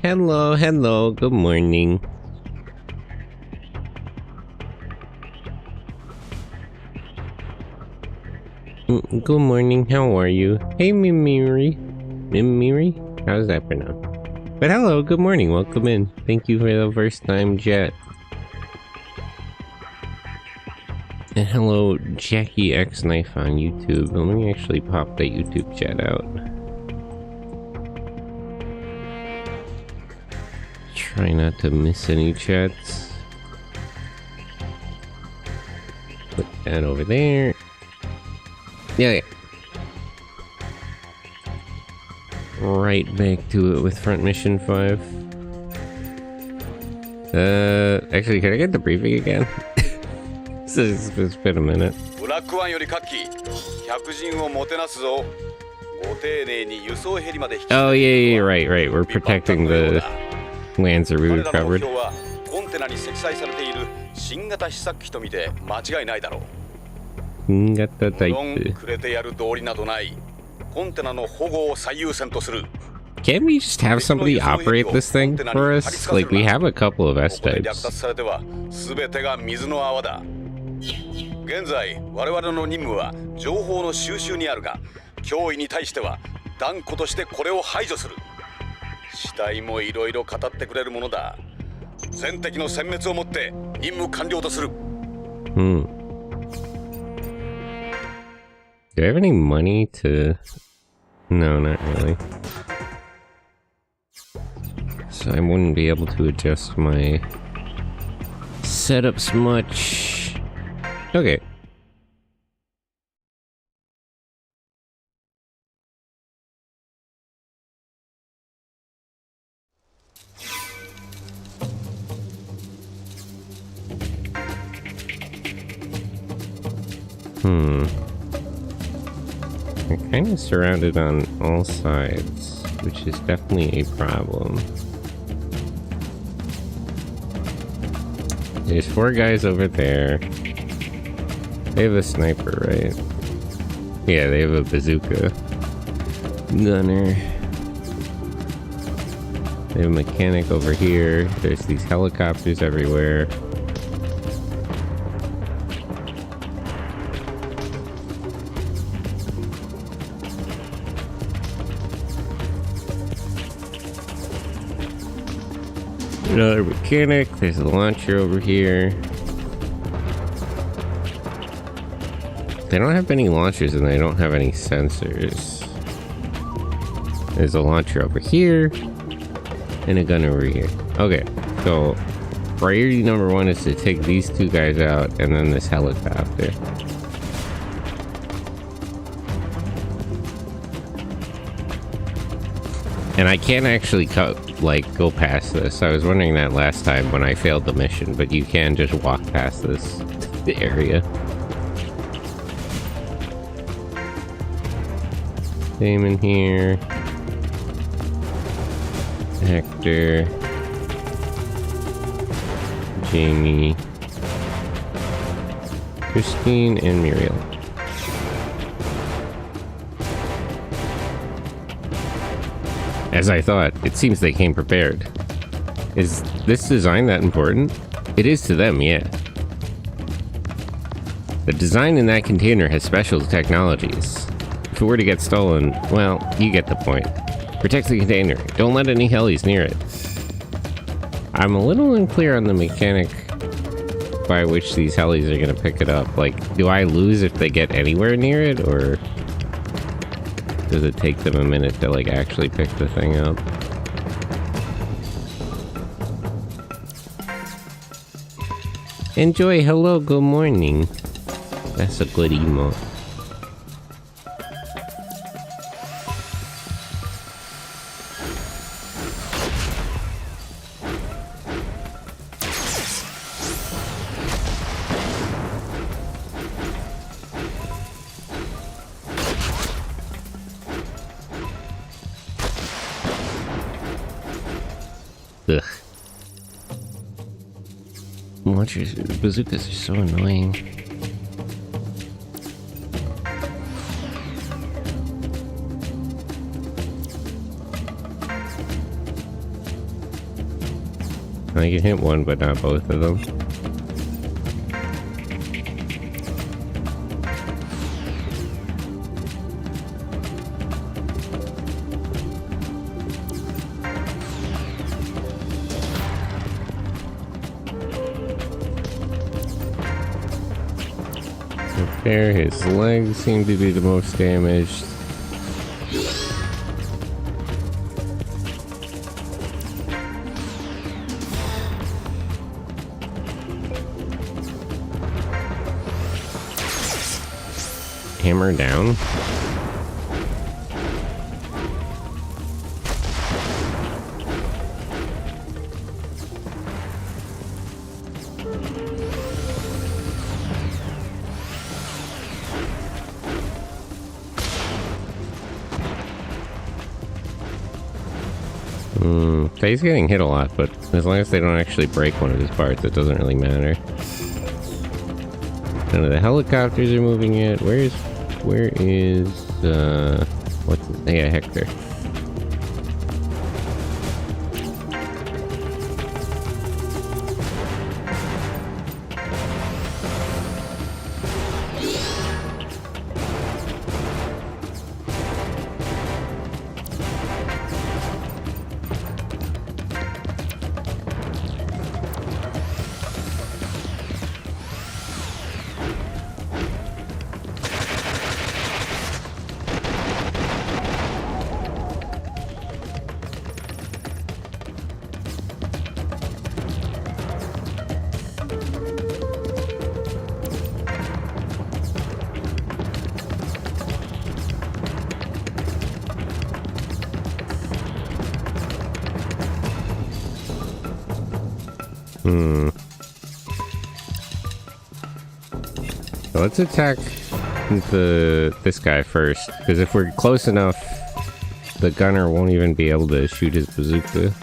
Hello, hello, good morning. Good morning, how are you? Hey, Mimiri. Mimiri? How's that pronounced? But hello, good morning, welcome in. Thank you for the first time chat. And hello, Jackie X Knife on YouTube. Let me actually pop the YouTube chat out. Try not to miss any chats. Put that over there. Yeah. Right back to it with Front Mission 5. Actually, can I get the briefing again? It's been a minute. Oh yeah, right. We're protecting the lands that we recovered. Can't we just have somebody operate this thing for us? Like, we have a couple of S-types. Do I have any money to... No, not really. So I wouldn't be able to adjust my setups much. Okay. We're kind of surrounded on all sides, which is definitely a problem. There's 4 guys over there. They have a sniper, right? Yeah, they have a bazooka. Gunner. They have a mechanic over here. There's these helicopters everywhere. Another mechanic. There's a launcher over here. They don't have any launchers and they don't have any sensors. There's a launcher over here and a gun over here. Okay, so priority number 1 is to take these 2 guys out and then this helicopter. And I can't actually go past this. I was wondering that last time when I failed the mission, but you can just walk past this area. Damon here. Hector. Jamie. Christine and Muriel. As I thought, it seems they came prepared. Is this design that important? It is to them, yeah. The design in that container has special technologies. If it were to get stolen, well, you get the point. Protect the container. Don't let any hellies near it. I'm a little unclear on the mechanic by which these hellies are gonna pick it up. Like, do I lose if they get anywhere near it, or... does it take them a minute to, like, actually pick the thing up? Enjoy, hello, good morning. That's a good emote. Ugh. Launchers, bazookas are so annoying. I can hit one, but not both of them. There, his legs seem to be the most damaged. Hammer down. So he's getting hit a lot, but as long as they don't actually break one of his parts, it doesn't really matter. None of the helicopters are moving yet. Where is, what's his, yeah, Hector. So let's attack this guy first, because if we're close enough, the gunner won't even be able to shoot his bazooka.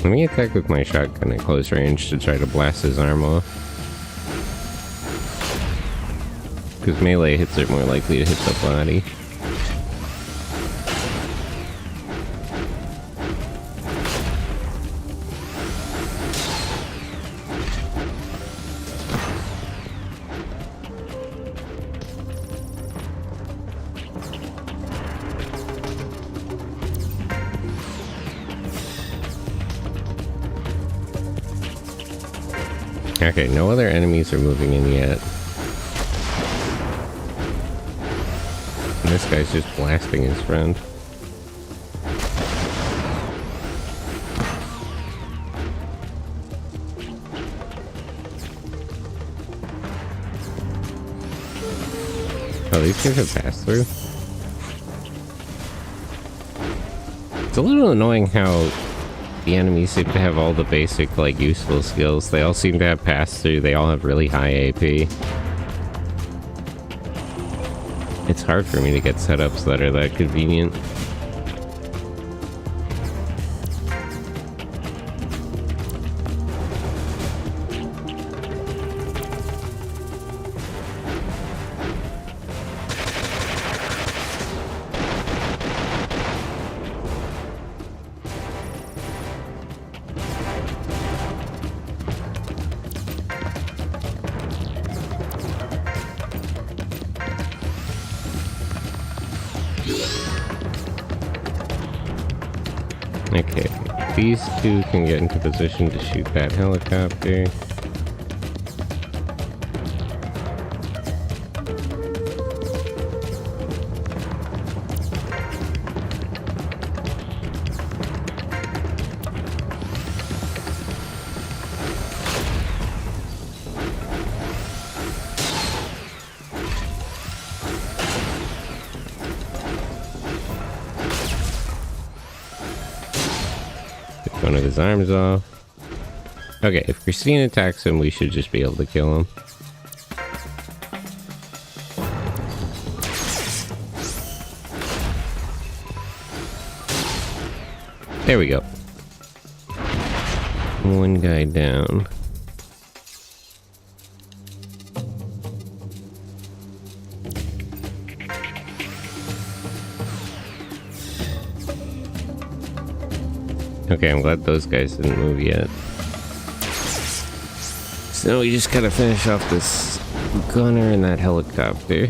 Let me attack with my shotgun at close range to try to blast his arm off. Because melee hits are more likely to hit the body. Okay, no other enemies are moving in yet. And this guy's just blasting his friend. Oh, these guys have passed through? It's a little annoying how the enemies seem to have all the basic, like, useful skills. They all seem to have pass-through. They all have really high AP. It's hard for me to get setups that are that convenient. Okay, these two can get into position to shoot that helicopter. One of his arms off. Okay, if Christine attacks him, we should just be able to kill him. There we go. One guy down. Okay, I'm glad those guys didn't move yet. So we just gotta finish off this gunner and that helicopter.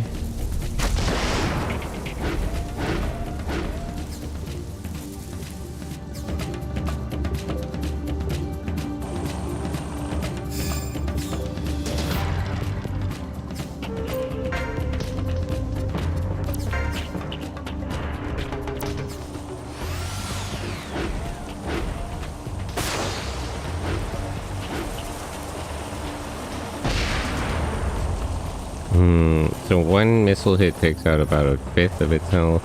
So one missile hit takes out about a fifth of its health.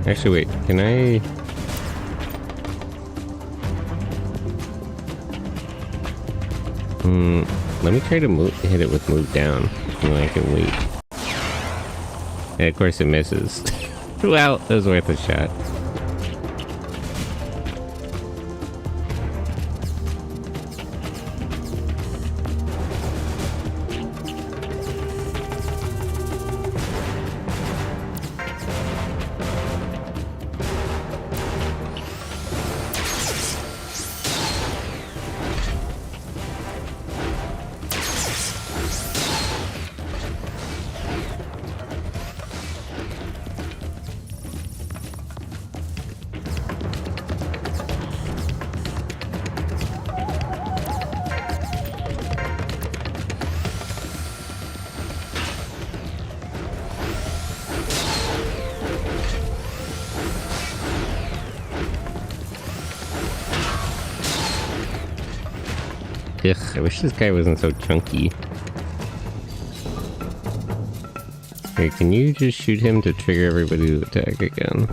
Actually, wait, can I... let me try to hit it with move down. And I can wait. And of course it misses. Well, it was worth a shot. Ugh, I wish this guy wasn't so chunky. Okay, can you just shoot him to trigger everybody to attack again?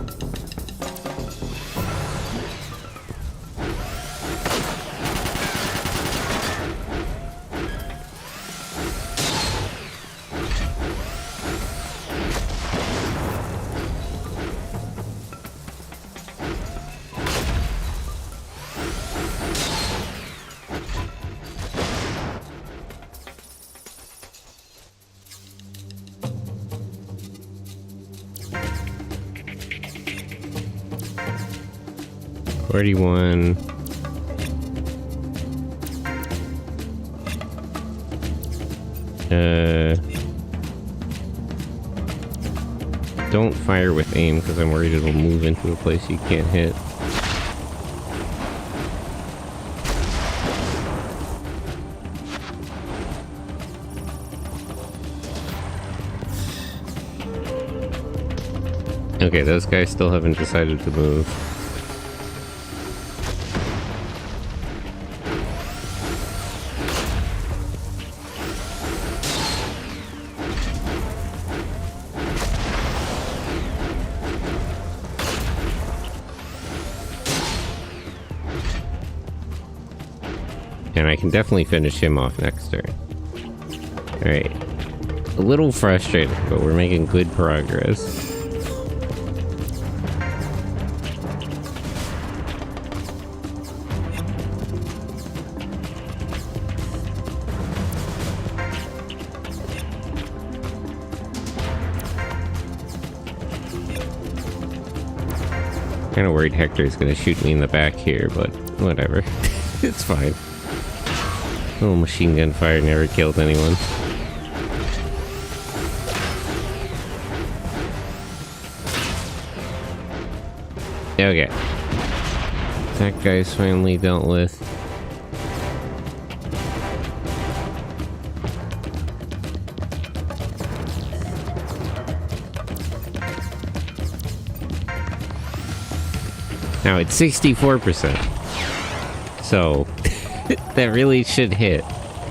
$41. Don't fire with aim because I'm worried it'll move into a place you can't hit. Okay, those guys still haven't decided to move. And I can definitely finish him off next turn. Alright. A little frustrating, but we're making good progress. Kinda worried Hector's gonna shoot me in the back here, but whatever. It's fine. Little machine gun fire never killed anyone. Okay. That guy's finally dealt with. Now it's 64%. So, that really should hit.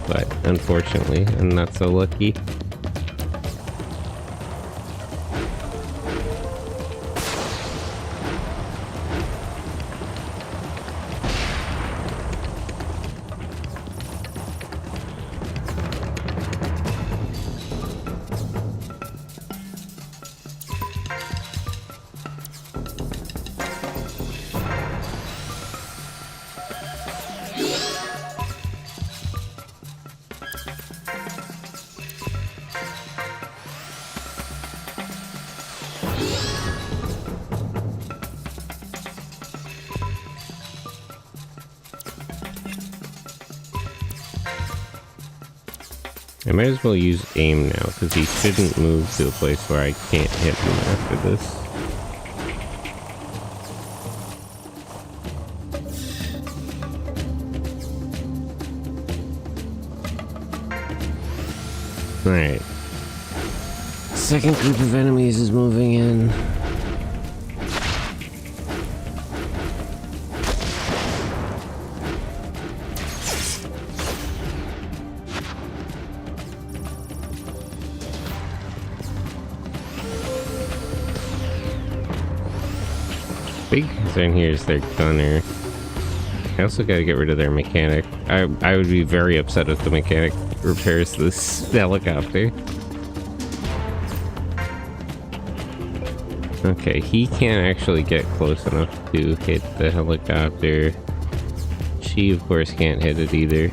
but unfortunately, I'm not so lucky. I might as well use aim now, because he shouldn't move to a place where I can't hit him after this. Alright. Second group of enemies is moving in. Big concern here is their gunner. I also gotta get rid of their mechanic. I would be very upset if the mechanic repairs this helicopter. Okay, he can't actually get close enough to hit the helicopter. She, of course, can't hit it either.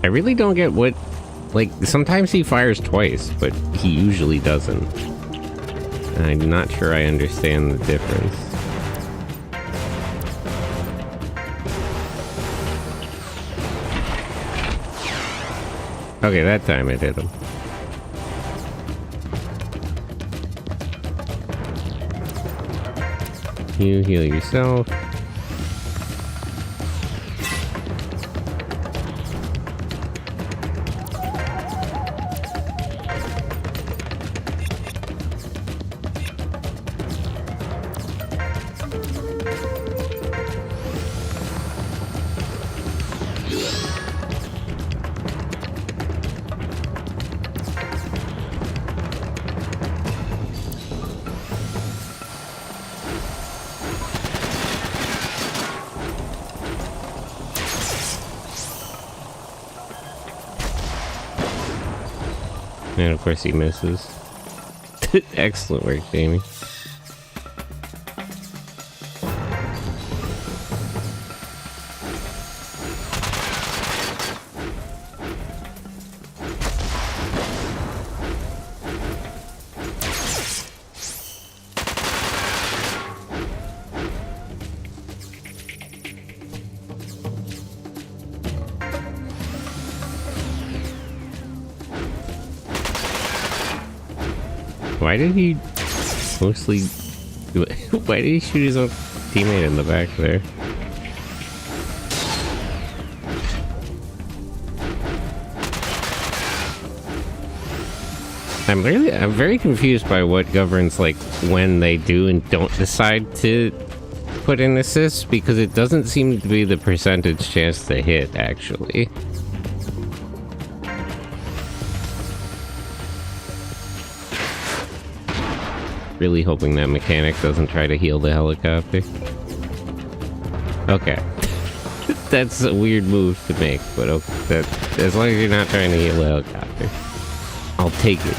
I really don't get what, like, sometimes he fires twice, but he usually doesn't. I'm not sure I understand the difference. Okay, that time I did him. You heal yourself. And of course he misses. Excellent work, Jamie. Why did he mostly... Why did he shoot his own teammate in the back there? I'm very confused by what governs, like, when they do and don't decide to put in assists, because it doesn't seem to be the percentage chance to hit, actually. Really hoping that mechanic doesn't try to heal the helicopter. Okay. That's a weird move to make, but okay, as long as you're not trying to heal the helicopter, I'll take it.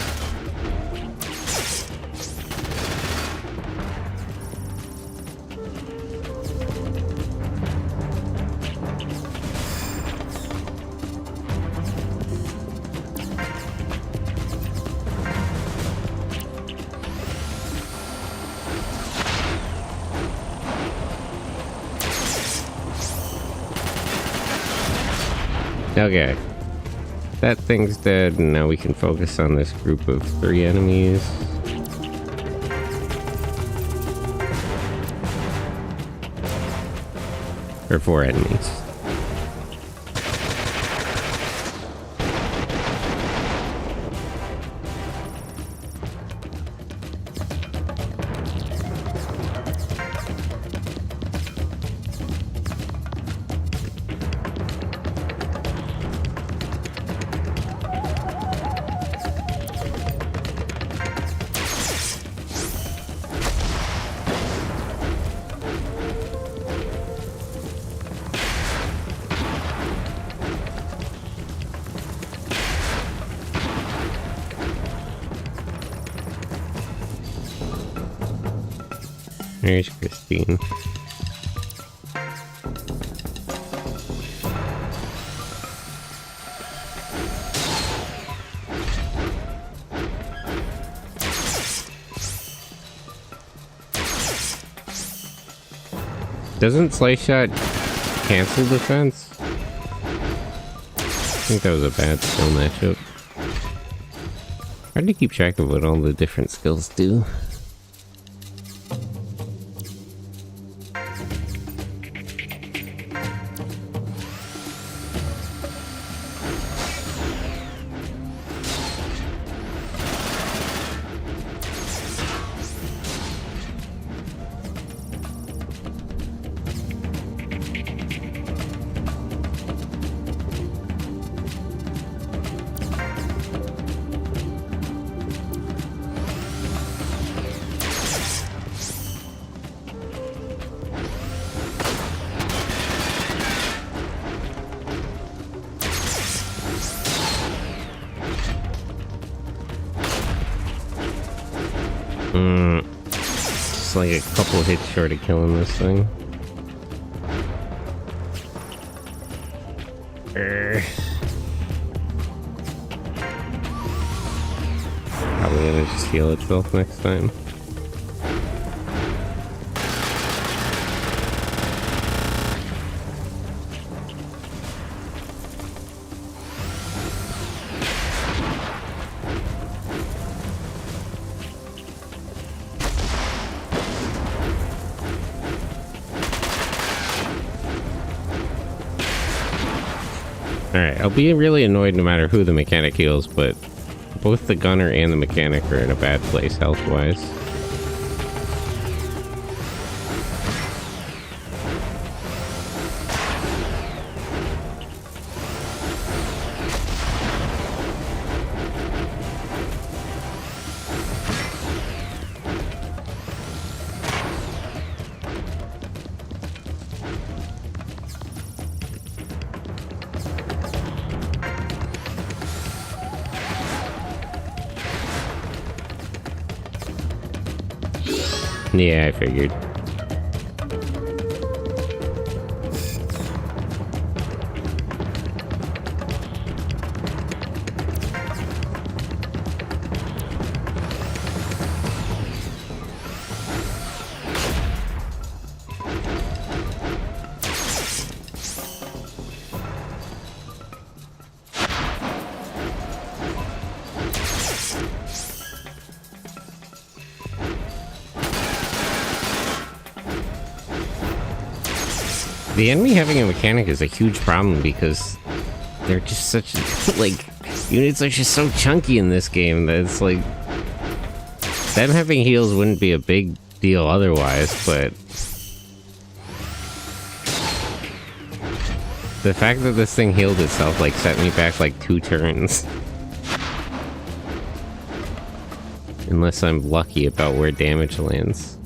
Okay. That thing's dead, and now we can focus on this group of 3 enemies. Or 4 enemies. There's Christine. Doesn't Slice Shot cancel defense? I think that was a bad skill matchup. Hard to keep track of what all the different skills do. Just like a couple hits short of killing this thing. Probably gonna just heal itself next time. Alright, I'll be really annoyed no matter who the mechanic heals, but both the gunner and the mechanic are in a bad place health-wise. Yeah, I figured. The enemy having a mechanic is a huge problem because they're just such, like, units are just so chunky in this game that it's like, them having heals wouldn't be a big deal otherwise, but the fact that this thing healed itself, like, set me back like 2 turns. Unless I'm lucky about where damage lands.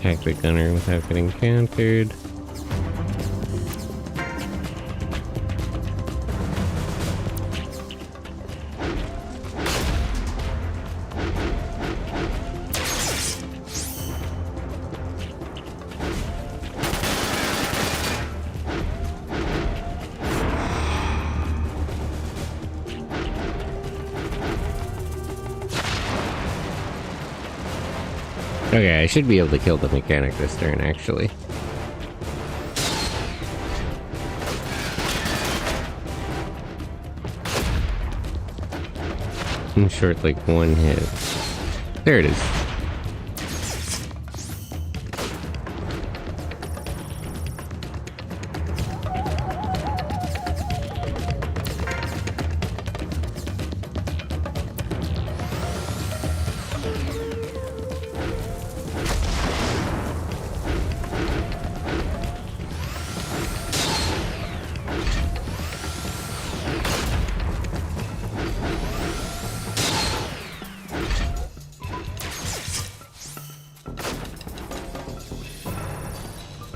attack the gunner without getting countered. Okay, I should be able to kill the mechanic this turn, actually. I'm short like one hit. There it is.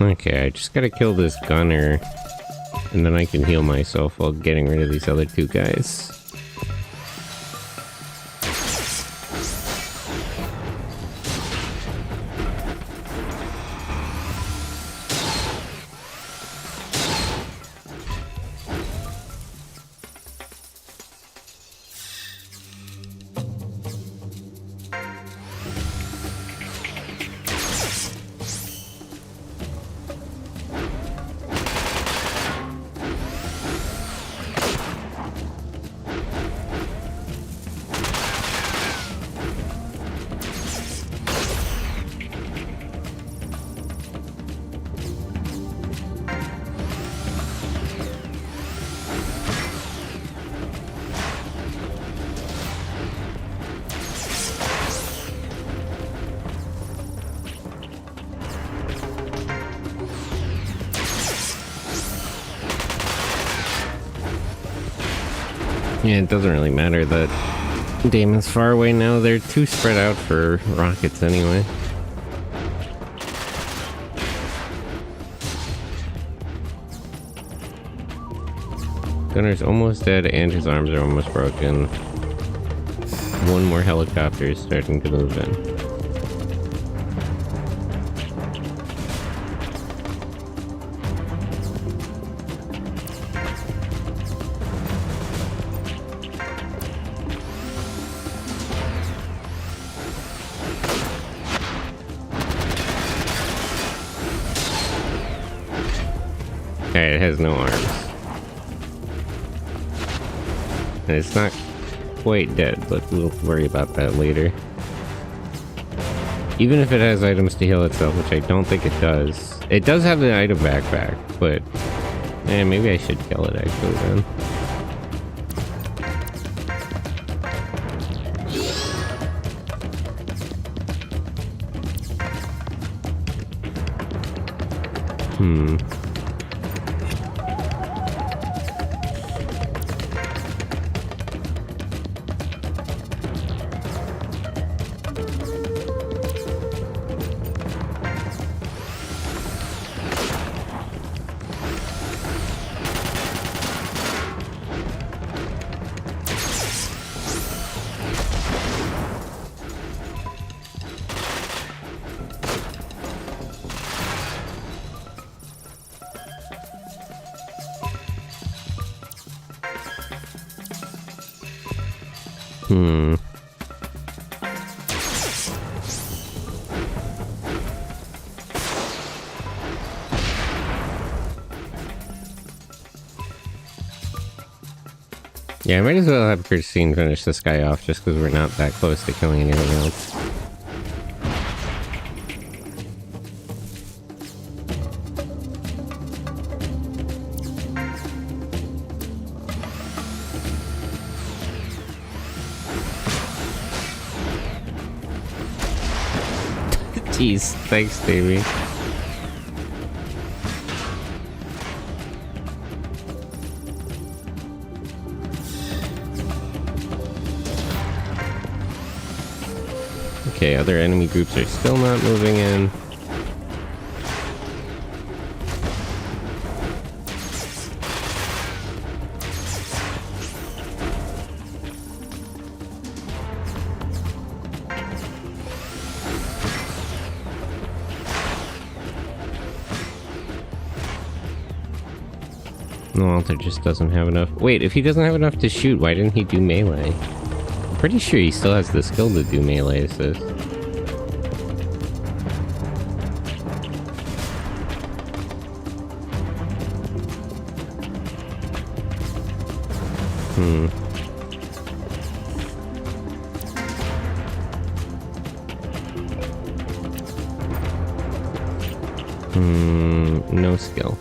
Okay, I just gotta kill this gunner, and then I can heal myself while getting rid of these other two guys. Yeah, it doesn't really matter that Damon's far away now. They're too spread out for rockets anyway. Gunner's almost dead and his arms are almost broken. One more helicopter is starting to move in. Okay, it has no arms. And it's not quite dead, but we'll worry about that later. Even if it has items to heal itself, which I don't think it does. It does have the item backpack, but maybe I should kill it actually then. Yeah, I might as well have Christine finish this guy off just because we're not that close to killing anything else. Jeez, thanks, Davey. Okay, other enemy groups are still not moving in. Walter just doesn't have enough. Wait, if he doesn't have enough to shoot, why didn't he do melee? I'm pretty sure he still has the skill to do melee assist. No skill.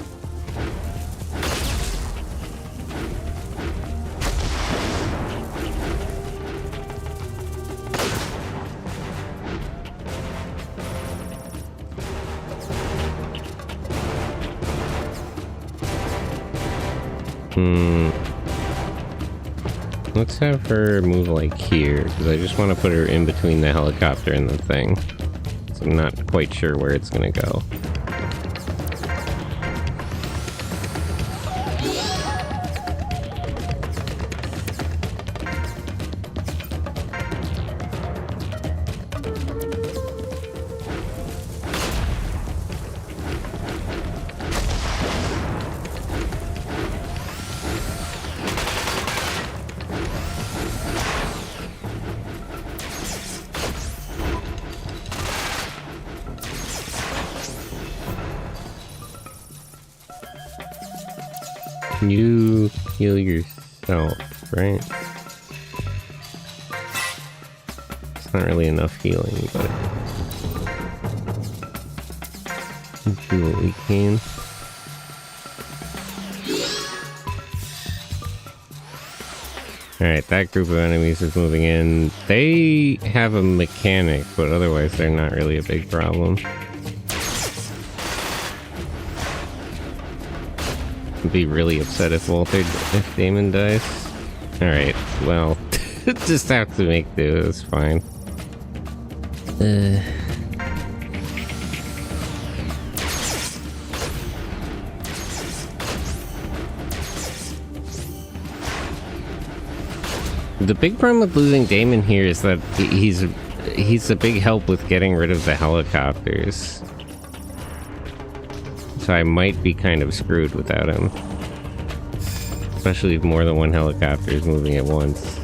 Let's have her move like here, because I just want to put her in between the helicopter and the thing. So I'm not quite sure where it's going to go. You heal yourself, right? It's not really enough healing, but let's do what we can. Alright, that group of enemies is moving in. They have a mechanic, but otherwise they're not really a big problem. Be really upset if Damon dies. Alright, well, just have to make do, it's fine. The big problem with losing Damon here is that he's a big help with getting rid of the helicopters. So I might be kind of screwed without him. Especially if more than one helicopter is moving at once.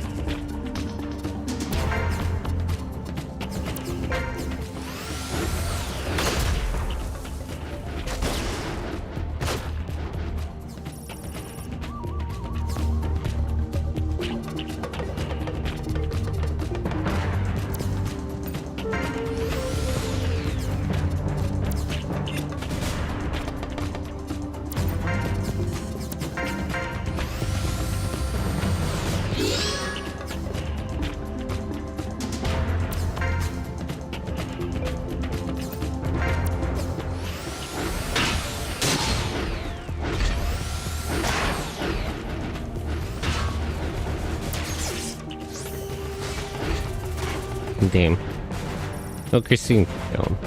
Damn. Oh, Christine. Down.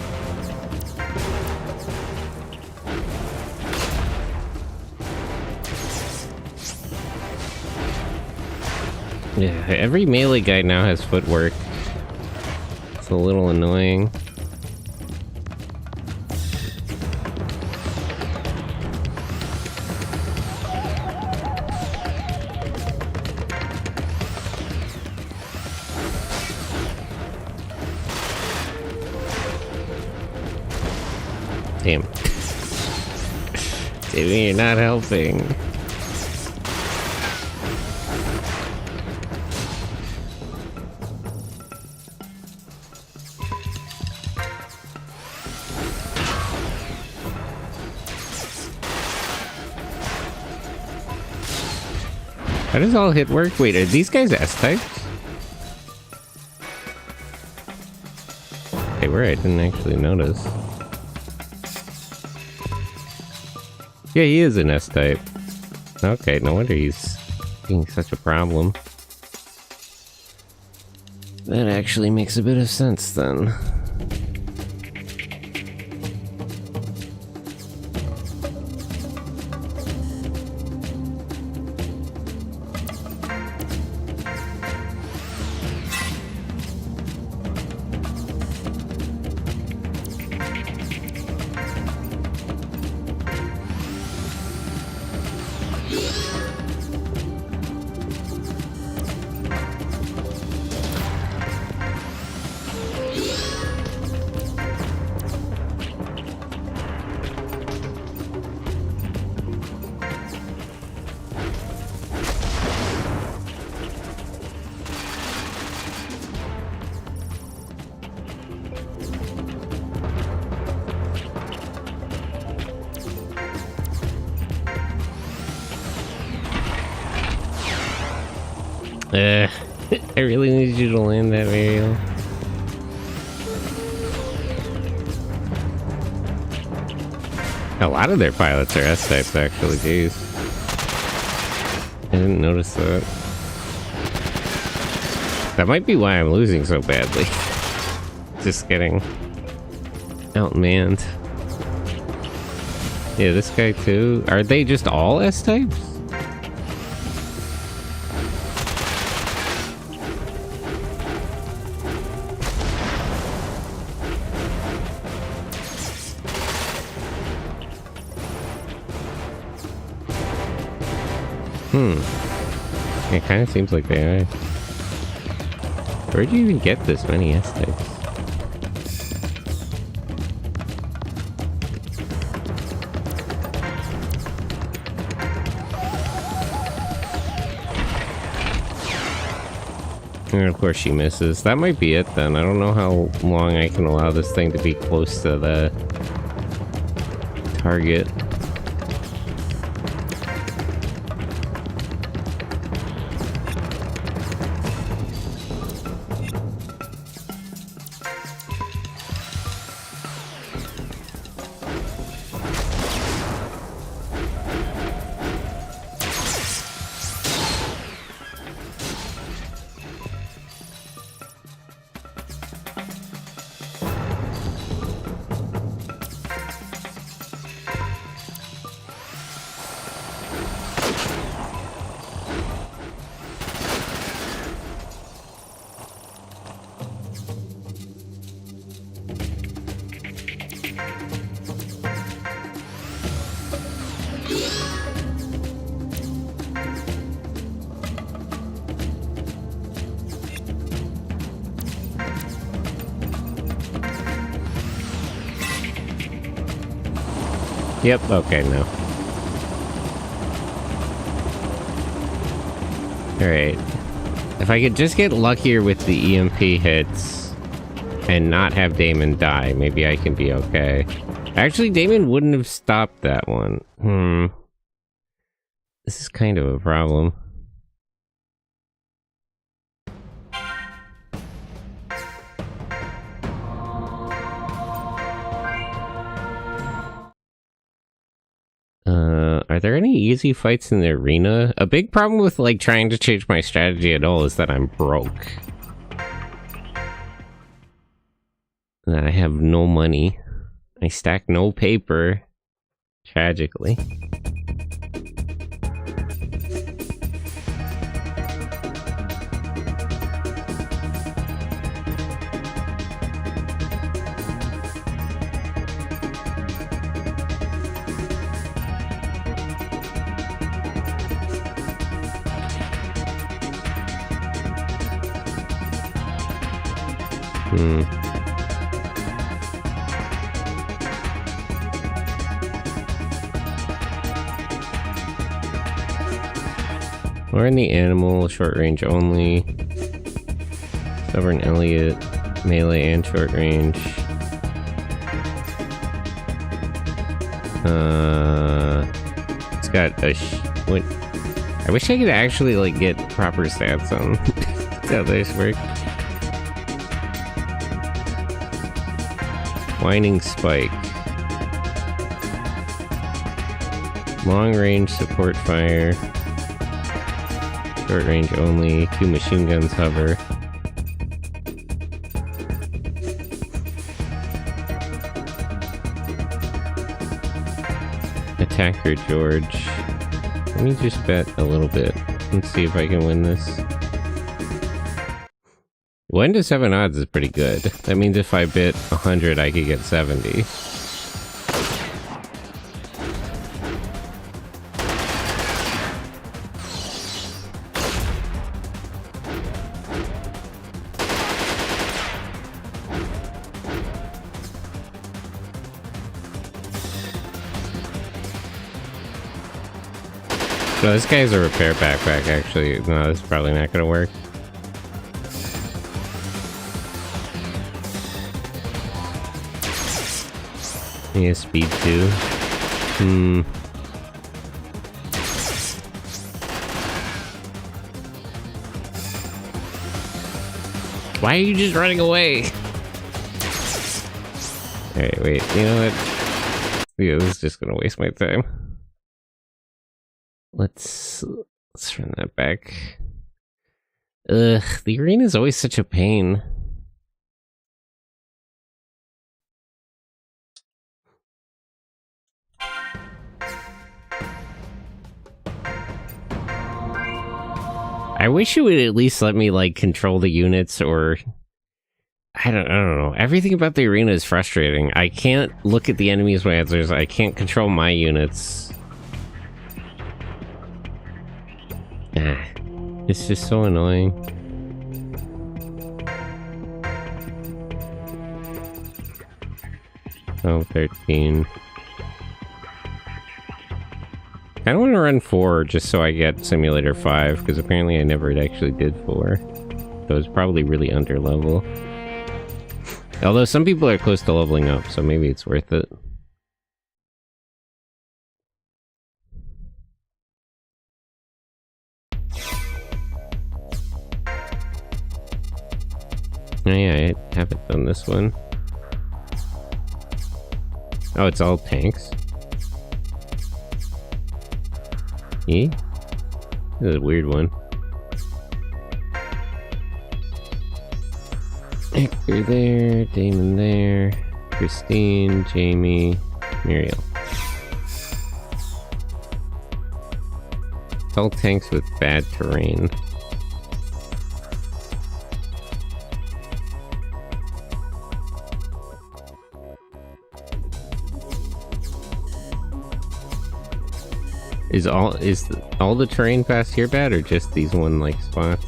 Yeah, every melee guy now has footwork. It's a little annoying. Damn. Davey, you're not helping. How does all hit work? Wait, are these guys S-types? They were, I didn't actually notice. Yeah, he is an S-type. Okay, no wonder he's being such a problem. That actually makes a bit of sense then. I really need you to land that varial. A lot of their pilots are S-types, actually, jeez. I didn't notice that. That might be why I'm losing so badly. Just getting outmanned. Yeah, this guy too. Are they just all S-types? It kind of seems like they are. Where'd you even get this many S-types? And of course she misses. That might be it then. I don't know how long I can allow this thing to be close to the target. Yep, okay, no. Alright. If I could just get luckier with the EMP hits and not have Damon die, maybe I can be okay. Actually, Damon wouldn't have stopped that one. This is kind of a problem. Are there any easy fights in the arena? A big problem with, like, trying to change my strategy at all is that I'm broke. That I have no money. I stack no paper. Tragically. Or in the animal, short range only. Stubborn Elliot, melee and short range. It's got a what? I wish I could actually like get proper stats on how this works. Whining Spike. Long range support fire. Short range only. 2 machine guns hover. Attacker George. Let me just bet a little bit. Let's see if I can win this. 1 to 7 odds is pretty good. That means if I bid 100, I could get 70. So this guy's a repair backpack, actually. No, this is probably not gonna work. Yeah, speed 2. Why are you just running away? Alright, wait, you know what? Yeah, this is just gonna waste my time. Let's run that back. Ugh, the arena is always such a pain. I wish it would at least let me, like, control the units, or... I don't know. Everything about the arena is frustrating. I can't look at the enemies with answers. I can't control my units. It's just so annoying. Oh, 13. I don't want to run 4 just so I get Simulator 5, because apparently I never actually did 4. So it's probably really under level. Although some people are close to leveling up, so maybe it's worth it. Oh yeah, I haven't done this one. Oh, it's all tanks. Yeah? This is a weird one. Hector there, Damon there, Christine, Jamie, Muriel. It's all tanks with bad terrain. Is all the terrain past here bad, or just these one like spots?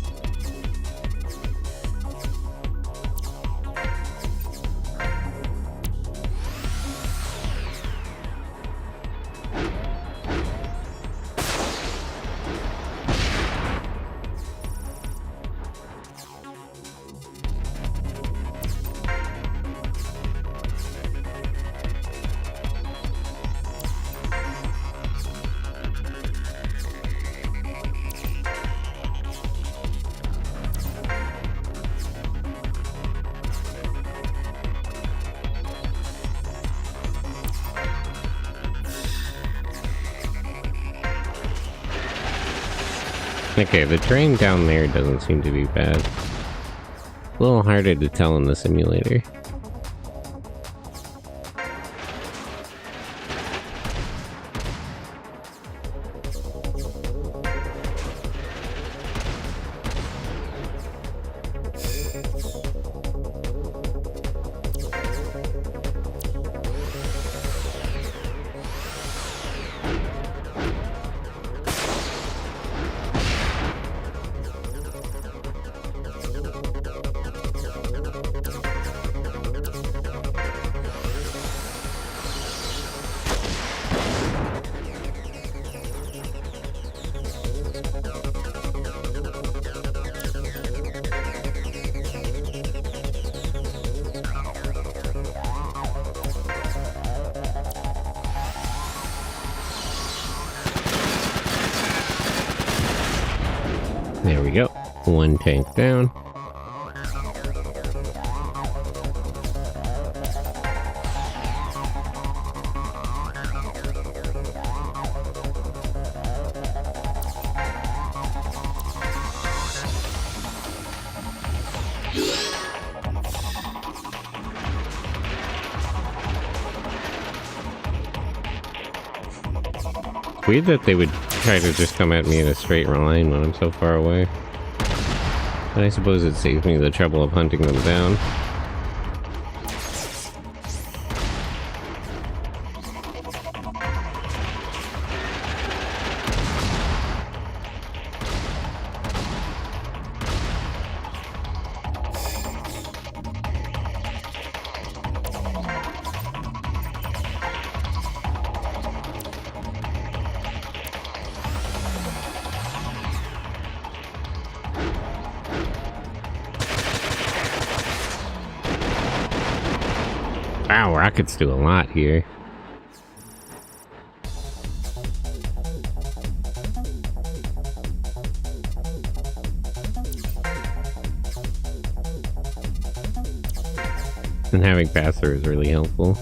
Okay, the terrain down there doesn't seem to be bad. A little harder to tell in the simulator. There we go. One tank down. Weird that they would try to just come at me in a straight line when I'm so far away. But I suppose it saves me the trouble of hunting them down. Wow, rockets do a lot here. And having pass-through is really helpful.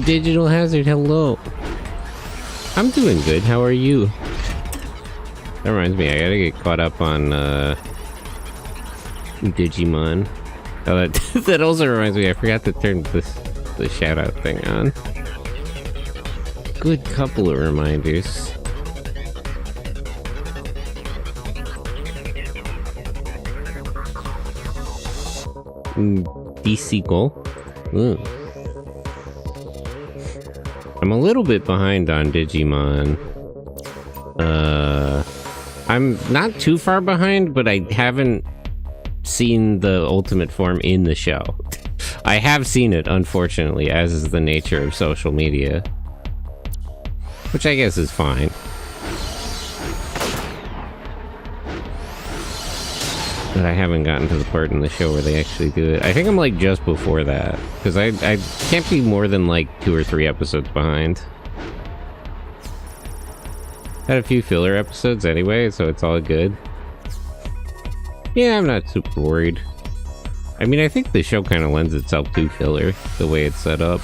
Digital Hazard, hello. I'm doing good, how are you? That reminds me, I gotta get caught up on Digimon. Oh, that also reminds me, I forgot to turn the shout-out thing on. Good couple of reminders. DC goal? Ooh. I'm a little bit behind on Digimon. I'm not too far behind, but I haven't seen the ultimate form in the show. I have seen it, unfortunately, as is the nature of social media. Which I guess is fine. But I haven't gotten to the part in the show where they actually do it. I think I'm like just before that. Because I can't be more than like 2 or 3 episodes behind. Had a few filler episodes anyway, so it's all good. Yeah, I'm not super worried. I mean, I think the show kind of lends itself to filler, the way it's set up.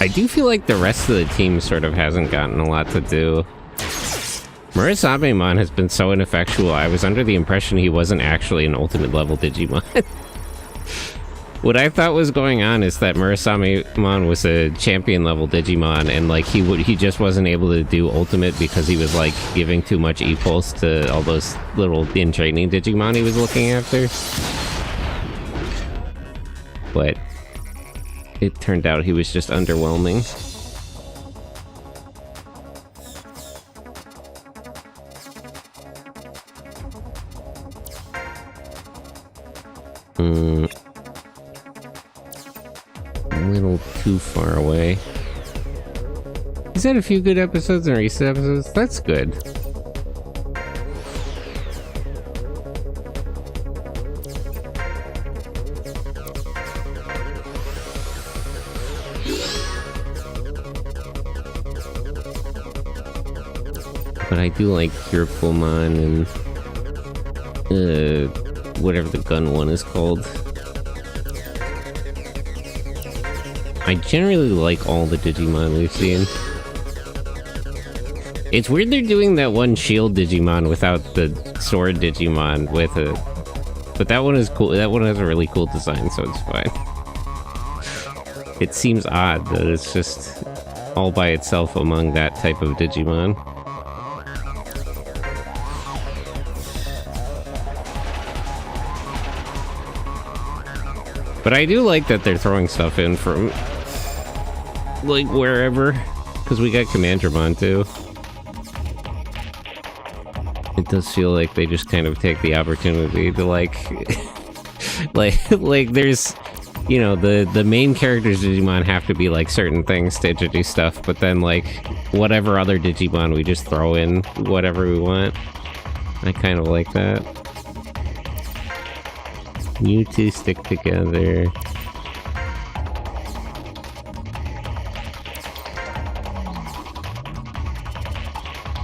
I do feel like the rest of the team sort of hasn't gotten a lot to do. Murasame-mon has been so ineffectual, I was under the impression he wasn't actually an ultimate level Digimon. What I thought was going on is that Murasame-mon was a champion level Digimon, and like he just wasn't able to do ultimate because he was like giving too much E-pulse to all those little in-training Digimon he was looking after. But it turned out he was just underwhelming. A little too far away. He's had a few good episodes in recent episodes. That's good. But I do like Purefulmon and whatever the gun one is called. I generally like all the Digimon we've seen. It's weird they're doing that one shield Digimon without the sword Digimon with it. But that one is cool. That one has a really cool design, so it's fine. It seems odd that it's just all by itself among that type of Digimon. But I do like that they're throwing stuff in from, like, wherever. Because we got Commandramon, too. It does feel like they just kind of take the opportunity to, like... like, there's... You know, the main characters Digimon have to be, like, certain things to introduce stuff. But then, like, whatever other Digimon, we just throw in whatever we want. I kind of like that. You two stick together.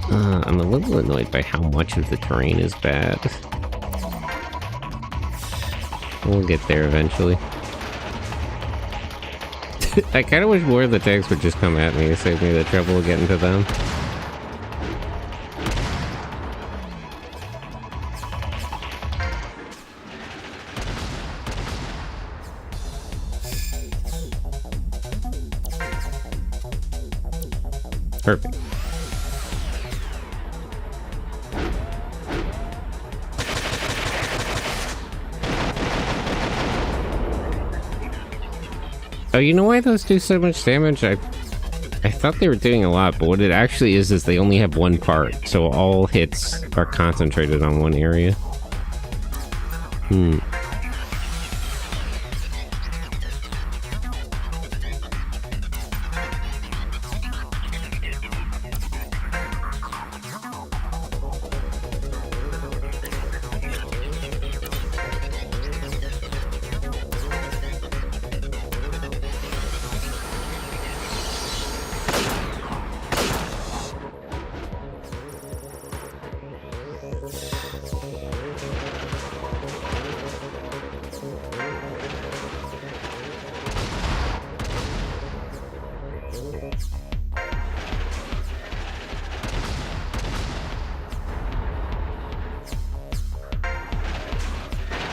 I'm a little annoyed by how much of the terrain is bad. We'll get there eventually. I kind of wish more of the tanks would just come at me to save me the trouble of getting to them. Perfect. Oh, you know why those do so much damage? I I thought they were doing a lot, but what it actually is they only have one part, so all hits are concentrated on one area.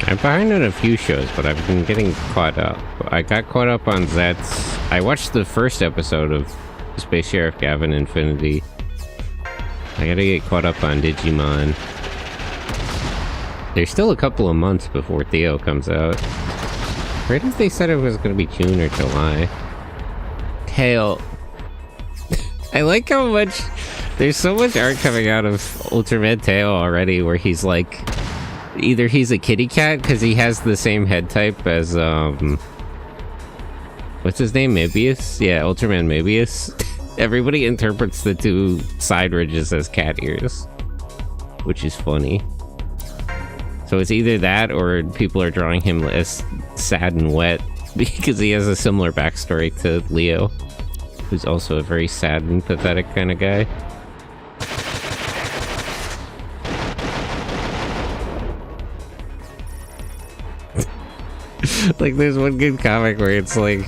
I'm behind on a few shows, but I've been getting caught up. I got caught up on Zets. I watched the first episode of Space Sheriff Gavin Infinity. I gotta get caught up on Digimon. There's still a couple of months before Theo comes out. Where did they said it was gonna be June or July? Tail. I like how much... There's so much art coming out of Ultraman Tail already where he's like... Either he's a kitty cat because he has the same head type as what's his name, Mobius? Yeah, Ultraman Mobius. Everybody interprets the two side ridges as cat ears, which is funny. So it's either that or people are drawing him as sad and wet because he has a similar backstory to Leo, who's also a very sad and pathetic kind of guy. Like, there's one good comic where it's like...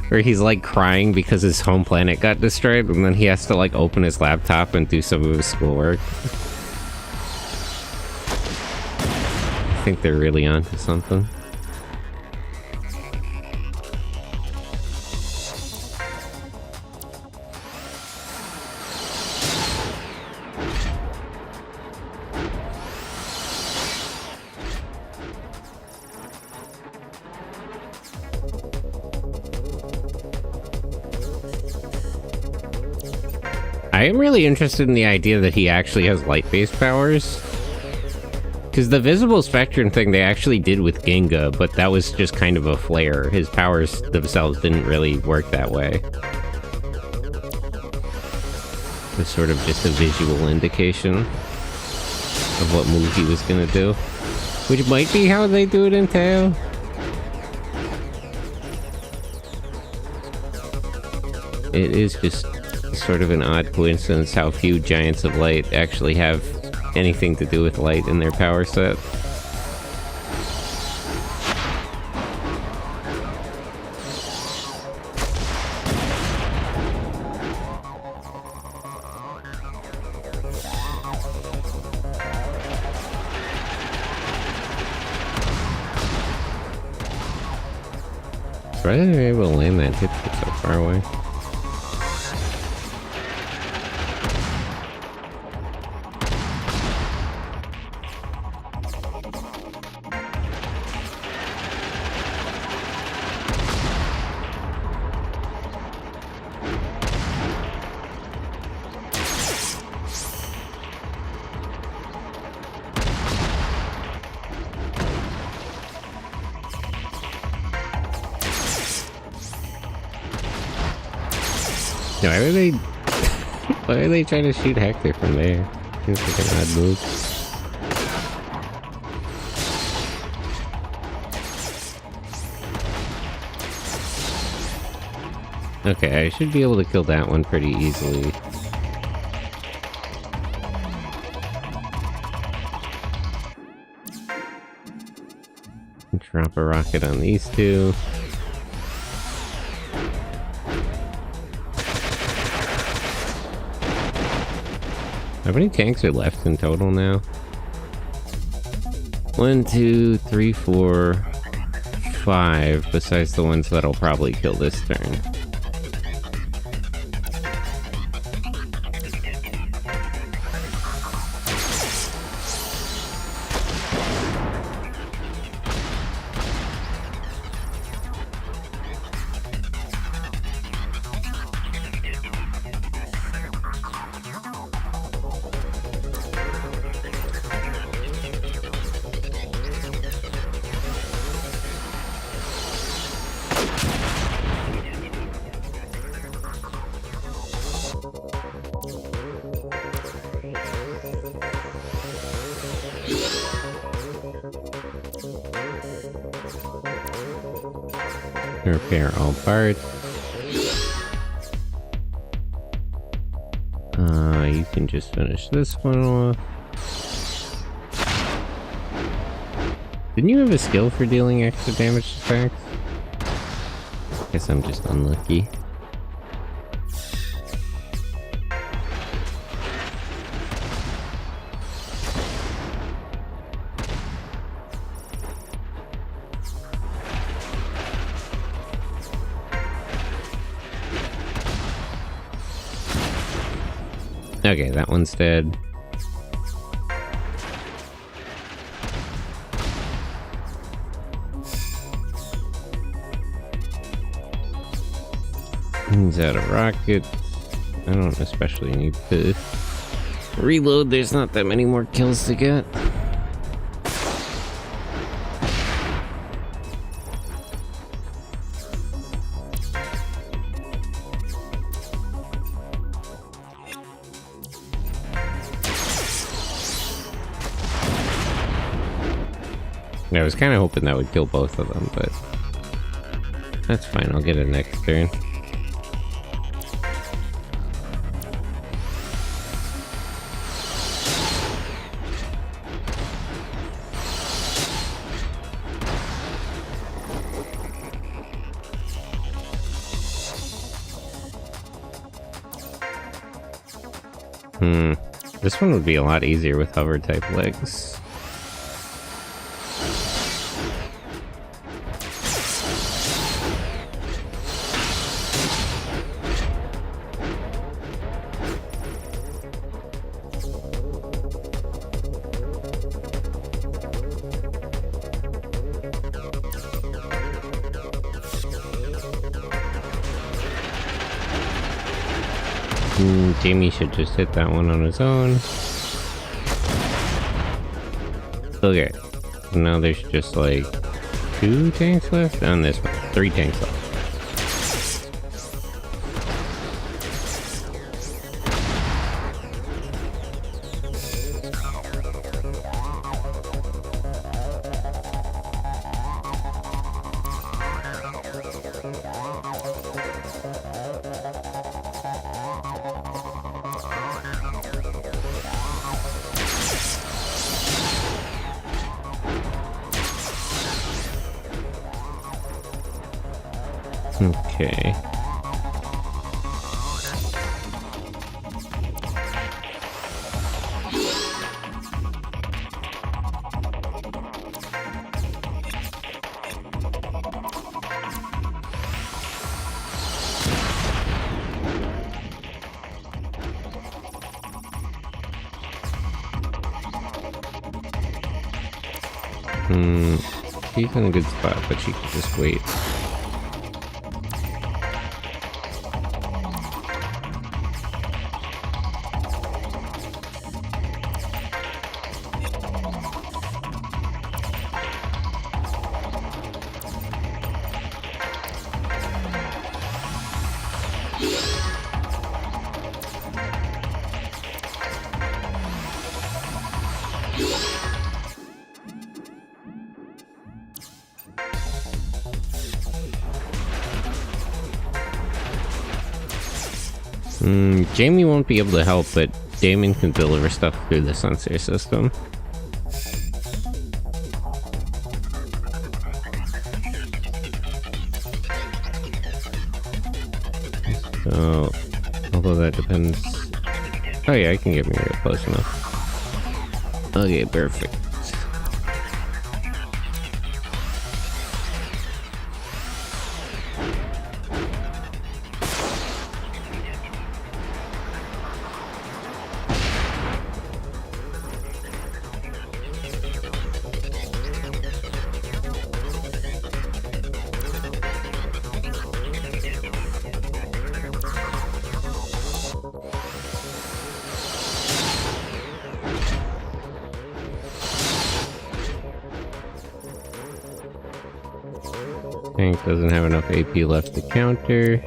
where he's, like, crying because his home planet got destroyed, and then he has to, like, open his laptop and do some of his schoolwork. I think they're really onto something. I am really interested in the idea that he actually has light-based powers. Because the visible spectrum thing they actually did with Ginga, but that was just kind of a flare. His powers themselves didn't really work that way. It was sort of just a visual indication of what move he was gonna do. Which might be how they do it in Teo. It is just sort of an odd coincidence how few Giants of Light actually have anything to do with light in their power set. Why are they able to land that hit so far away? Why are they trying to shoot Hector from there? Seems like an odd move. Okay, I should be able to kill that one pretty easily. Drop a rocket on these two. How many tanks are left in total now? 1, 2, 3, 4, 5, besides the ones that'll probably kill this turn. Repair all parts. You can just finish this one off. Didn't you have a skill for dealing extra damage to attacks? Guess I'm just unlucky. Okay, that one's dead. He's out of rockets. I don't especially need to reload. There's not that many more kills to get. I was kind of hoping that would kill both of them, but that's fine. I'll get it next turn. This one would be a lot easier with hover type legs. Jamie should just hit that one on his own. Okay, now there's just like 2 tanks left on this one. 3 tanks left. Okay. She's in a good spot, but she can just wait. Jamie won't be able to help, but Damon can deliver stuff through the sensor system. So, although that depends... Oh yeah, I can get me real close enough. Okay, perfect. Tank doesn't have enough AP left to counter.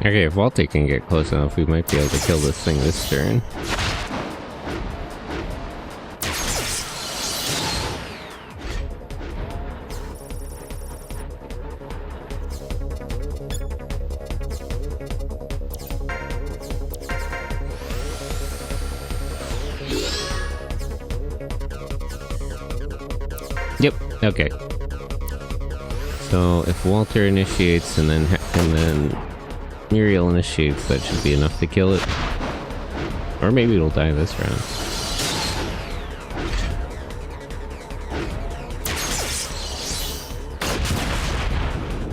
Okay, if Walter can get close enough, we might be able to kill this thing this turn. Yep, okay. So if Walter initiates and then Muriel initiates, that should be enough to kill it. Or maybe it'll die this round.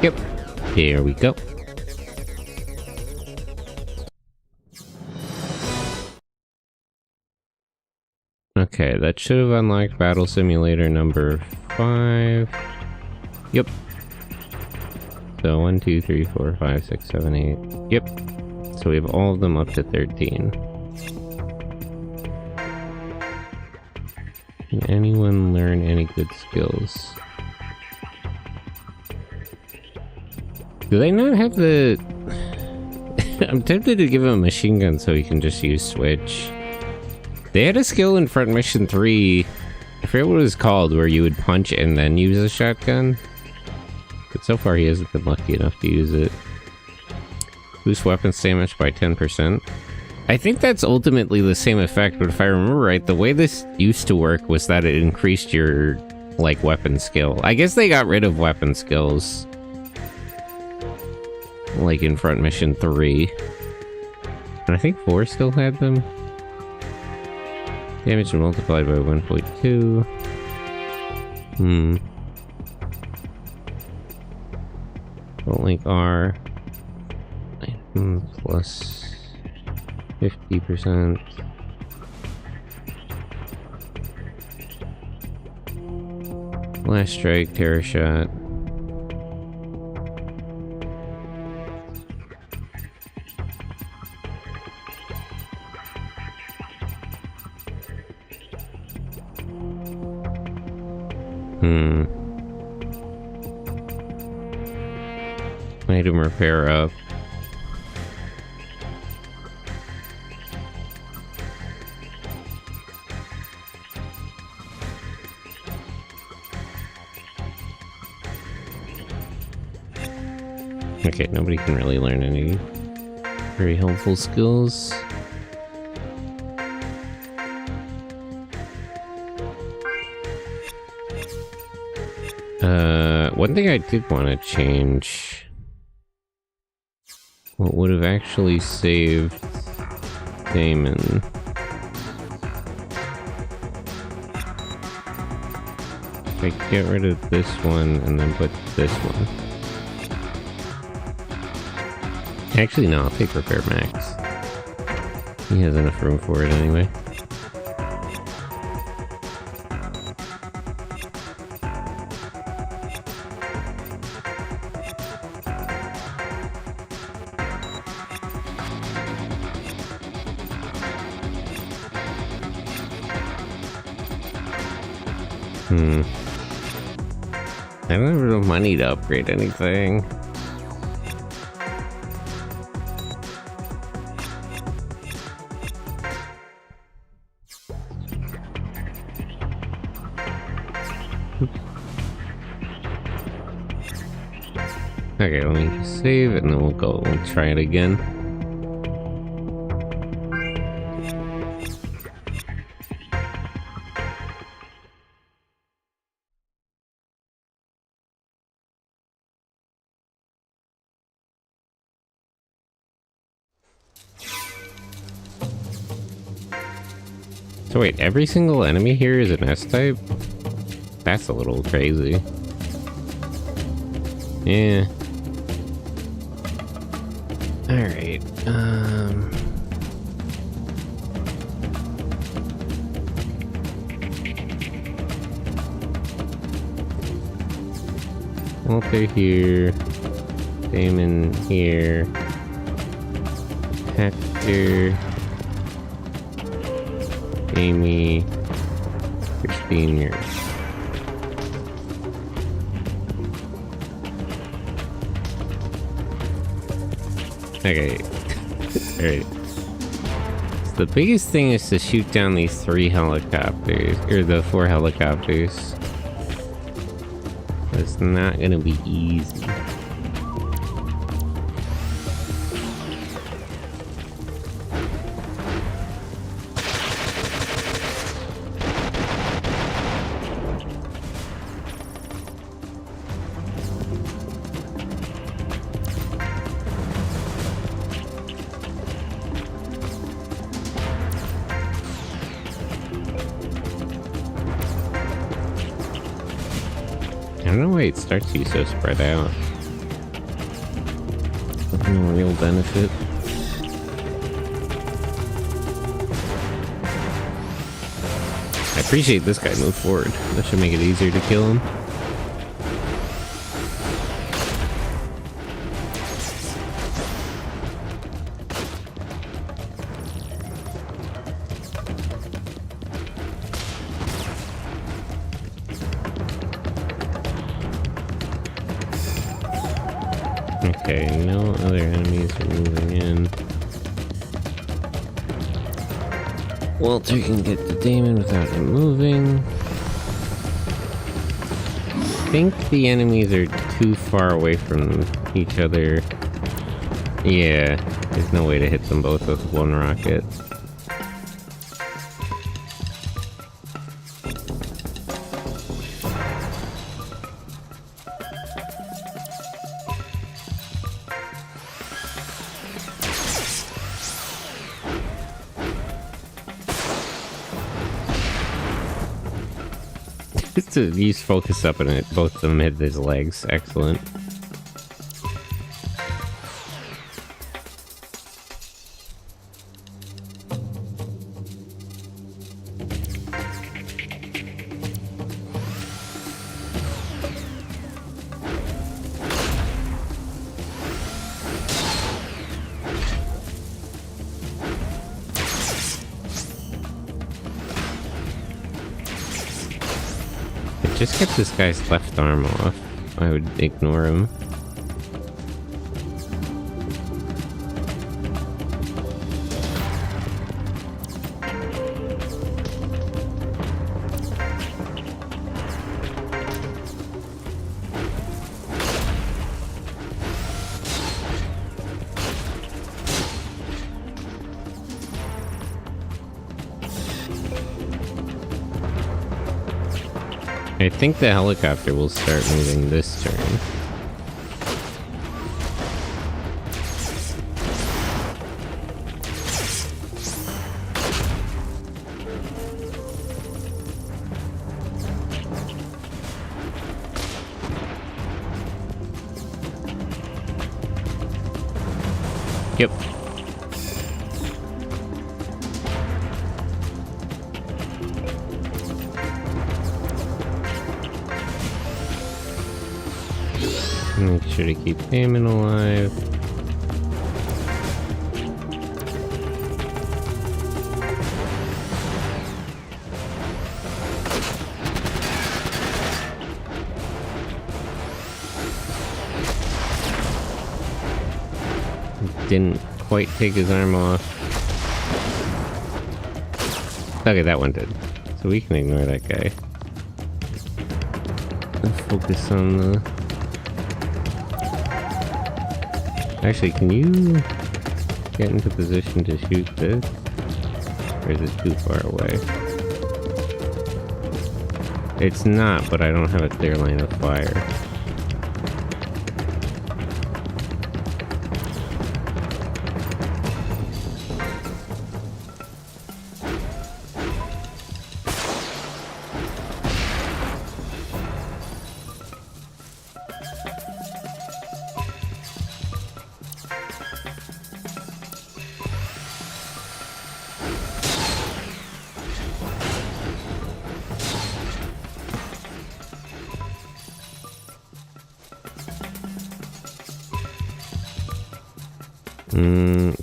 Yep. Here we go. Okay, that should have unlocked Battle Simulator number 5. Yep. So 1, 2, 3, 4, 5, 6, 7, 8. Yep. So we have all of them up to 13. Can anyone learn any good skills? Do they not have the... I'm tempted to give him a machine gun so he can just use switch. They had a skill in Front Mission 3, I forget what it was called, where you would punch and then use a shotgun. But so far he hasn't been lucky enough to use it. Boost weapons damage by 10%. I think that's ultimately the same effect, but if I remember right, the way this used to work was that it increased your, like, weapon skill. I guess they got rid of weapon skills. Like in Front Mission 3. And I think 4 still had them. Damage multiplied by 1.2. Don't link R. Plus 50%. Last strike, terror shot. Item repair up. Okay, nobody can really learn any very helpful skills. One thing I did want to change. What would have actually saved Damon? If I get rid of this one and then put this one. Actually, no, I'll take Repair Max. He has enough room for it anyway. I don't have enough money to upgrade anything. Okay, let me just save and then we'll try it again. So wait, every single enemy here is an S-type? That's a little crazy. Yeah. Alright, Walter here. Damon here. Hector. Amy, Christine here. Okay. Alright. So the biggest thing is to shoot down these 3 helicopters, or the 4 helicopters. It's not gonna be easy. I don't know why it starts you so spread out. With no real benefit. I appreciate this guy moved forward. That should make it easier to kill him. Okay, no other enemies are moving in. Walter can get to Damon without him moving. I think the enemies are too far away from each other. Yeah, there's no way to hit them both with one rocket. To use focus up and it, both of them hit his legs. Excellent. Just get this guy's left arm off. I would ignore him. I think the helicopter will start moving this turn. Yep. Make sure to keep Damon alive. Didn't quite take his arm off. Okay, that one did. So we can ignore that guy. Let's focus on the... Actually, can you get into position to shoot this? Or is it too far away? It's not, but I don't have a clear line of fire.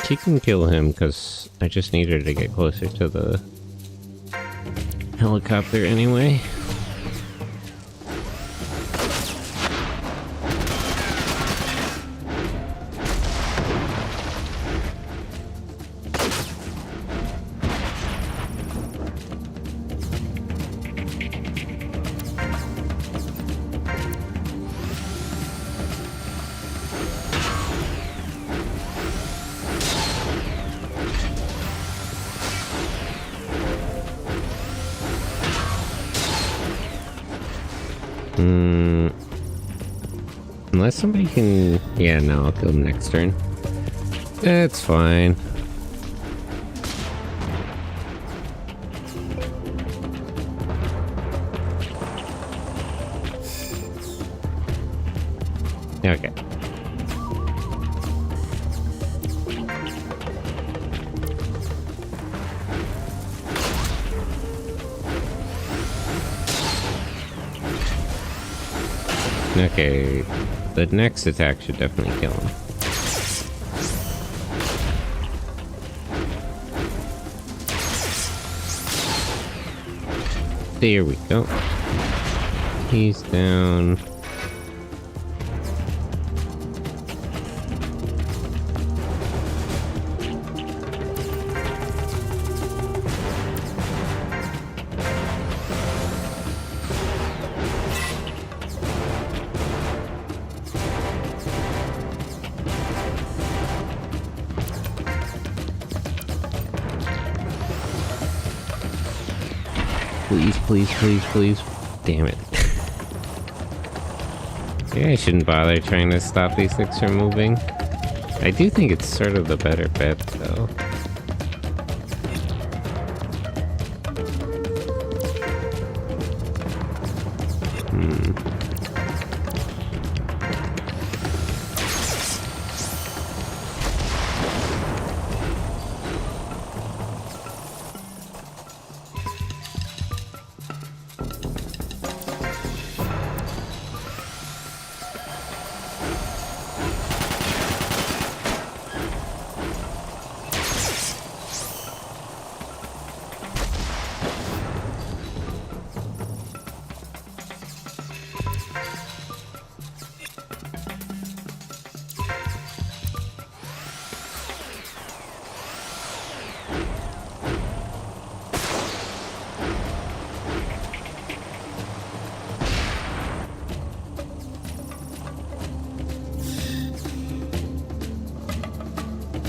She can kill him because I just need her to get closer to the helicopter anyway. unless somebody can... Yeah, no, I'll kill him next turn. That's fine. Okay. Okay, the next attack should definitely kill him. There we go. He's down. Please, please, please, please. Damn it. Yeah, I shouldn't bother trying to stop these things from moving. I do think it's sort of the better bet, though.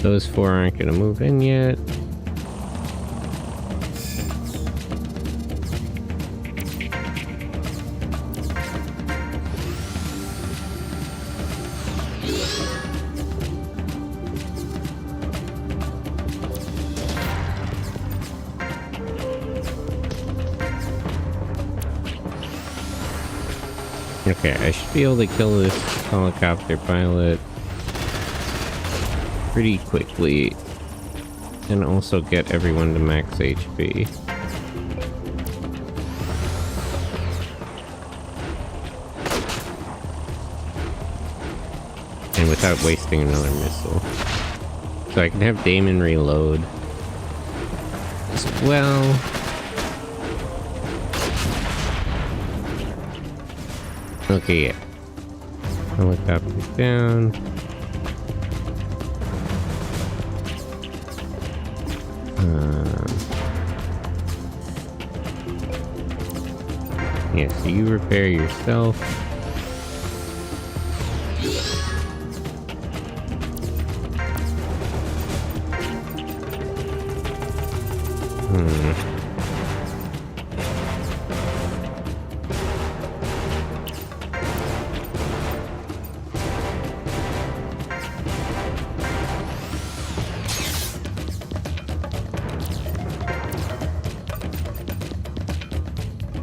Those four aren't gonna move in yet. Okay, I should be able to kill this helicopter pilot pretty quickly and also get everyone to max HP. And without wasting another missile. So I can have Damon reload as well. Okay, yeah. Helicopter down. Yeah, so you repair yourself.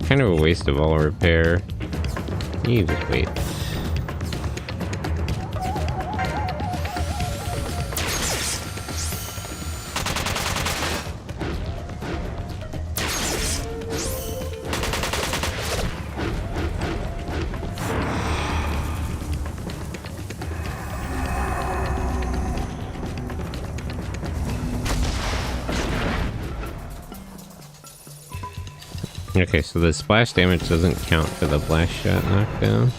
Kind of a waste of all repair. You just wait. Okay, so the splash damage doesn't count for the blast shot knockdown.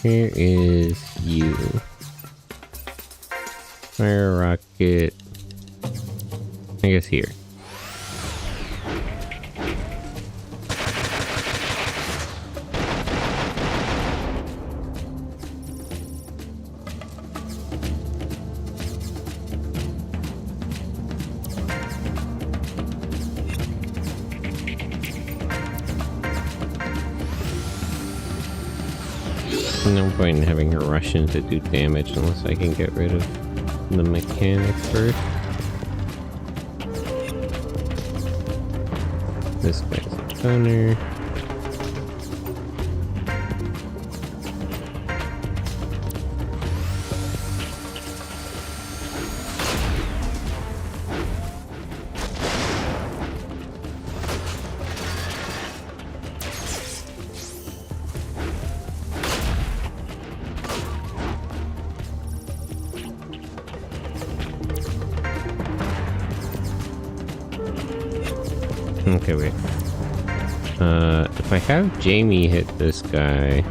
Here is you. Fire rocket. I guess here. No point in having her rush in to do damage unless I can get rid of the mechanic first. This guy's a gunner. Okay, wait. If I have Jamie hit this guy...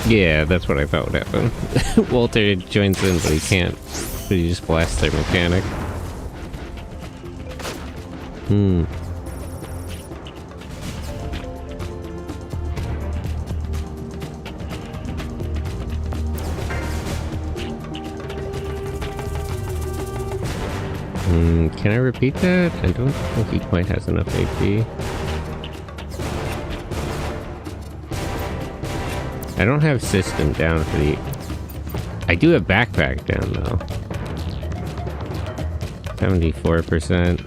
Yeah, that's what I thought would happen. Walter joins in, but he can't. But he just blasts their mechanic. Can I repeat that? I don't think he quite has enough AP. I don't have system down for the... I do have backpack down, though. 74%.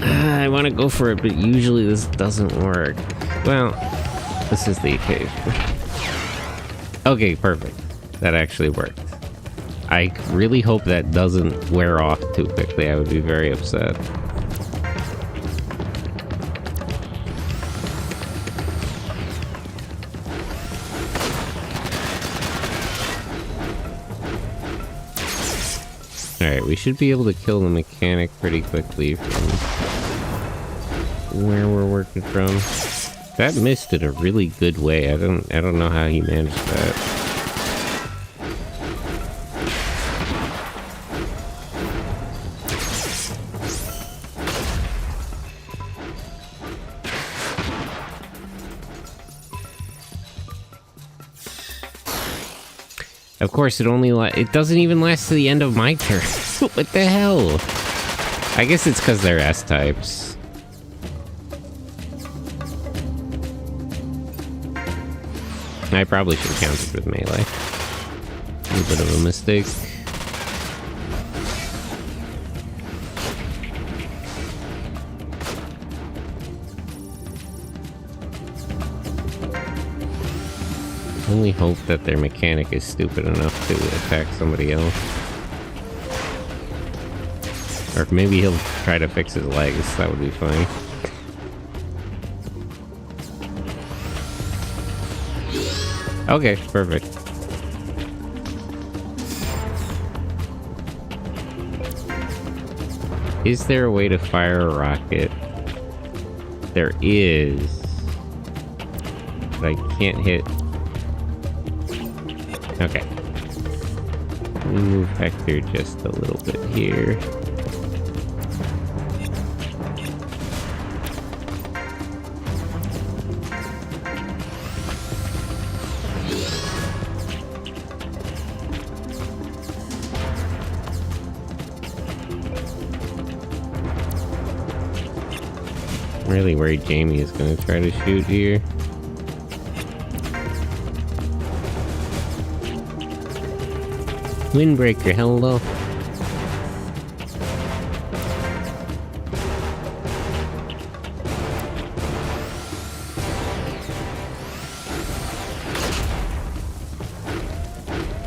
I want to go for it, but usually this doesn't work. Well, this is the occasion. Okay, perfect. That actually worked. I really hope that doesn't wear off too quickly. I would be very upset. Alright, we should be able to kill the mechanic pretty quickly from where we're working from. That missed in a really good way. I don't know how he managed that. Of course, it doesn't even last to the end of my turn. What the hell? I guess it's because they're S-types. I probably should have counted with melee. A little bit of a mistake. Only hope that their mechanic is stupid enough to attack somebody else. Or maybe he'll try to fix his legs, that would be fine. Okay, perfect. Is there a way to fire a rocket? There is. But I can't hit... Okay. We move Hector just a little bit here. I'm really worried Jamie is going to try to shoot here. Windbreaker, hello.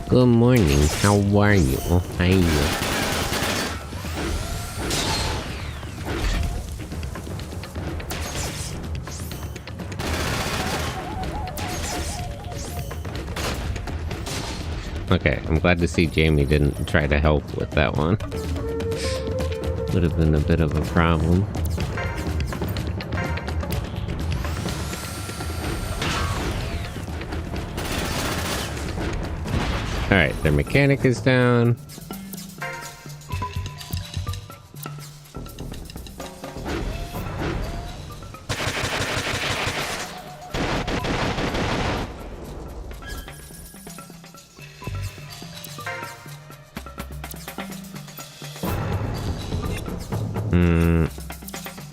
Good morning, how are you? Hi. Okay, I'm glad to see Jamie didn't try to help with that one. Would have been a bit of a problem. Alright, their mechanic is down.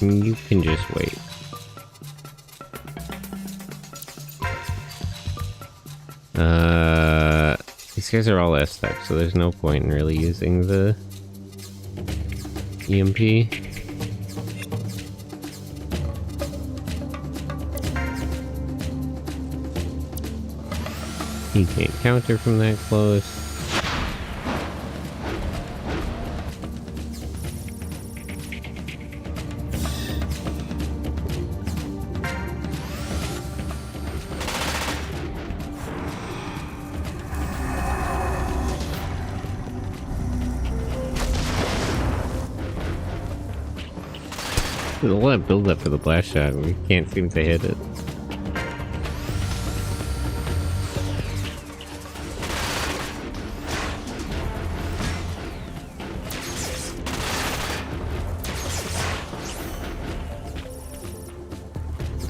You can just wait. These guys are all S-type, so there's no point in really using the EMP. He can't counter from that close. There's a lot of build-up for the blast shot, and we can't seem to hit it.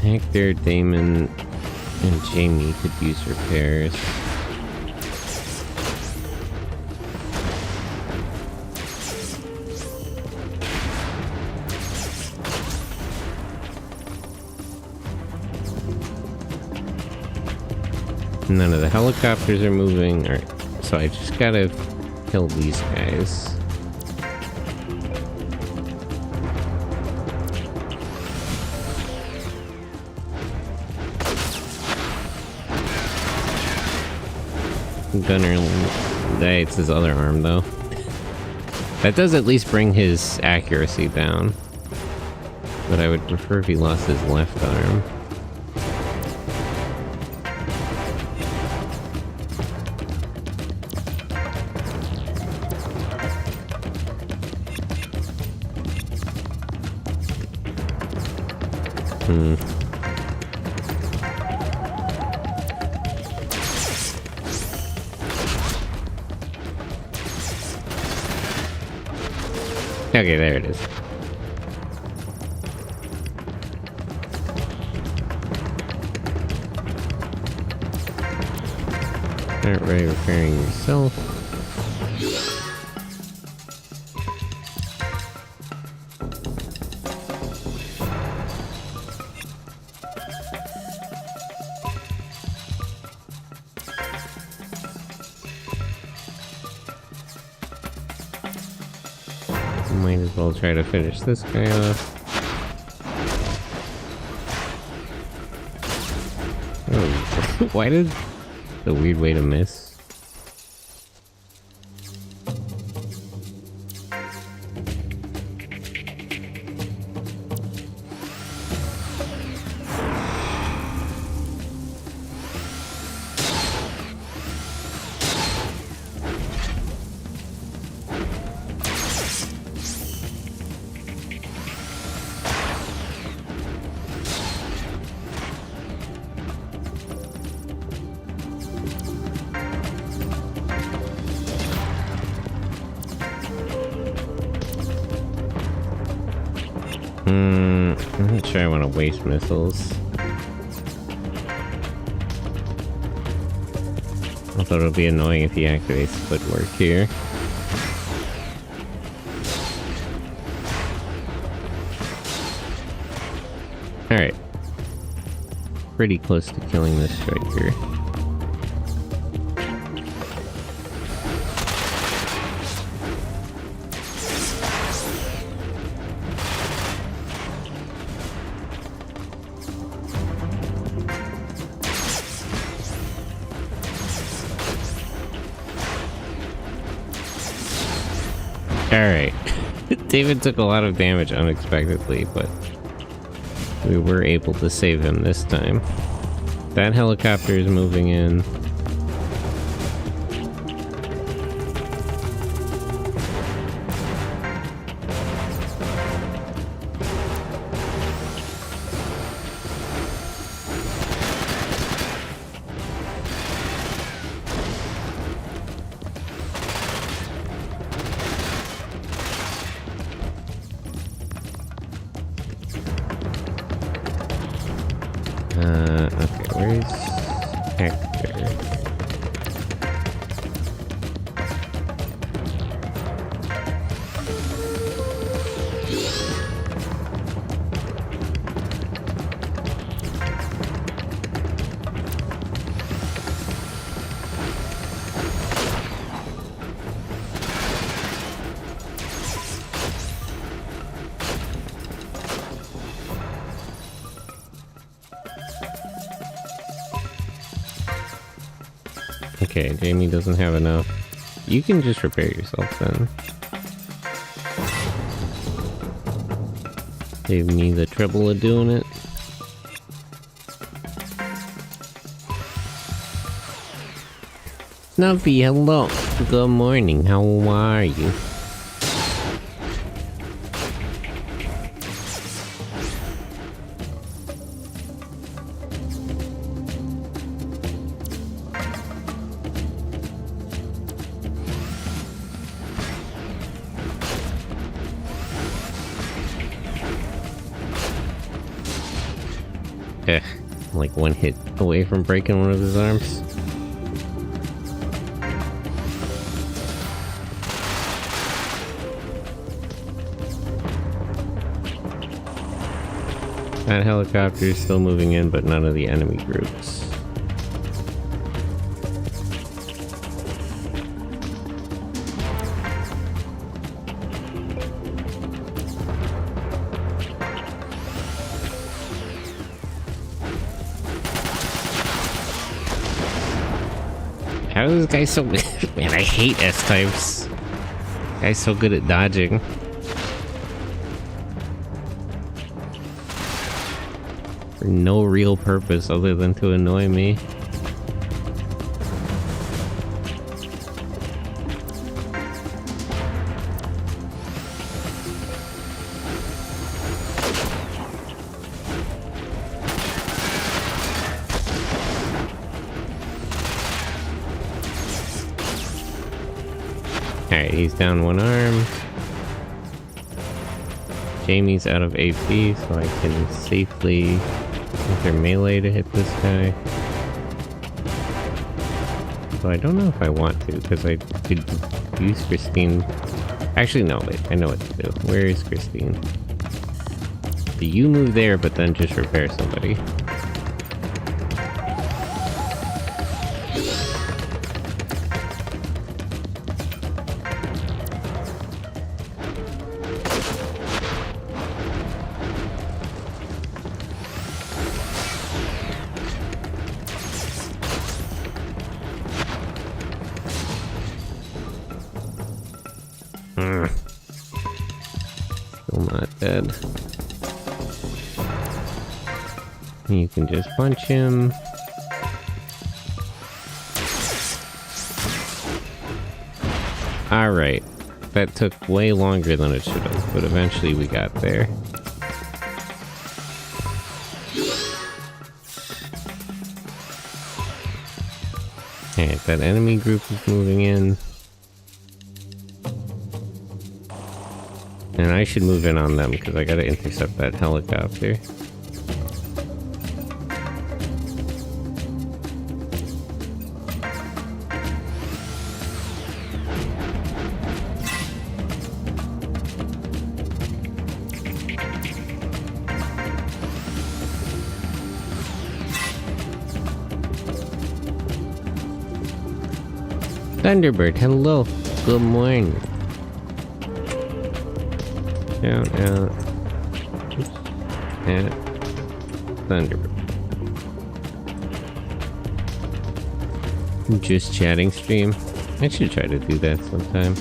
Hector, Damon, and Jamie could use repairs. None of the helicopters are moving. Alright, so I just gotta kill these guys. Gunner, it's his other arm though. That does at least bring his accuracy down. But I would prefer if he lost his left arm. Okay, there it is. Start repairing yourself. Might as well try to finish this guy off. Oh, why did the weird way to miss? I'm not sure I want to waste missiles. Although it'll be annoying if he activates footwork here. Alright. Pretty close to killing this striker. Alright. David took a lot of damage unexpectedly, but we were able to save him this time. That helicopter is moving in. Okay, where's Hector? Okay, Jamie doesn't have enough. You can just repair yourself then. Save me the trouble of doing it. Snuffy, hello. Good morning, how are you? I'm like one hit away from breaking one of his arms. That helicopter is still moving in, but none of the enemy groups. How is this guy so good? Man, I hate S-types. Guy's so good at dodging. For no real purpose other than to annoy me. Alright, he's down one arm. Jamie's out of AP, so I can safely enter melee to hit this guy. So I don't know if I want to, because I could use Christine. Actually, no, wait, I know what to do. Where is Christine? So you move there, but then just repair somebody. Still not dead. You can just punch him. Alright. That took way longer than it should have, but eventually we got there. Okay, that enemy group is moving in. And I should move in on them, because I gotta intercept that helicopter. Thunderbird, hello. Good morning. Shout out at Thunderbird. Just chatting stream. I should try to do that sometime.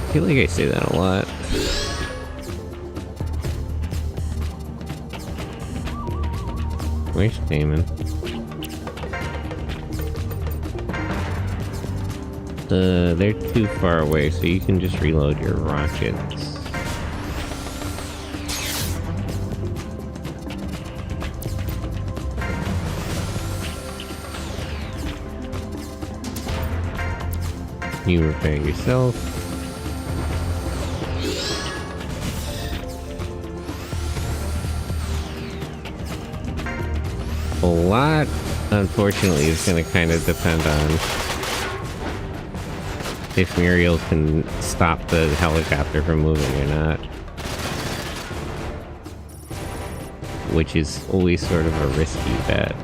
I feel like I say that a lot. Where's Damon? They're too far away, so you can just reload your rockets. You repair yourself. A lot, unfortunately, is going to kind of depend on if Muriel can stop the helicopter from moving or not. Which is always sort of a risky bet.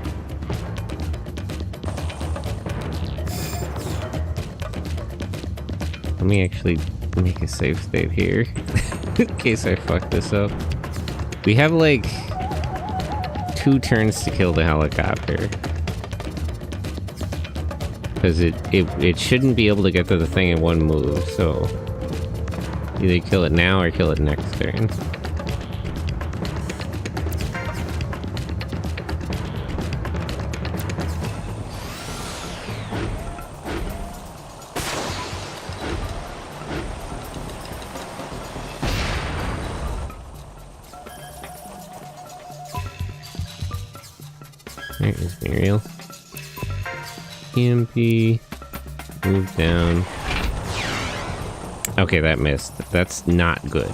Let me actually make a save state here, in case I fuck this up. We have like 2 2 turns to kill the helicopter. Because it shouldn't be able to get to the thing in one move, so... Either kill it now or kill it next turn. Alright, let's be real. EMP. Move down. Okay, that missed. That's not good.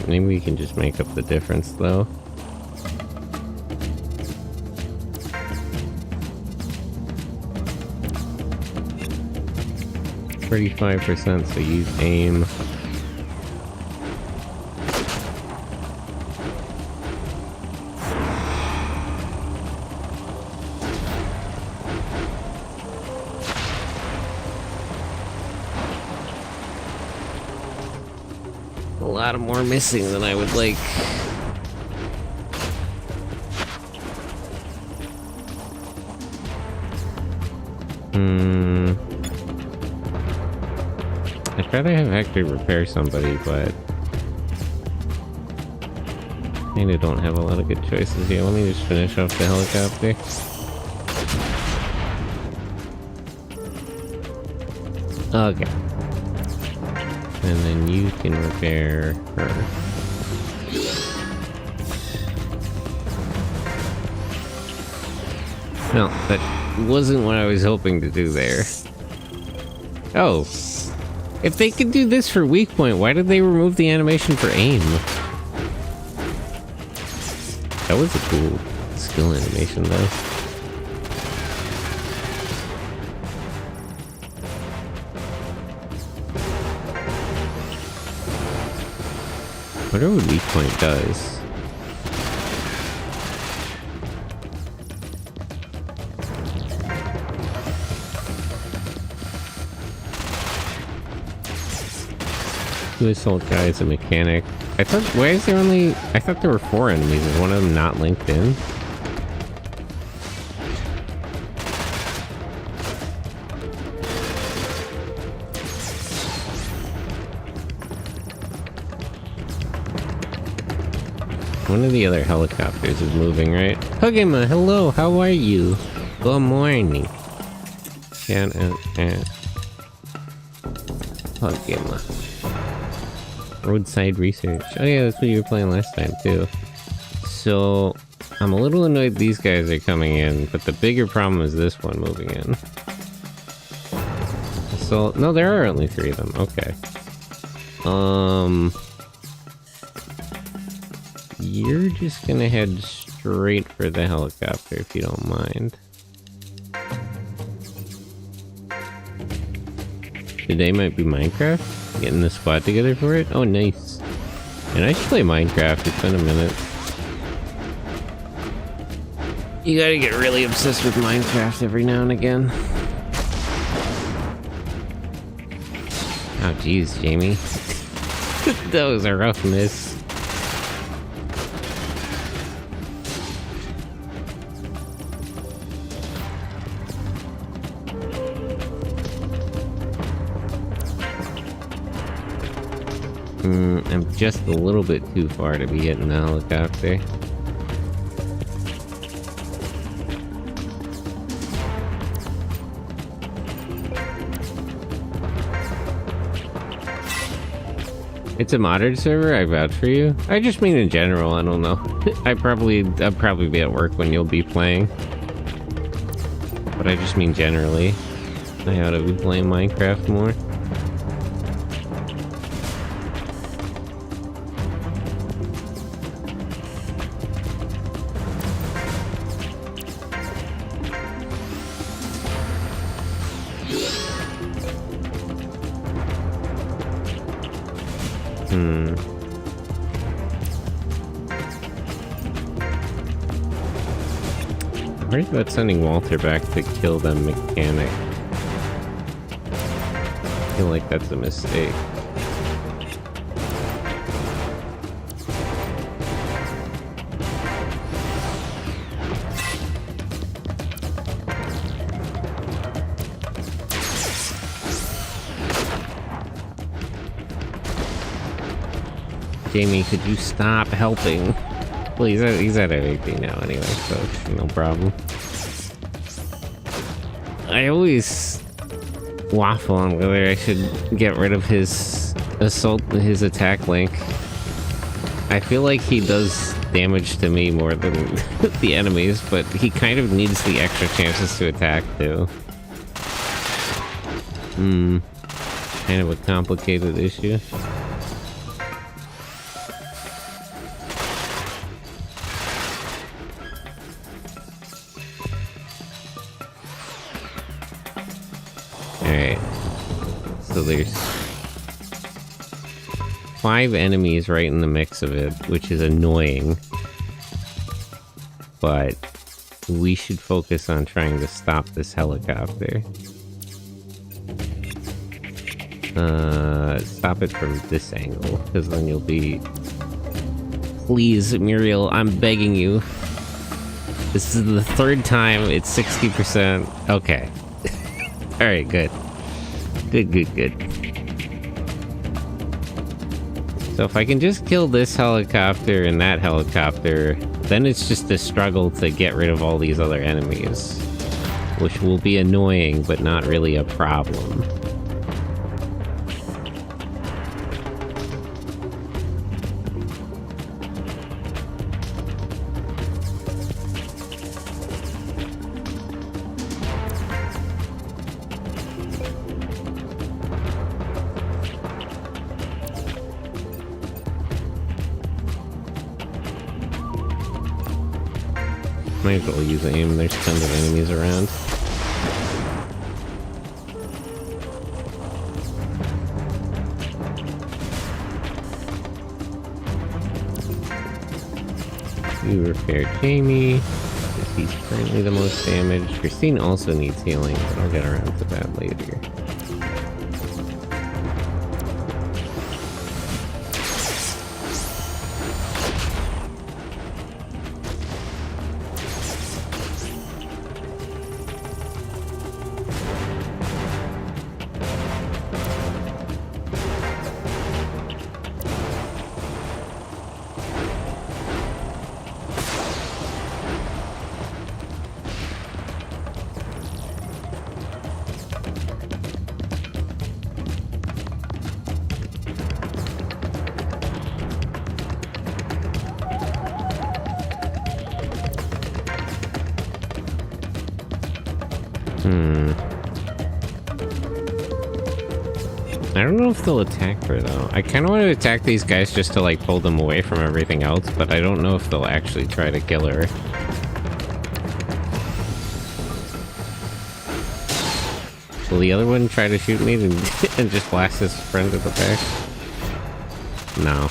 Maybe we can just make up the difference, though. %, so use aim. A lot more missing than I would like. I'd rather have Hector repair somebody, but I kinda don't have a lot of good choices here. Let me just finish off the helicopter. Okay. And then you can repair her. No, that wasn't what I was hoping to do there. Oh. If they could do this for weak point, why did they remove the animation for aim? That was a cool skill animation, though. I wonder what weak point does. The assault guy is a mechanic. I thought, why is there only... I thought there were 4 enemies. Is one of them not linked in? One of the other helicopters is moving, right? Hugema, hello, how are you? Good morning. Hugema. Roadside research. Oh yeah, that's what you were playing last time too. So, I'm a little annoyed these guys are coming in, but the bigger problem is this one moving in. So, no, there are only 3 of them. Okay. You're just gonna head straight for the helicopter if you don't mind. Today might be Minecraft? Getting the squad together for it? Oh, nice. And I should play Minecraft. It's been a minute. You gotta get really obsessed with Minecraft every now and again. Oh, jeez, Jamie. That was a rough miss. I'm just a little bit too far to be hitting the helicopter. It's a modded server, I vouch for you. I just mean in general, I don't know. I'll probably be at work when you'll be playing. But I just mean generally. I ought to be playing Minecraft more. worried about sending Walter back to kill the mechanic. I feel like that's a mistake. Jamie, could you stop helping? Please, he's at everything now anyway, so no problem. I always waffle on whether I should get rid of his attack link. I feel like he does damage to me more than the enemies, but he kind of needs the extra chances to attack too. Kind of a complicated issue. Alright, so there's 5 enemies right in the mix of it, which is annoying. But we should focus on trying to stop this helicopter. Stop it from this angle, because then you'll be... Please, Muriel, I'm begging you. This is the 3rd time, it's 60%. Okay. Alright, good. Good. So if I can just kill this helicopter and that helicopter, then it's just a struggle to get rid of all these other enemies. Which will be annoying, but not really a problem. Might as well use aim, there's tons of enemies around. You repair Jamie, because he's currently the most damaged. Christine also needs healing, but I'll get around to that later. I don't know if they'll attack her, though. I kind of want to attack these guys just to, like, pull them away from everything else, but I don't know if they'll actually try to kill her. Will the other one try to shoot me and just blast his friend at the back? No.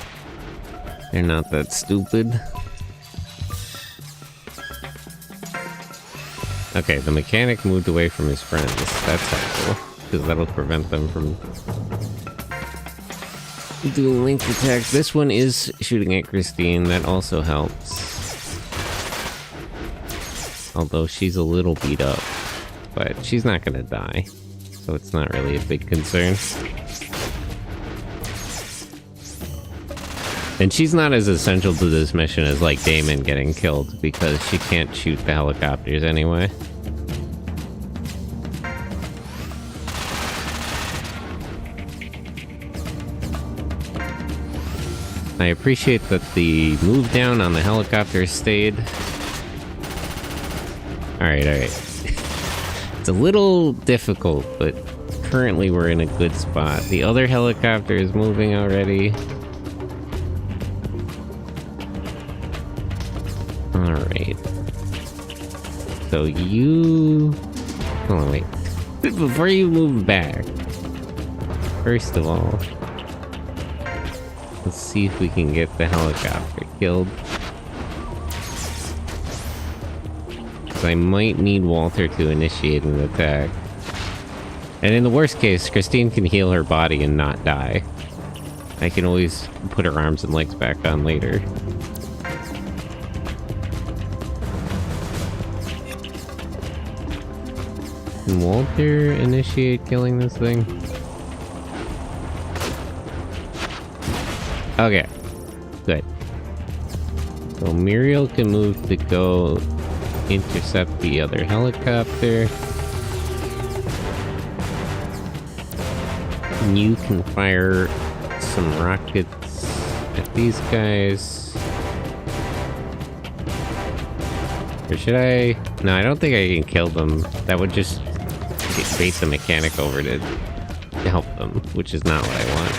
They're not that stupid. Okay, the mechanic moved away from his friends. That's helpful. Because that'll prevent them from doing linked attacks. This one is shooting at Christine. That also helps. Although she's a little beat up. But she's not gonna die. So it's not really a big concern. And she's not as essential to this mission as, like, Damon getting killed. Because she can't shoot the helicopters anyway. I appreciate that the move down on the helicopter stayed. Alright. It's a little difficult, but currently we're in a good spot. The other helicopter is moving already. Alright. So you... Hold on, wait. Before you move back, first of all, let's see if we can get the helicopter killed. because I might need Walter to initiate an attack. And in the worst case, Christine can heal her body and not die. I can always put her arms and legs back on later. Can Walter initiate killing this thing? Okay, good. So Muriel can move to go intercept the other helicopter. You can fire some rockets at these guys. Or should I? No, I don't think I can kill them. That would just bait the mechanic over to help them, which is not what I want.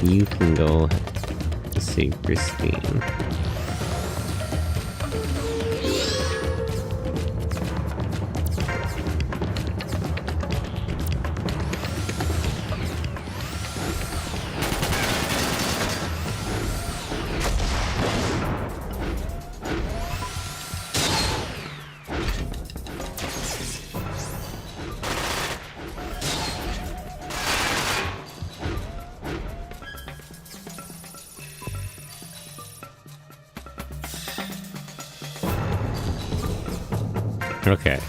You can go to save Christine. Okay.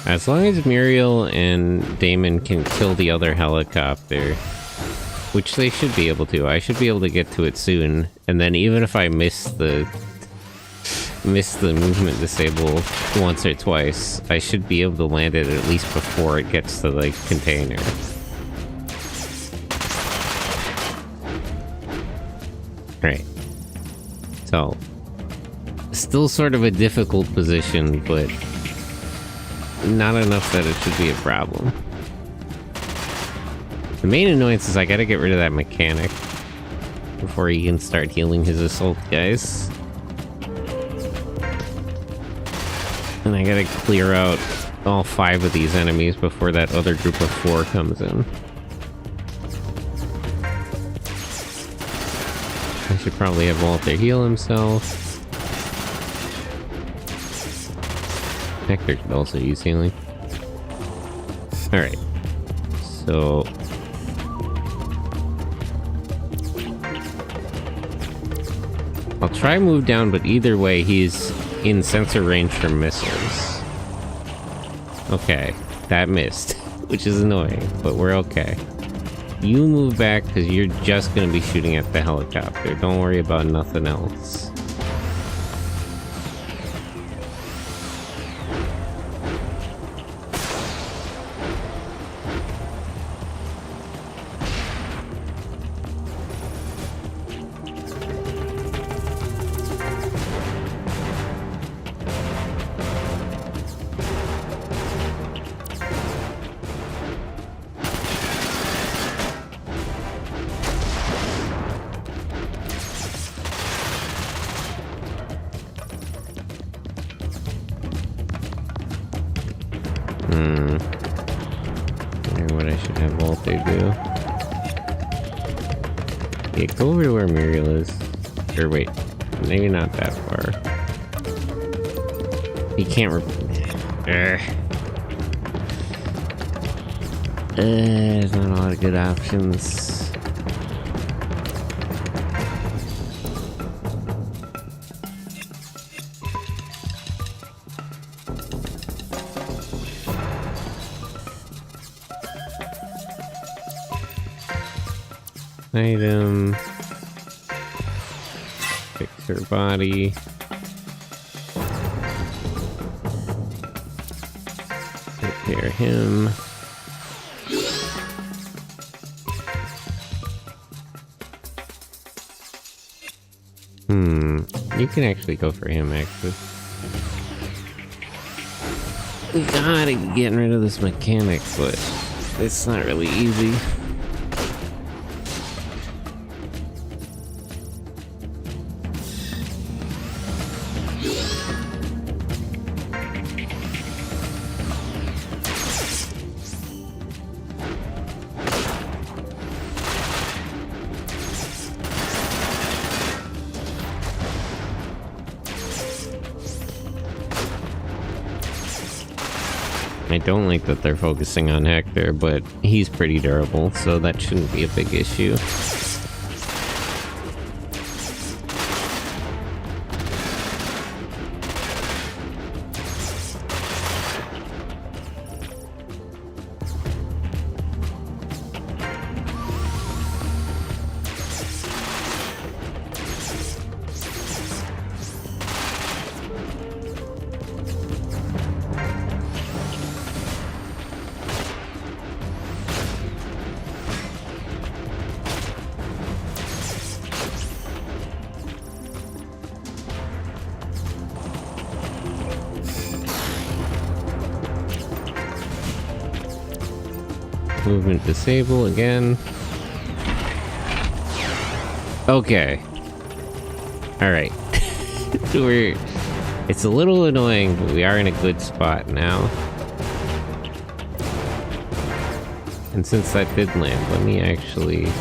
As long as Muriel and Damon can kill the other helicopter, which they should be able to. I should be able to get to it soon. And then even if I miss the movement disable once or twice, I should be able to land it at least before it gets to the container. Right. So, still sort of a difficult position, but not enough that it should be a problem. The main annoyance is I gotta get rid of that mechanic before he can start healing his assault guys. And I gotta clear out all 5 of these enemies before that other group of 4 comes in. I should probably have Walter heal himself. Hector could also use healing. Alright. So... I'll try move down, but either way, he's in sensor range for missiles. Okay, that missed, which is annoying, but we're okay. You move back, because you're just going to be shooting at the helicopter. Don't worry about nothing else. Wonder what I should have Walter do. Yeah, go over to where Muriel is. Or wait, maybe not that far. He can't there's not a lot of good options. Item. Fix her body. Repair him. You can actually go for him, actually. We gotta be getting rid of this mechanic, but it's not really easy. I don't like that they're focusing on Hector, but he's pretty durable, so that shouldn't be a big issue. Movement disable again. Okay. Alright. It's a little annoying, but we are in a good spot now. And since that did land, let me actually...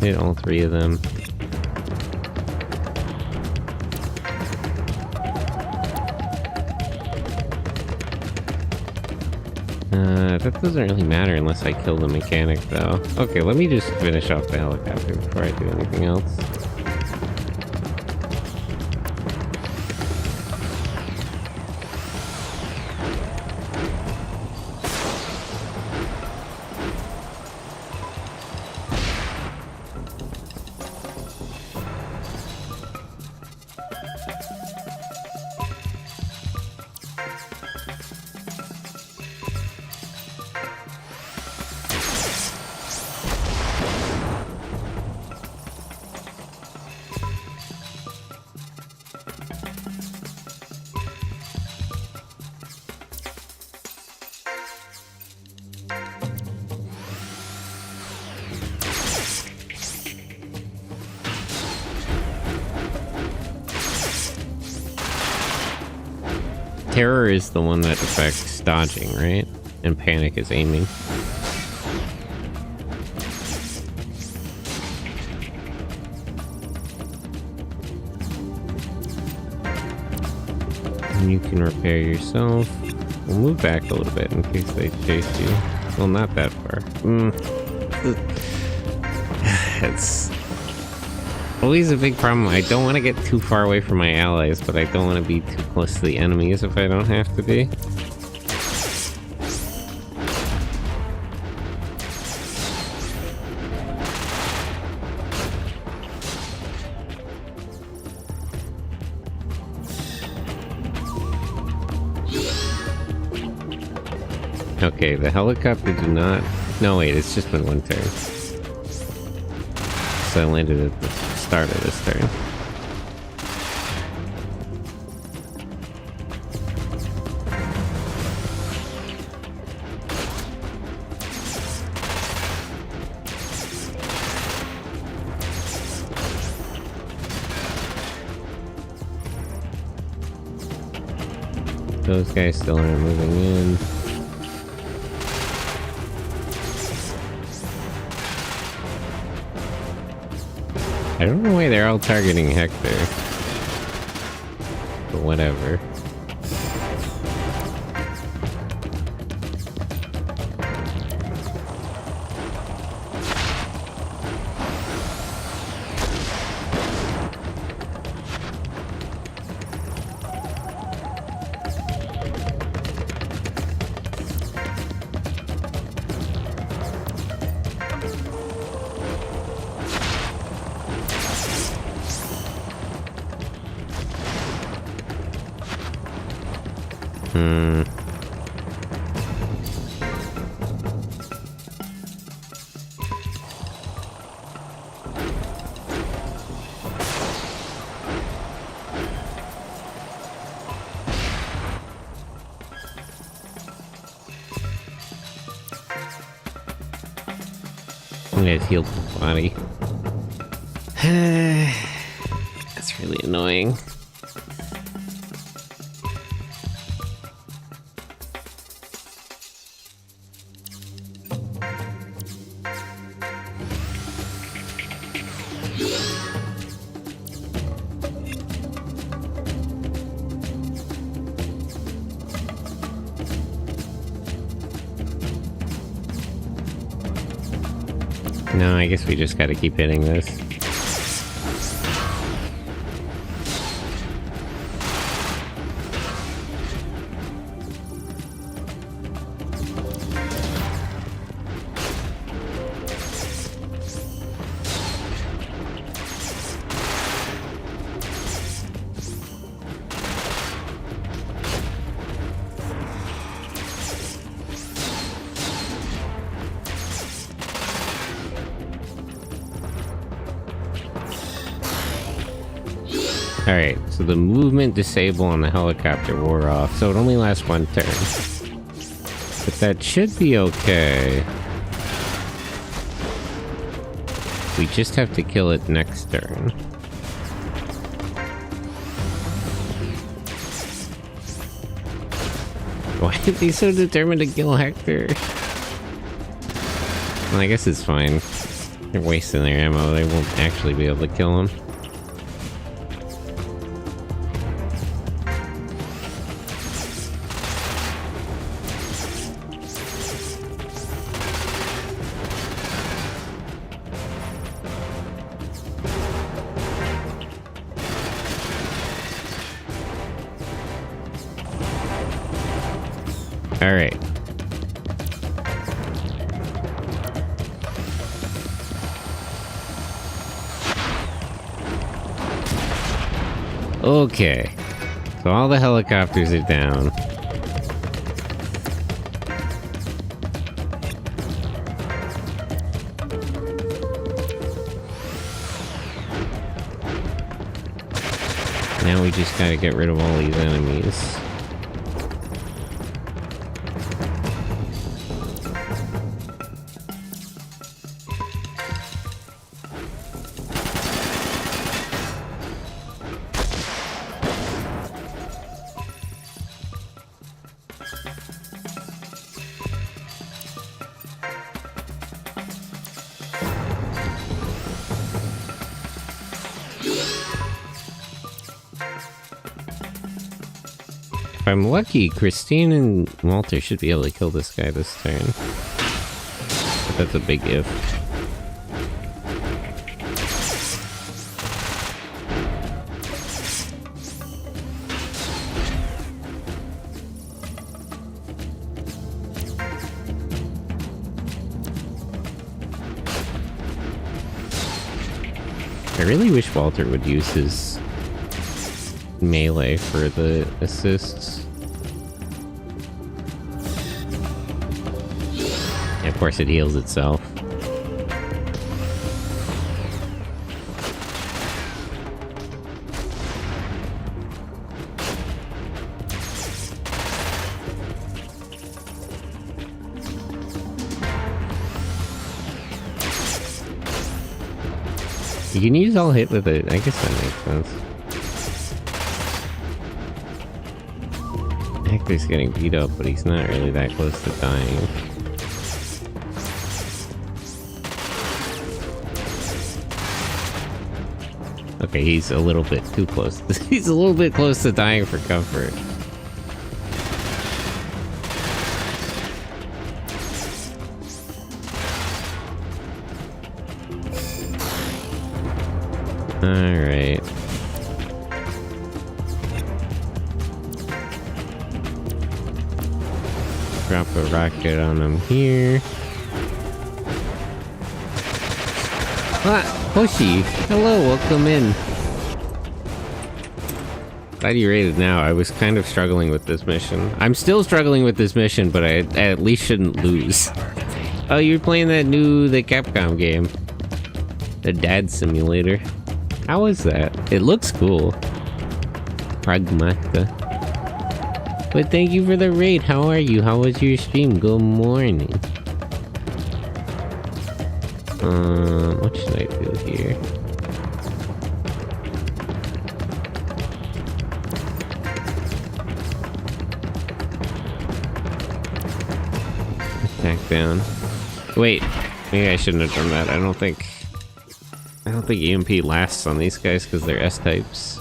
Hit all three of them. That doesn't really matter unless I kill the mechanic, though. Okay, let me just finish off the helicopter before I do anything else. Terror is the one that affects dodging, right? And panic is aiming. And you can repair yourself. We'll move back a little bit in case they chase you. Well, not that far. It's always a big problem. I don't want to get too far away from my allies, but I don't want to be too close to the enemies if I don't have to be. Okay, the helicopter did not... No, wait, it's just been one turn. So I landed at the start of this turn. Those guys still aren't moving in. I don't know why they're all targeting Hector. But whatever. I'm gonna heal the body. That's really annoying. No, I guess we just gotta keep hitting this. Alright, so the movement disable on the helicopter wore off, so it only lasts one turn. But that should be okay. We just have to kill it next turn. Why is he so determined to kill Hector? Well, I guess it's fine. They're wasting their ammo, they won't actually be able to kill him. All right. Okay. So all the helicopters are down. Now we just gotta get rid of all these enemies. If I'm lucky, Christine and Walter should be able to kill this guy this turn. But that's a big if. I really wish Walter would use his melee for the assists. And of course it heals itself. You can use all hit with it. I guess that makes sense. Hector's getting beat up, but he's not really that close to dying. Okay, he's a little bit too close. He's a little bit close to dying for comfort. Alright. Drop a rocket on him here. Ah, Hoshi! Hello, welcome in. Glad you raided now. I was kind of struggling with this mission. I'm still struggling with this mission, but I at least shouldn't lose. Oh, you're playing the Capcom game. The Dad Simulator. How is that? It looks cool. Pragmata. But thank you for the raid. How are you? How was your stream? Good morning. What should I do here? Attack down. Wait, maybe I shouldn't have done that. I don't think EMP lasts on these guys because they're S-types.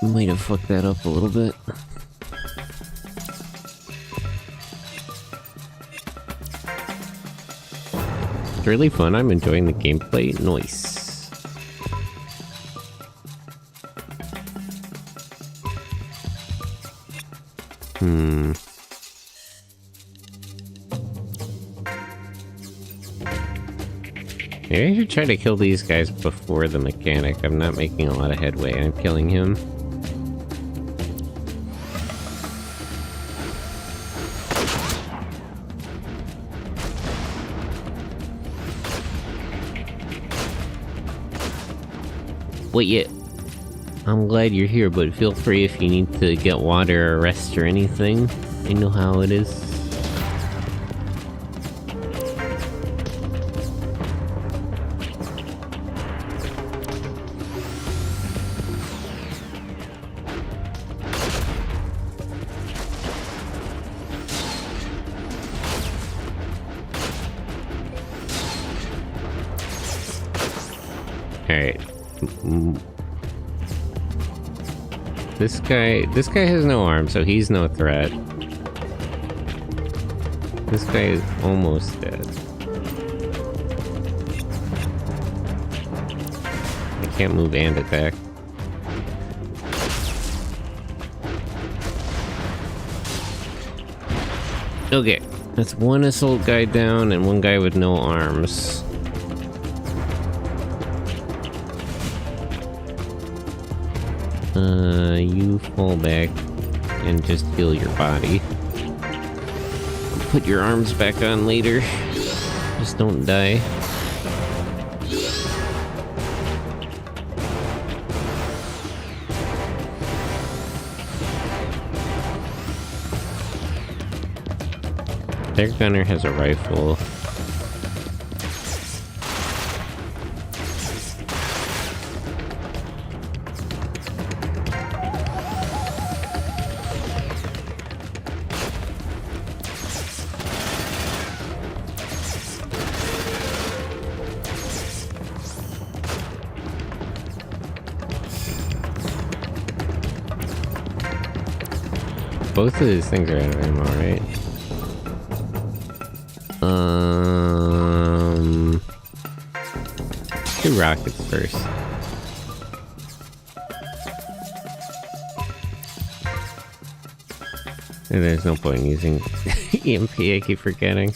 Might have fucked that up a little bit. It's really fun. I'm enjoying the gameplay. Nice. Maybe I should try to kill these guys before the mechanic. I'm not making a lot of headway. I'm killing him. Wait, yeah. I'm glad you're here, but feel free if you need to get water or rest or anything. I know how it is. Alright. This guy has no arm, so he's no threat. This guy is almost dead. I can't move and attack. Okay, that's one assault guy down and one guy with no arms. You fall back and just heal your body. Put your arms back on later. Just don't die. Their gunner has a rifle. Both of these things are out of ammo, right? Do rockets first. And there's no point in using EMP, I keep forgetting.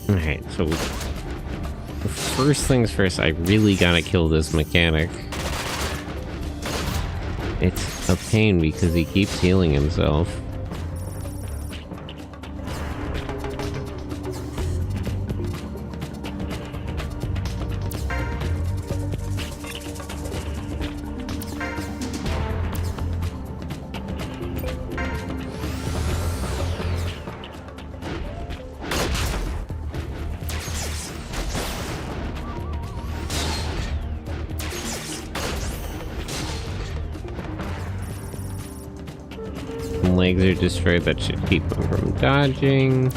Alright, so first things first, I really gotta kill this mechanic. It's a pain because he keeps healing himself. Legs are destroyed, that should keep him from dodging.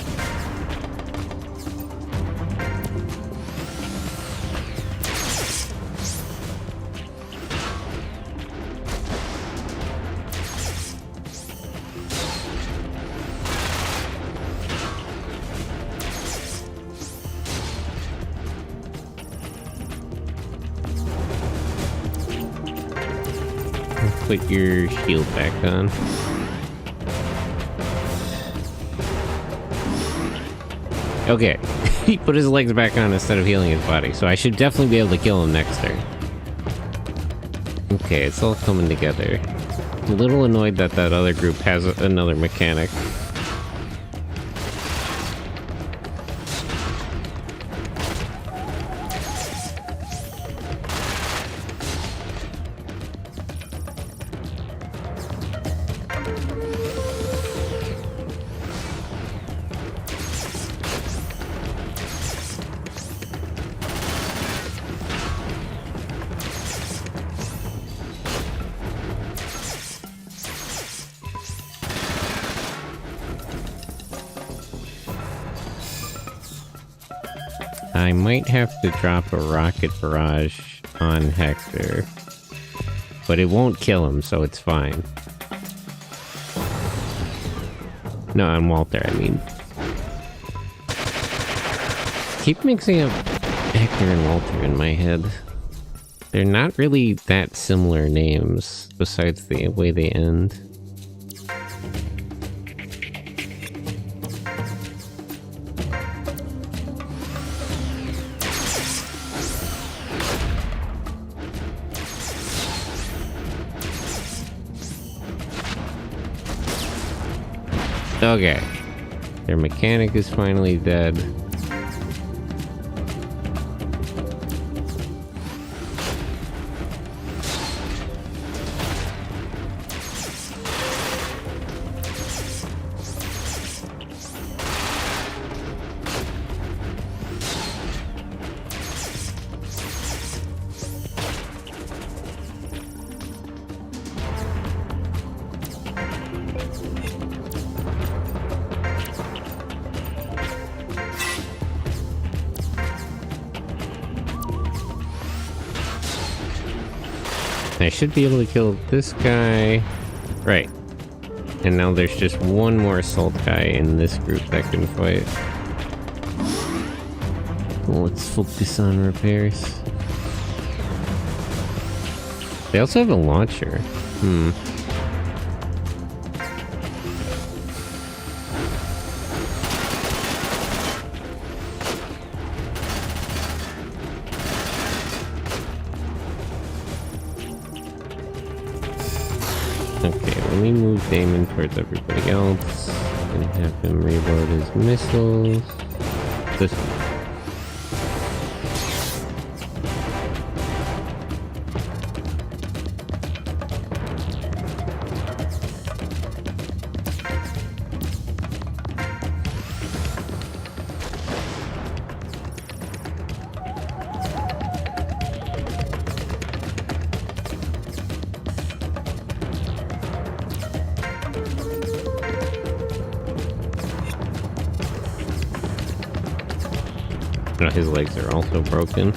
Put your shield back on. Okay, he put his legs back on instead of healing his body, so I should definitely be able to kill him next turn. Okay, it's all coming together. I'm a little annoyed that that other group has another mechanic. I might have to drop a rocket barrage on Hector. But it won't kill him, so it's fine. No, on Walter, I mean. Keep mixing up Hector and Walter in my head. They're not really that similar names, besides the way they end. Okay. Their mechanic is finally dead. I should be able to kill this guy. Right. And now there's just one more assault guy in this group that can fight. Well, let's focus on repairs. They also have a launcher. Okay, let me move Damon towards everybody else and have him reload his missiles. This one. No, his legs are also broken.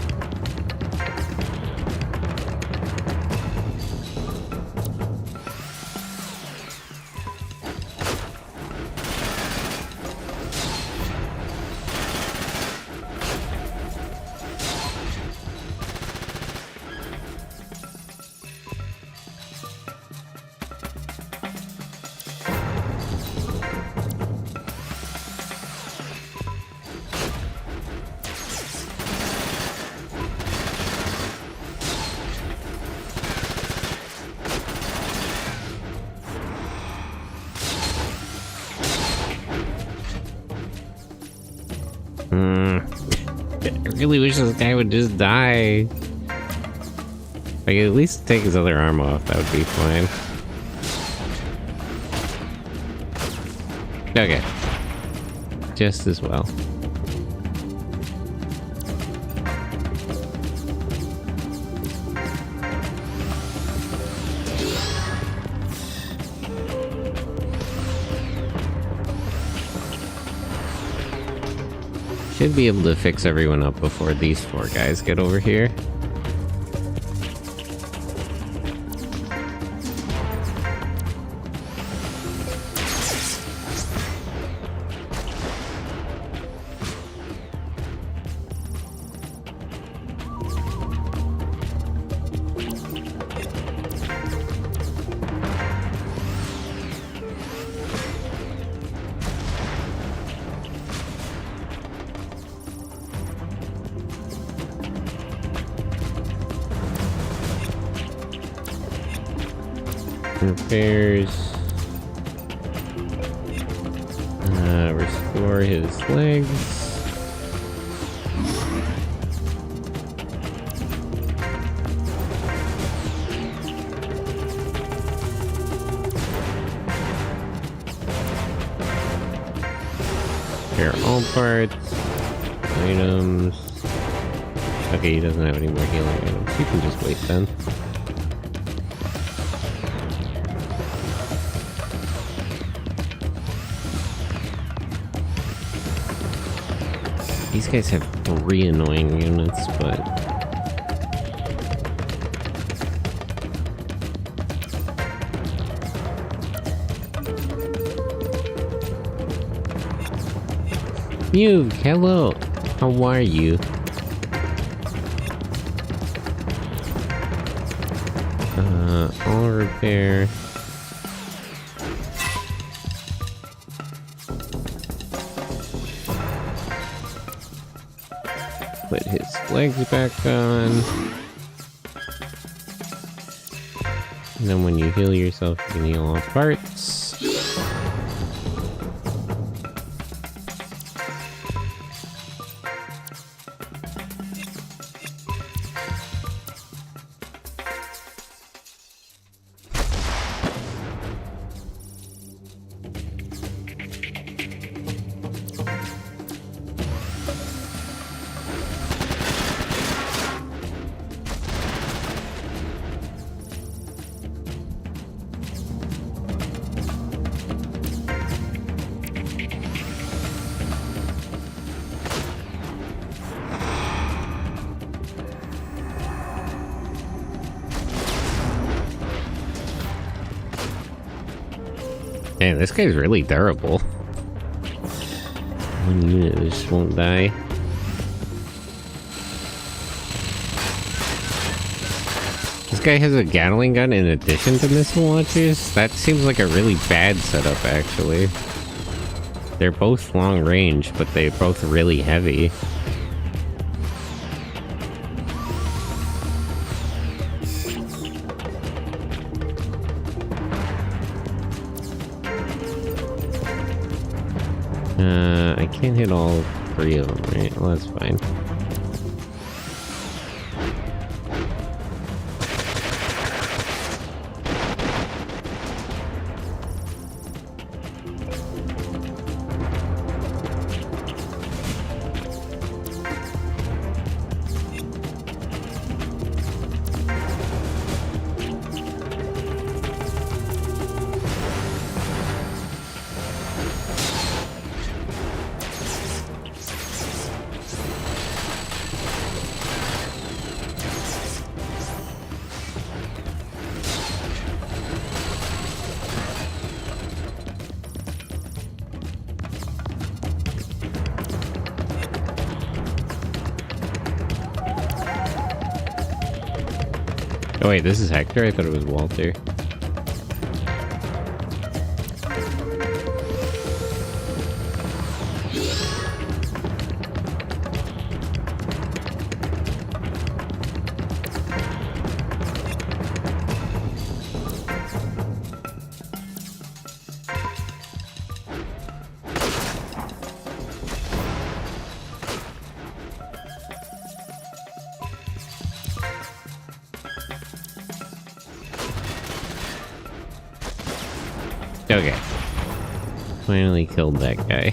I really wish this guy would just die. If I could at least take his other arm off, that would be fine. Okay. Just as well. Should be able to fix everyone up before these four guys get over here. Repairs. Restore his legs. Repair all parts. Items. Okay, he doesn't have any more healing items. You can just wait then. These guys have 3 annoying units, but... Mew, hello! How are you? I'll repair... Put his legs back on. And then when you heal yourself, you can heal all parts. Man, this guy's really durable. One unit just won't die. This guy has a Gatling gun in addition to missile launchers? That seems like a really bad setup, actually. They're both long range, but they're both really heavy. I can't hit all 3 of them, right? Well, that's fine. Oh wait, this is Hector? I thought it was Walter. Okay. Finally killed that guy.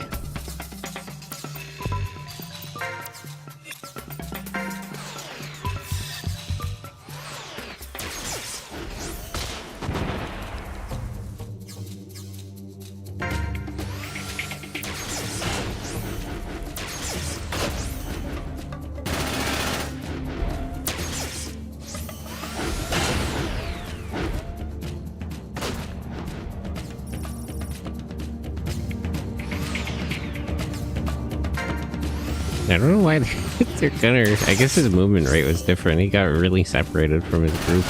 I don't know why their gunner... I guess his movement rate was different. He got really separated from his group.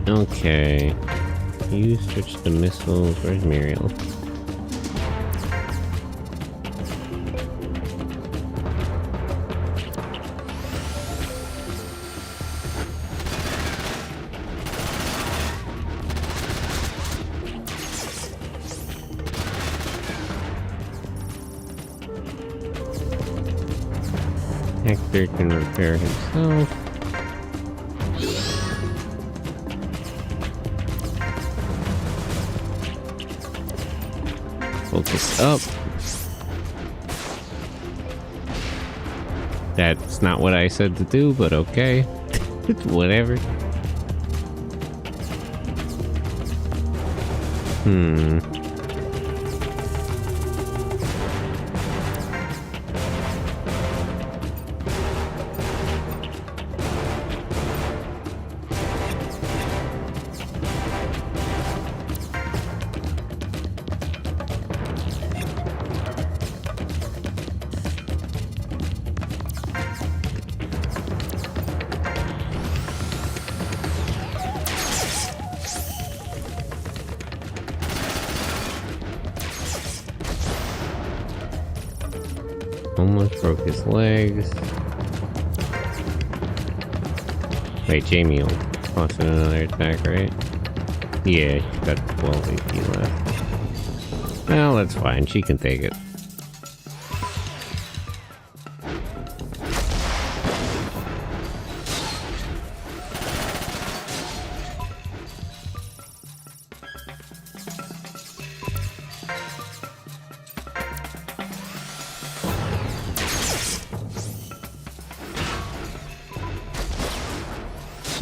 Okay. You switch to missiles. Where's Muriel? Hector can repair himself. Focus up. That's not what I said to do, but okay. Whatever. Almost broke his legs. Wait, Jamie will toss in another attack, right? Yeah, she's got 12 AP left. Well, that's fine. She can take it.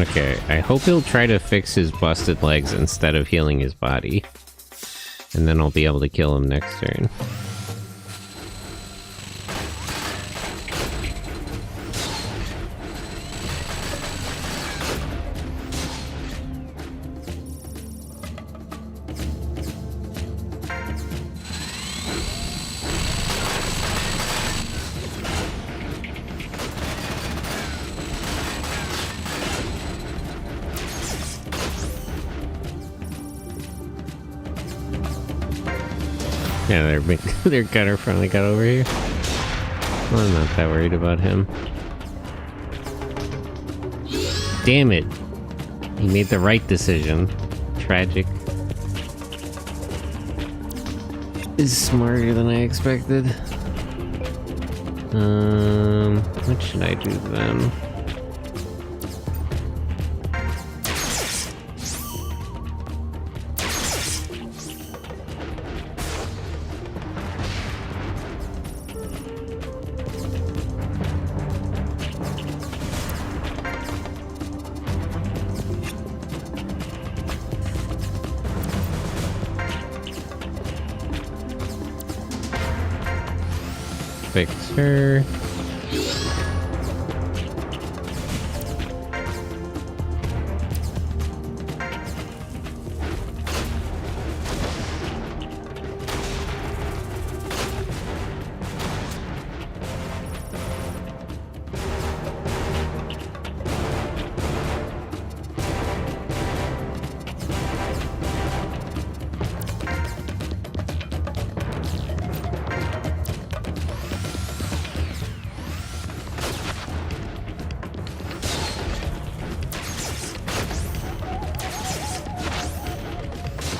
Okay, I hope he'll try to fix his busted legs instead of healing his body. And then I'll be able to kill him next turn. Yeah, their gunner finally got over here. Well, I'm not that worried about him. Damn it! He made the right decision. Tragic. Is smarter than I expected. What should I do then? Fix her.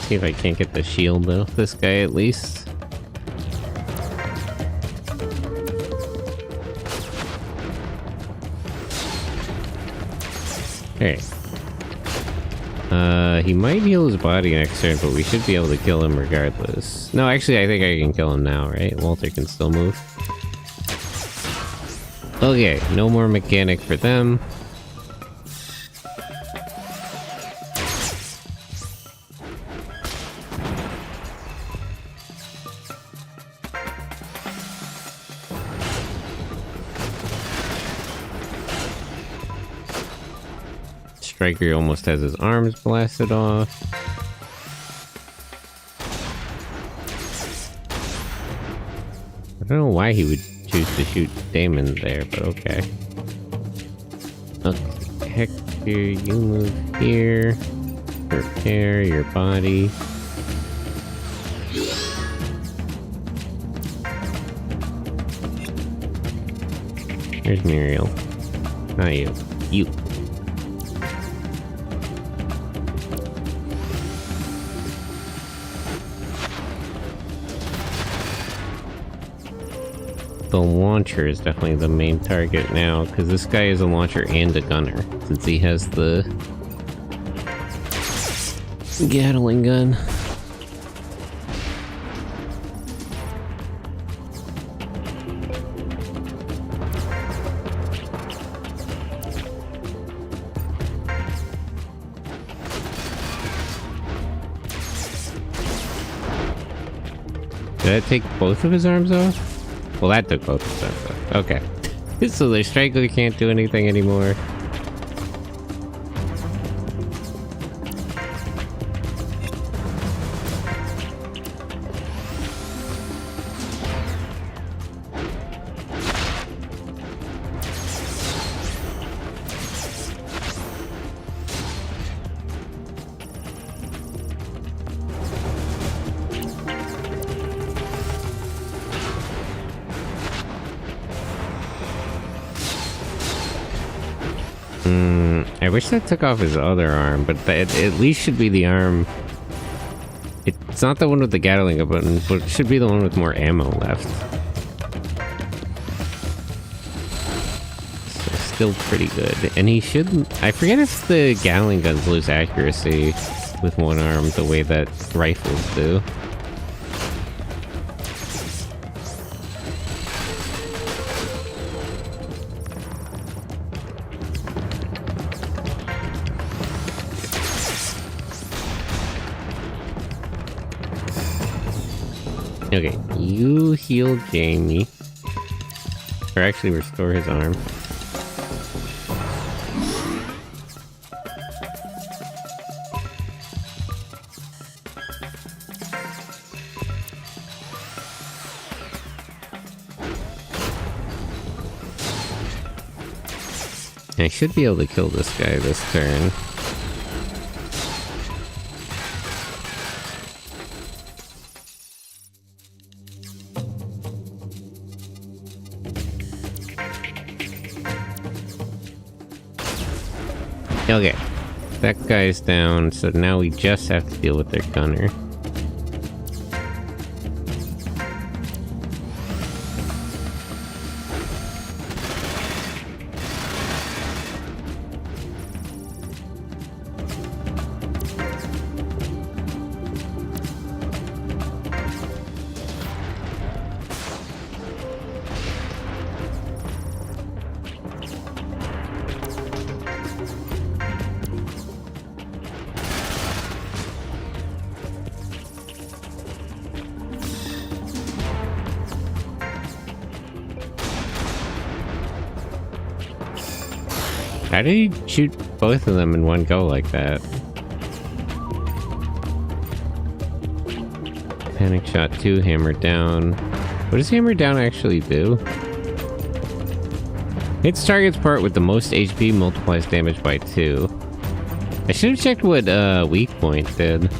See if I can't get the shield off this guy at least. Hey. He might heal his body next turn, but we should be able to kill him regardless. No, actually, I think I can kill him now, right? Walter can still move. Okay, no more mechanic for them. Striker almost has his arms blasted off. I don't know why he would choose to shoot Damon there, but okay. Okay, Hector, you move here. Prepare your body. Here's Muriel. Not you. You. The launcher is definitely the main target now, because this guy is a launcher and a gunner, since he has the Gatling gun. Did that take both of his arms off? Well, that took both of his arms off. Okay. So the striker can't do anything anymore. I wish that took off his other arm, but that at least should be the arm. It's not the one with the Gatling gun, but it should be the one with more ammo left. So still pretty good. And he shouldn't... I forget if the Gatling guns lose accuracy with one arm the way that rifles do. Okay, you heal Jamie. Or actually restore his arm. I should be able to kill this guy this turn. Okay, that guy's down, so now we just have to deal with their gunner. How did he shoot both of them in one go like that? Panic shot 2, hammer down. What does hammer down actually do? Hits target's part with the most HP, multiplies damage by 2. I should have checked what weak point did. I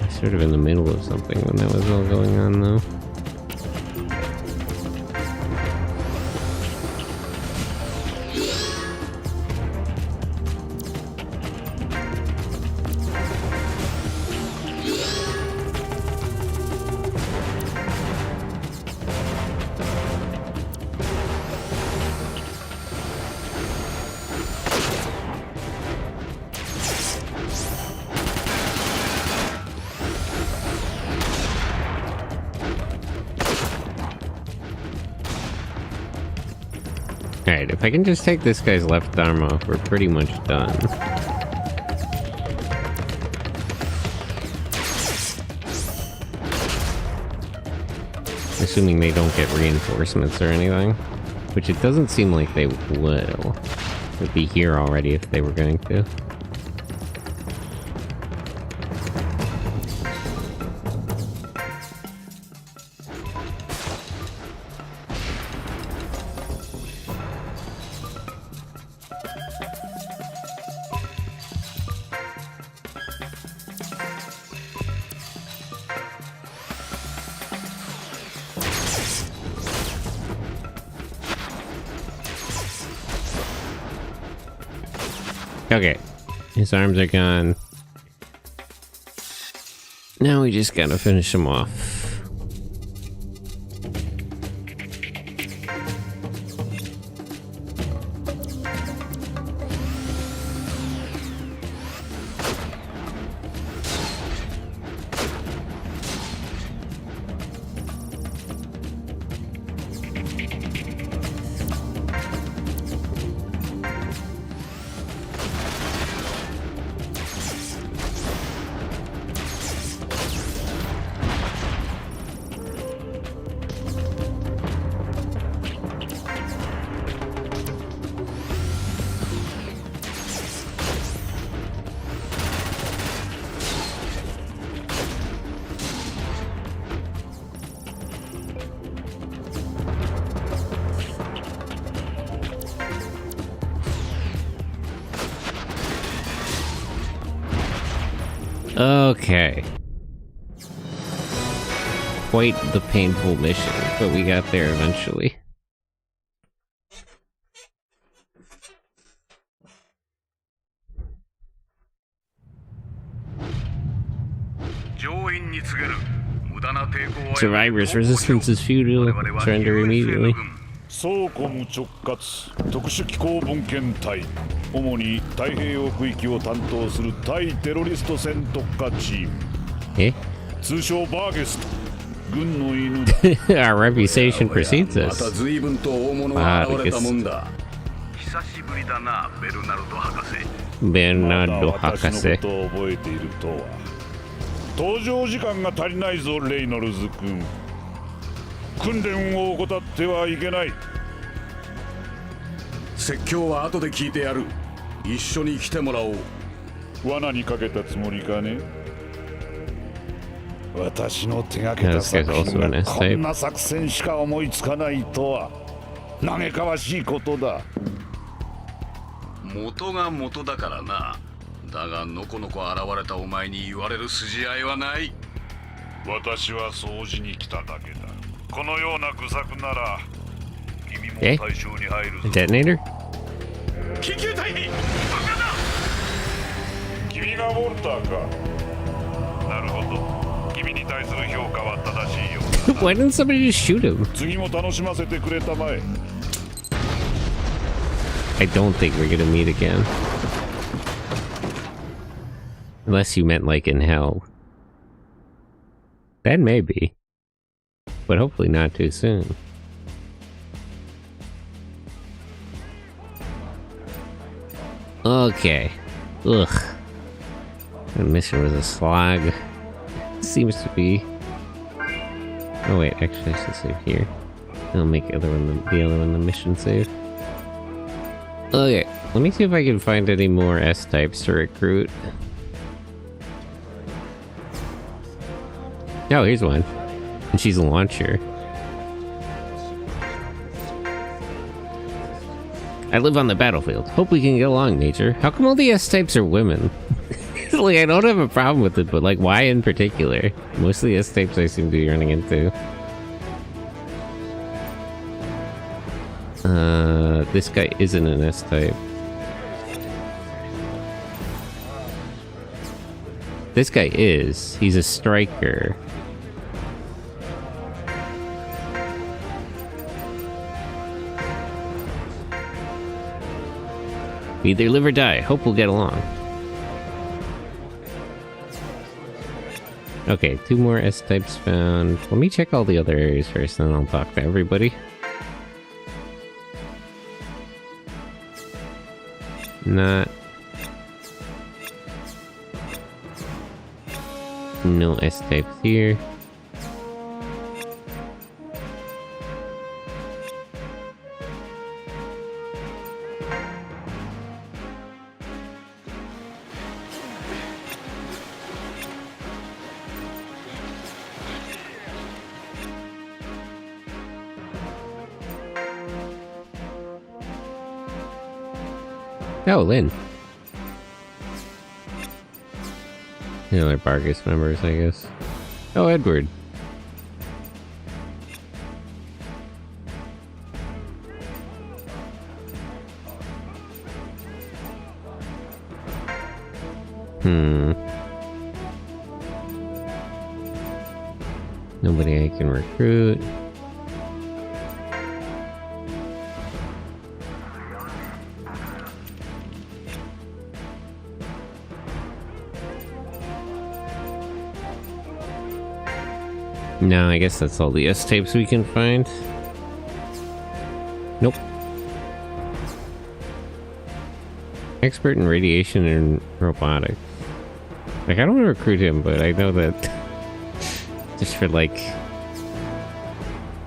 was sort of in the middle of something when that was all going on though. Alright, if I can just take this guy's left arm off, we're pretty much done. Assuming they don't get reinforcements or anything. Which it doesn't seem like they will. They'd be here already if they were going to. Okay, his arms are gone. Now we just gotta finish him off. Okay. Quite the painful mission, but we got there eventually. Survivors, resistance is futile. Surrender immediately. 総コム直轄特殊機構文献隊主に太平洋区域を担当する対テロリスト戦特化チーム通称バーゲスト軍の犬だ Our reputation precedes us. また随分と大物が現れたもんだ久しぶりだなベルナルド博士ベルナルド博士まだ私のことを覚えているとは登場時間が足りないぞレイノルズ君訓練を怠ってはいけない説教は後で聞いてやる一緒に来てもらおう罠にかけたつもりかね私の手がけた作品がこんな作戦しか思いつかないとは嘆かわしいことだ元が元だからなだがのこのこ現れたお前に言われる筋合いはない私は掃除に来ただけだこのような愚策なら君も対象に入るぞ Detonator? 緊急退避君がウォルターかなるほど君に対する評価は正しいようだ Why didn't somebody just shoot him? 次も楽しませてくれたまえ I don't think we're gonna meet again. Unless you meant like in hell. Then maybe. But hopefully not too soon. Okay. Ugh. The mission was a slog. Seems to be. Oh wait, actually I should save here. I'll make the other one the mission save. Okay, let me see if I can find any more S-types to recruit. Oh, here's one. And she's a launcher. I live on the battlefield. Hope we can get along, Major. How come all the S-types are women? Like, I don't have a problem with it, but like, why in particular? Most of the S-types I seem to be running into. This guy isn't an S-type. This guy is. He's a striker. Either live or die. Hope we'll get along. Okay, 2 more S-types found. Let me check all the other areas first, then I'll talk to everybody. Not... No S-types here. Oh, Lynn. The other Bargus members, I guess. Oh, Edward. Nobody I can recruit. No, I guess that's all the S-tapes we can find. Nope. Expert in radiation and robotics. Like, I don't want to recruit him, but I know that just for, like,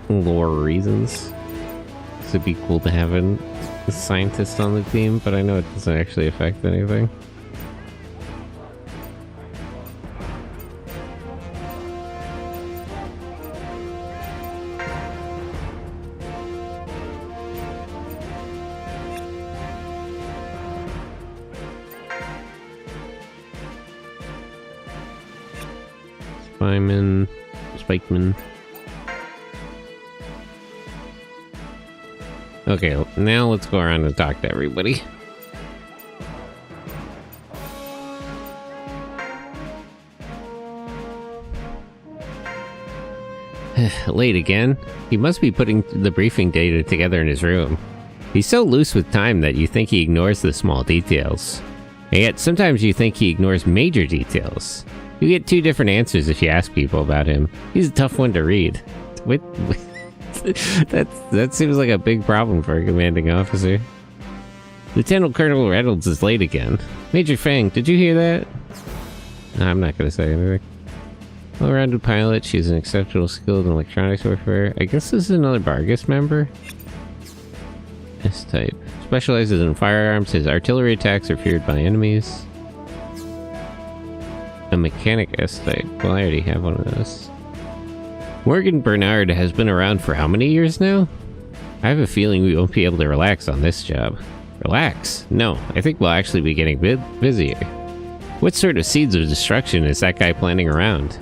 lore reasons. It'd be cool to have a scientist on the team, but I know it doesn't actually affect anything. Spikeman. Okay, now let's go around and talk to everybody. Late again? He must be putting the briefing data together in his room. He's so loose with time that you think he ignores the small details. And yet, sometimes you think he ignores major details. You get two different answers if you ask people about him. He's a tough one to read. That seems like a big problem for a commanding officer. Lieutenant Colonel Reynolds is late again. Major Fang, did you hear that? No, I'm not gonna say anything. Well-rounded pilot, she's an exceptional skilled in electronics warfare. I guess this is another Vargas member? S-type. Specializes in firearms, his artillery attacks are feared by enemies. A mechanic S-type. Well, I already have one of those. Morgan Bernard has been around for how many years now? I have a feeling we won't be able to relax on this job. Relax? No, I think we'll actually be getting busier. What sort of seeds of destruction is that guy planting around?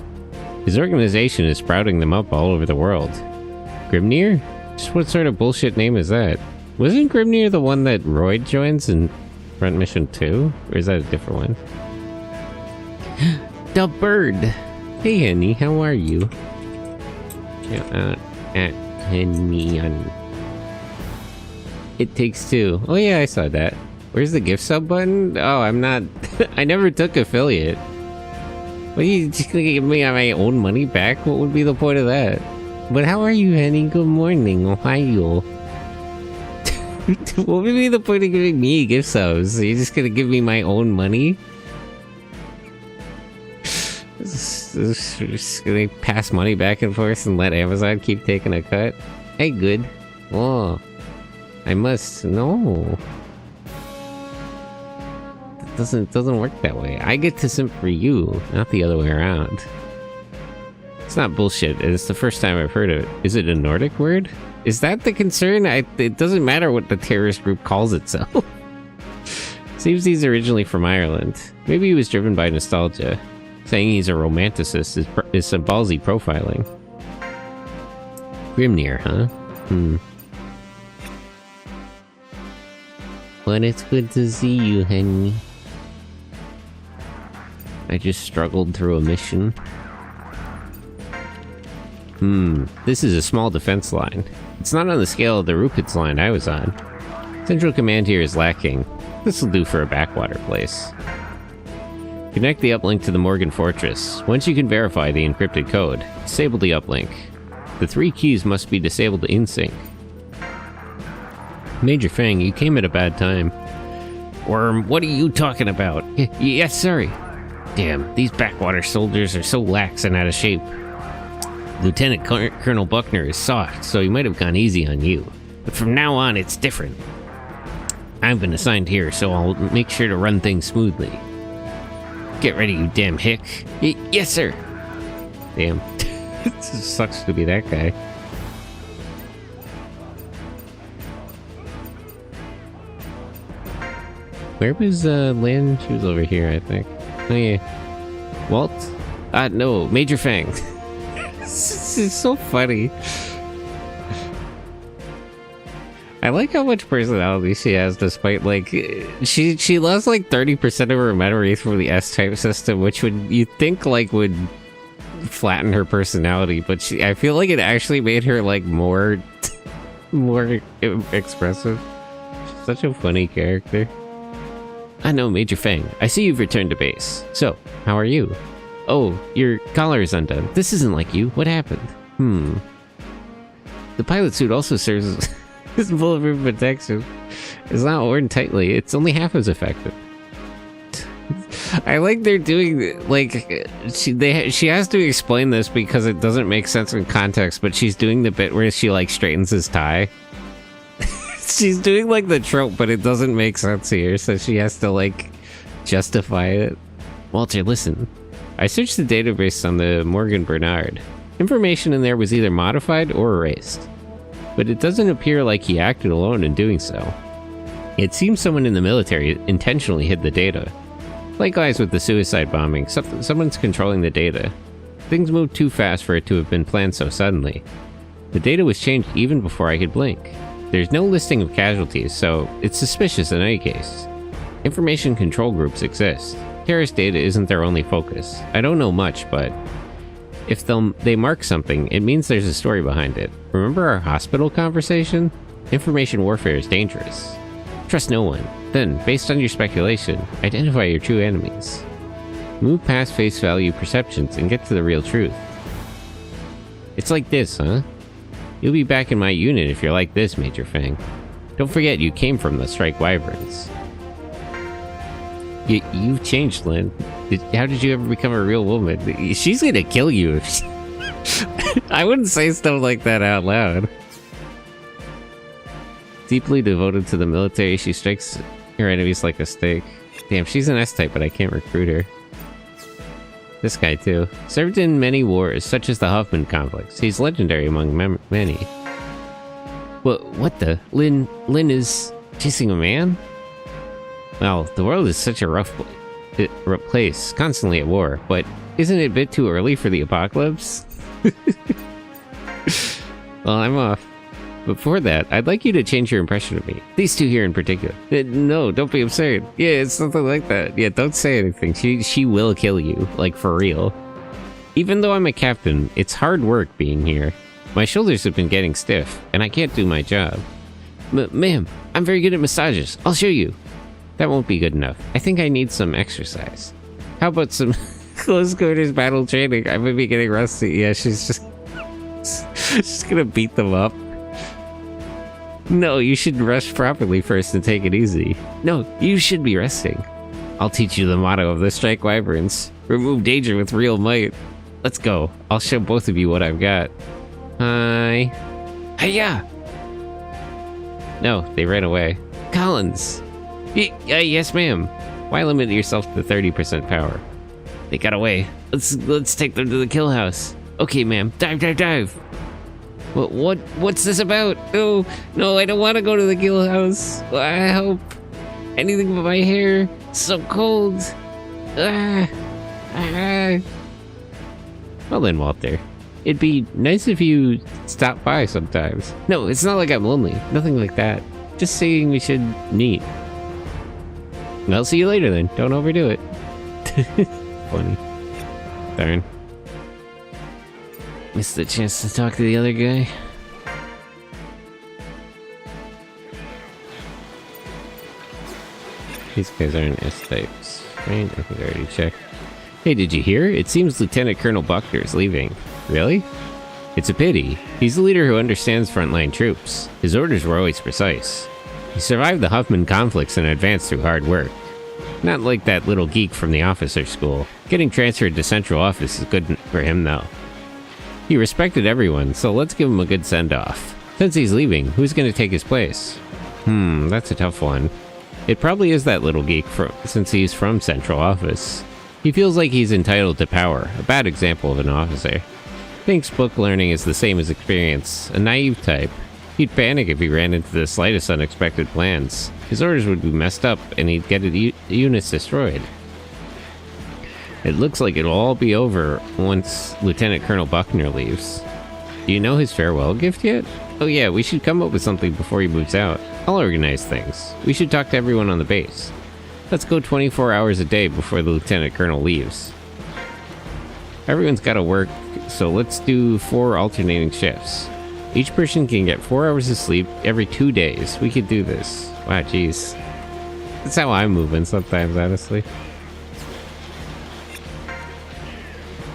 His organization is sprouting them up all over the world. Grimnir? Just what sort of bullshit name is that? Wasn't Grimnir the one that Roy joins in Front Mission 2? Or is that a different one? The bird! Hey, Henny, how are you? Shout out at Henny on... It Takes Two. Oh yeah, I saw that. Where's the gift sub button? Oh, I'm not... I never took affiliate. What, are you just gonna give me my own money back? What would be the point of that? But how are you, Henny? Good morning. Ohio. What would be the point of giving me gift subs? Are you just gonna give me my own money? Just gonna pass money back and forth and let Amazon keep taking a cut? Hey, good. Oh. I must... No. It doesn't work that way. I get to simp for you, not the other way around. It's not bullshit. It's the first time I've heard of it. Is it a Nordic word? Is that the concern? It doesn't matter what the terrorist group calls itself. Seems he's originally from Ireland. Maybe he was driven by nostalgia. Saying he's a romanticist is some ballsy profiling. Grimnir, huh? But it's good to see you, Henry. I just struggled through a mission. This is a small defense line. It's not on the scale of the Rupids line I was on. Central command here is lacking. This'll do for a backwater place. Connect the uplink to the Morgan Fortress. Once you can verify the encrypted code, disable the uplink. The 3 keys must be disabled in sync. Major Fang, you came at a bad time. Worm, what are you talking about? Yes, sorry. Damn, these backwater soldiers are so lax and out of shape. Lieutenant Colonel Buckner is soft, so he might have gone easy on you. But from now on, it's different. I've been assigned here, so I'll make sure to run things smoothly. Get ready, you damn hick. Yes, sir. Damn. It sucks to be that guy. Where was Lynn? She was over here, I think. Oh yeah. Walt? No, Major Fang. This is so funny. I like how much personality she has, despite like she lost like 30% of her memory from the S-type system, which you think like would flatten her personality, but I feel like it actually made her like more expressive. She's such a funny character. I know, Major Fang. I see you've returned to base. So, how are you? Oh, your collar is undone. This isn't like you. What happened? The pilot suit also serves as bulletproof protection. It's not worn tightly. It's only half as effective. I like they're doing, like, she has to explain this because it doesn't make sense in context, but she's doing the bit where she, like, straightens his tie. She's doing, like, the trope, but it doesn't make sense here, so she has to, like, justify it. Walter, listen. I searched the database on the Morgan Bernard. Information in there was either modified or erased. But it doesn't appear like he acted alone in doing so. It seems someone in the military intentionally hid the data. Likewise with the suicide bombing, someone's controlling the data. Things moved too fast for it to have been planned so suddenly. The data was changed even before I could blink. There's no listing of casualties, so it's suspicious in any case. Information control groups exist. Terrorist data isn't their only focus. I don't know much, but if they mark something, it means there's a story behind it. Remember our hospital conversation? Information warfare is dangerous. Trust no one. Then, based on your speculation, identify your true enemies. Move past face value perceptions and get to the real truth. It's like this, huh? You'll be back in my unit if you're like this, Major Fang. Don't forget you came from the Strike Wyverns. You've changed, Lynn. How did you ever become a real woman? She's gonna kill you if she... I wouldn't say stuff like that out loud. Deeply devoted to the military, she strikes her enemies like a stake. Damn, she's an S-type, but I can't recruit her. This guy, too. Served in many wars, such as the Huffman conflicts. He's legendary among many. What the? Lynn is chasing a man? Well, the world is such a rough place, constantly at war, but isn't it a bit too early for the apocalypse? Well, I'm off. Before that, I'd like you to change your impression of me. These two here in particular. No, don't be absurd. Yeah, it's something like that. Yeah, don't say anything. She will kill you, like for real. Even though I'm a captain, it's hard work being here. My shoulders have been getting stiff, and I can't do my job. Ma'am, I'm very good at massages. I'll show you. That won't be good enough. I think I need some exercise. How about some close quarters battle training? I might be getting rusty. Yeah, she's just... she's gonna beat them up. No, you should rest properly first and take it easy. No, you should be resting. I'll teach you the motto of the Strike Wyverns. Remove danger with real might. Let's go. I'll show both of you what I've got. Hi. Hiya! No, they ran away. Collins! Yes, ma'am. Why limit yourself to 30% power? They got away. Let's take them to the kill house. Okay, ma'am. Dive! What's this about? No, I don't want to go to the kill house. I hope. Anything but my hair. So cold. Well then, Walter. It'd be nice if you stopped by sometimes. No, it's not like I'm lonely. Nothing like that. Just saying we should meet. I'll see you later then. Don't overdo it. Funny. Darn. Missed the chance to talk to the other guy. These guys aren't S-types, right? I think I already checked. Hey, did you hear? It seems Lieutenant Colonel Buckner is leaving. Really? It's a pity. He's a leader who understands frontline troops. His orders were always precise. He survived the Huffman conflicts and advanced through hard work. Not like that little geek from the officer school. Getting transferred to Central Office is good for him, though. He respected everyone, so let's give him a good send-off. Since he's leaving, who's going to take his place? That's a tough one. It probably is that little geek since he's from Central Office. He feels like he's entitled to power, a bad example of an officer. Thinks book learning is the same as experience, a naive type. He'd panic if he ran into the slightest unexpected plans. His orders would be messed up, and he'd get his units destroyed. It looks like it'll all be over once Lieutenant Colonel Buckner leaves. Do you know his farewell gift yet? Oh yeah, we should come up with something before he moves out. I'll organize things. We should talk to everyone on the base. Let's go 24 hours a day before the Lieutenant Colonel leaves. Everyone's gotta work, so let's do 4 alternating shifts. Each person can get 4 hours of sleep every 2 days. We could do this. Wow, jeez. That's how I'm moving sometimes, honestly.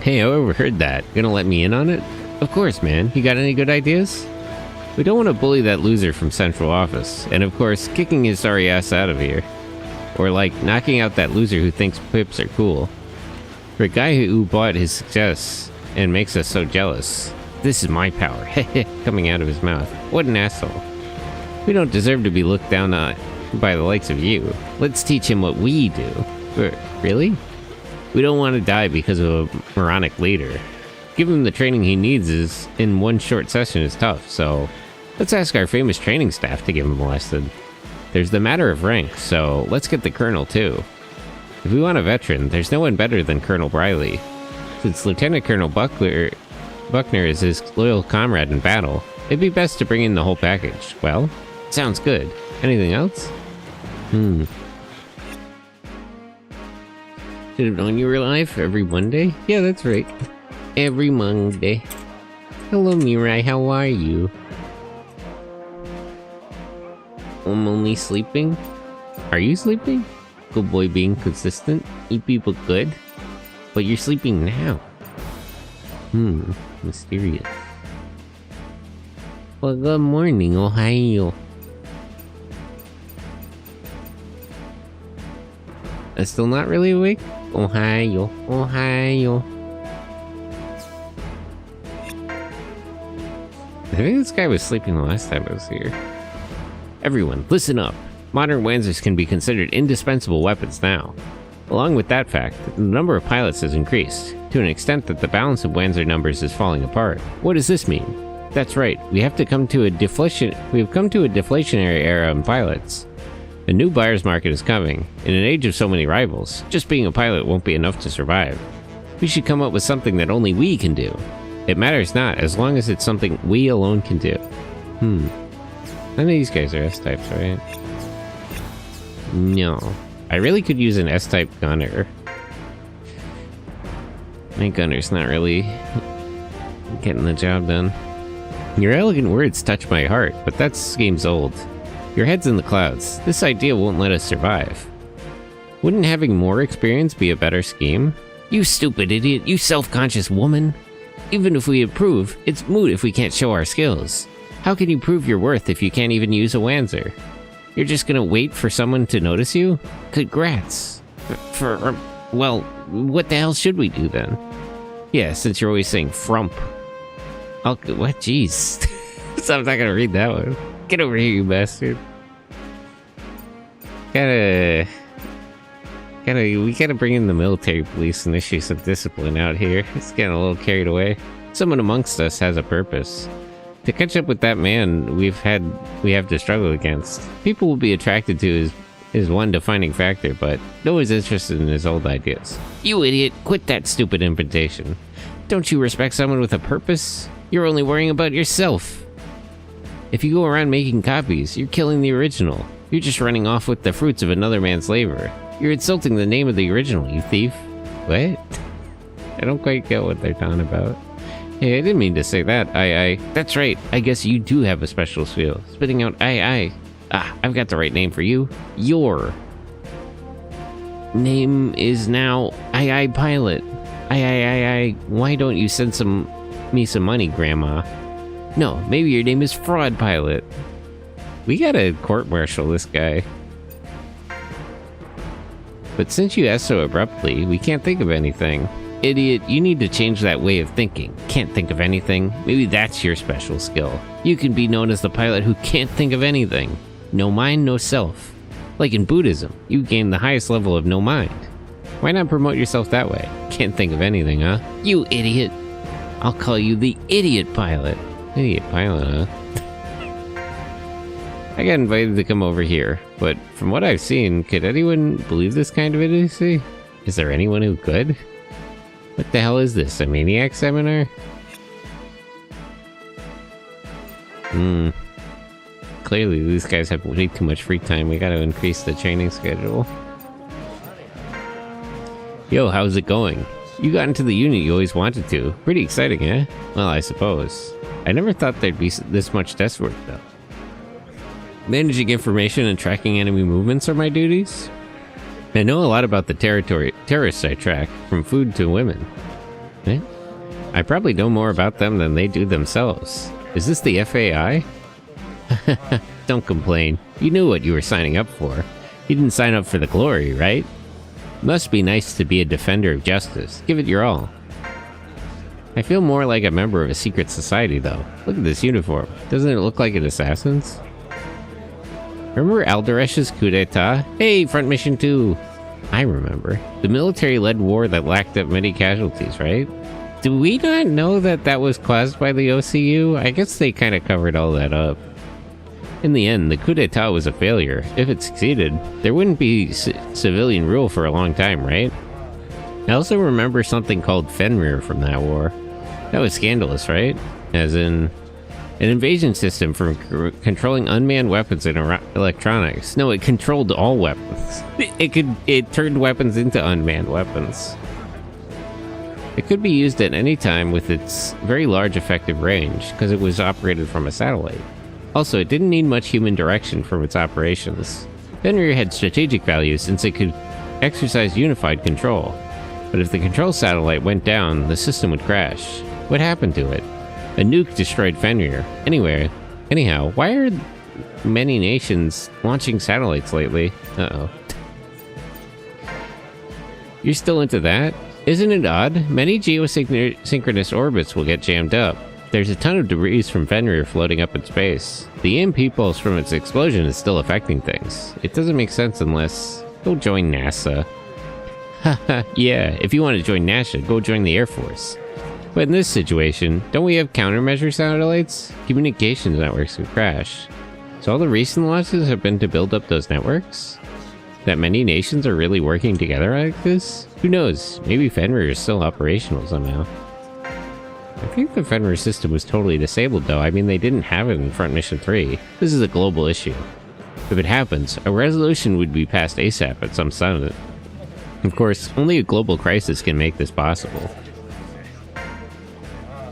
Hey, I overheard that. Gonna let me in on it? Of course, man. You got any good ideas? We don't want to bully that loser from Central Office. And of course, kicking his sorry ass out of here. Or like, knocking out that loser who thinks pips are cool. For a guy who bought his success and makes us so jealous. This is my power. Coming out of his mouth. What an asshole. We don't deserve to be looked down on by the likes of you. Let's teach him what we do. Really? We don't want to die because of a moronic leader. Give him the training he needs in one short session is tough, so let's ask our famous training staff to give him a lesson. There's the matter of rank, so let's get the colonel too. If we want a veteran, there's no one better than Colonel Briley. Since Lieutenant Colonel Buckner is his loyal comrade in battle, it'd be best to bring in the whole package. Well, sounds good. Anything else? Should have known you were alive every Monday? Yeah, that's right. Every Monday. Hello, Mirai, how are you? I'm only sleeping? Are you sleeping? Good boy being consistent. Eat people good. But you're sleeping now. Mysterious. Well, good morning, Ohio. I'm still not really awake? Ohio. I think this guy was sleeping the last time I was here. Everyone, listen up. Modern Wanzers can be considered indispensable weapons now. Along with that fact, the number of pilots has increased, to an extent that the balance of Wanzer numbers is falling apart. What does this mean? That's right, we have come to a deflationary era in pilots. A new buyer's market is coming. In an age of so many rivals, just being a pilot won't be enough to survive. We should come up with something that only we can do. It matters not, as long as it's something we alone can do. None of these guys are S-types, right? No. I really could use an S-type gunner. My gunner's not really getting the job done. Your elegant words touch my heart, but that scheme's old. Your head's in the clouds. This idea won't let us survive. Wouldn't having more experience be a better scheme? You stupid idiot, you self-conscious woman! Even if we improve, it's moot if we can't show our skills. How can you prove your worth if you can't even use a Wanzer? You're just gonna wait for someone to notice you? Congrats. Well, what the hell should we do then? Yeah, since you're always saying frump. What? Jeez. So I'm not gonna read that one. Get over here, you bastard. We gotta bring in the military police and issue some discipline out here. It's getting a little carried away. Someone amongst us has a purpose. To catch up with that man we have to struggle against. People will be attracted to his one defining factor, but no one's interested in his old ideas. You idiot, quit that stupid invitation. Don't you respect someone with a purpose? You're only worrying about yourself. If you go around making copies, you're killing the original. You're just running off with the fruits of another man's labor. You're insulting the name of the original, you thief. What? I don't quite get what they're talking about. Hey, I didn't mean to say that. That's right. I guess you do have a special skill. Spitting out I. I've got the right name for you. Your name is now I Pilot. I. Why don't you send me some money, Grandma? No, maybe your name is Fraud Pilot. We gotta court-martial this guy. But since you asked so abruptly, we can't think of anything. Idiot, you need to change that way of thinking. Can't think of anything? Maybe that's your special skill. You can be known as the pilot who can't think of anything. No mind, no self. Like in Buddhism, you gain the highest level of no mind. Why not promote yourself that way? Can't think of anything, huh? You idiot! I'll call you the Idiot Pilot. Idiot Pilot, huh? I got invited to come over here, but from what I've seen, could anyone believe this kind of idiocy? Is there anyone who could? What the hell is this, a maniac seminar? Clearly these guys have way too much free time. We gotta increase the training schedule. Yo, how's it going? You got into the unit you always wanted to. Pretty exciting, eh? Well, I suppose. I never thought there'd be this much desk work, though. Managing information and tracking enemy movements are my duties. I know a lot about the terrorists I track, from food to women. Eh? I probably know more about them than they do themselves. Is this the FAI? Don't complain. You knew what you were signing up for. You didn't sign up for the glory, right? Must be nice to be a defender of justice. Give it your all. I feel more like a member of a secret society, though. Look at this uniform. Doesn't it look like an assassin's? Remember Alderesh's coup d'etat? Hey, Front Mission 2! I remember. The military-led war that lacked up many casualties, right? Do we not know that was caused by the OCU? I guess they kind of covered all that up. In the end, the coup d'etat was a failure. If it succeeded, there wouldn't be civilian rule for a long time, right? I also remember something called Fenrir from that war. That was scandalous, right? As in, an invasion system for controlling unmanned weapons and electronics. No, it controlled all weapons. It turned weapons into unmanned weapons. It could be used at any time with its very large effective range, because it was operated from a satellite. Also, it didn't need much human direction from its operations. Fenrir had strategic value since it could exercise unified control. But if the control satellite went down, the system would crash. What happened to it? A nuke destroyed Fenrir. Anyhow, why are many nations launching satellites lately? Uh-oh. You're still into that? Isn't it odd? Many geosynchronous orbits will get jammed up. There's a ton of debris from Fenrir floating up in space. The EMP pulse from its explosion is still affecting things. It doesn't make sense unless... Go join NASA. Haha, yeah, if you want to join NASA, go join the Air Force. But in this situation, don't we have countermeasure satellites? Communications networks could crash. So all the recent launches have been to build up those networks? That many nations are really working together like this? Who knows? Maybe Fenrir is still operational somehow. I think the Fenrir system was totally disabled though. I mean, they didn't have it in Front Mission 3. This is a global issue. If it happens, a resolution would be passed ASAP at some summit. Of course, only a global crisis can make this possible.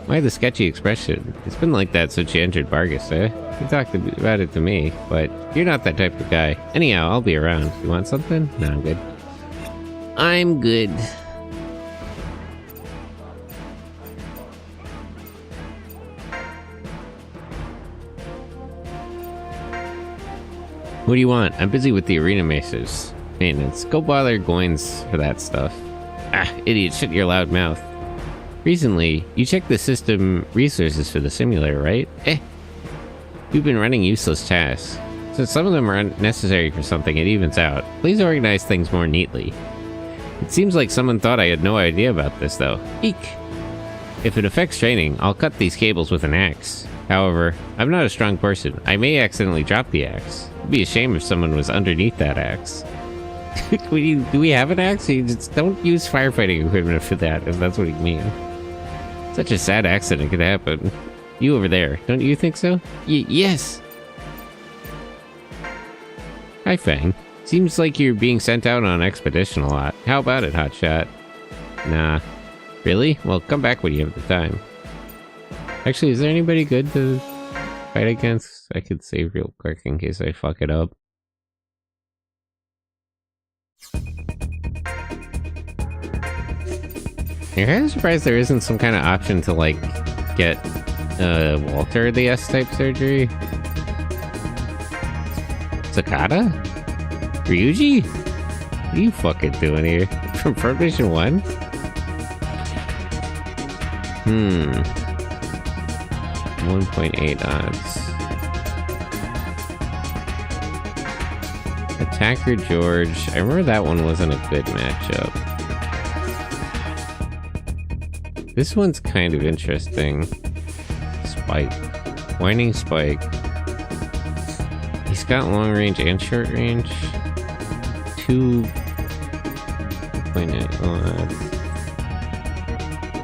Why the sketchy expression? It's been like that since you entered Vargas, eh? You talked about it to me, but you're not that type of guy. Anyhow, I'll be around. You want something? No, I'm good. I'm good. What do you want? I'm busy with the arena maintenance. Go bother Goins for that stuff. Ah, idiot, shut your loud mouth. Recently, you checked the system resources for the simulator, right? You've been running useless tasks. Since some of them are unnecessary for something, it evens out. Please organize things more neatly. It seems like someone thought I had no idea about this, though. Eek! If it affects training, I'll cut these cables with an axe. However, I'm not a strong person. I may accidentally drop the axe. It'd be a shame if someone was underneath that axe. Do we have an axe? You just don't use firefighting equipment for that, if that's what you mean. Such a sad accident could happen. You over there, don't you think so? Yes! Hi, Fang. Seems like you're being sent out on expedition a lot. How about it, Hotshot? Nah. Really? Well, come back when you have the time. Actually, is there anybody good to fight against? I could save real quick in case I fuck it up. I'm kind of surprised there isn't some kind of option to, like, get Walter the S-type surgery. Sakata? Ryuji? What are you fucking doing here? From Front Mission 1? 1.8 odds. Attacker George. I remember that one wasn't a good matchup. This one's kind of interesting. Spike. Whining Spike. He's got long range and short range. 2.8 odds.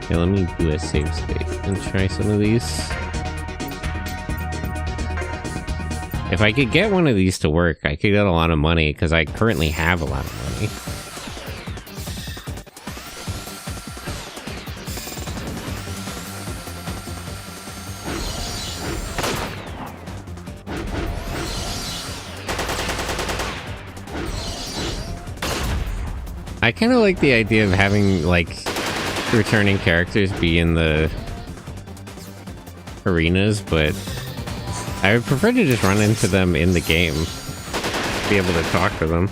Okay, let me do a save state and try some of these. If I could get one of these to work, I could get a lot of money, because I currently have a lot of money. I kind of like the idea of having, like, returning characters be in the arenas, but I would prefer to just run into them in the game. Be able to talk to them.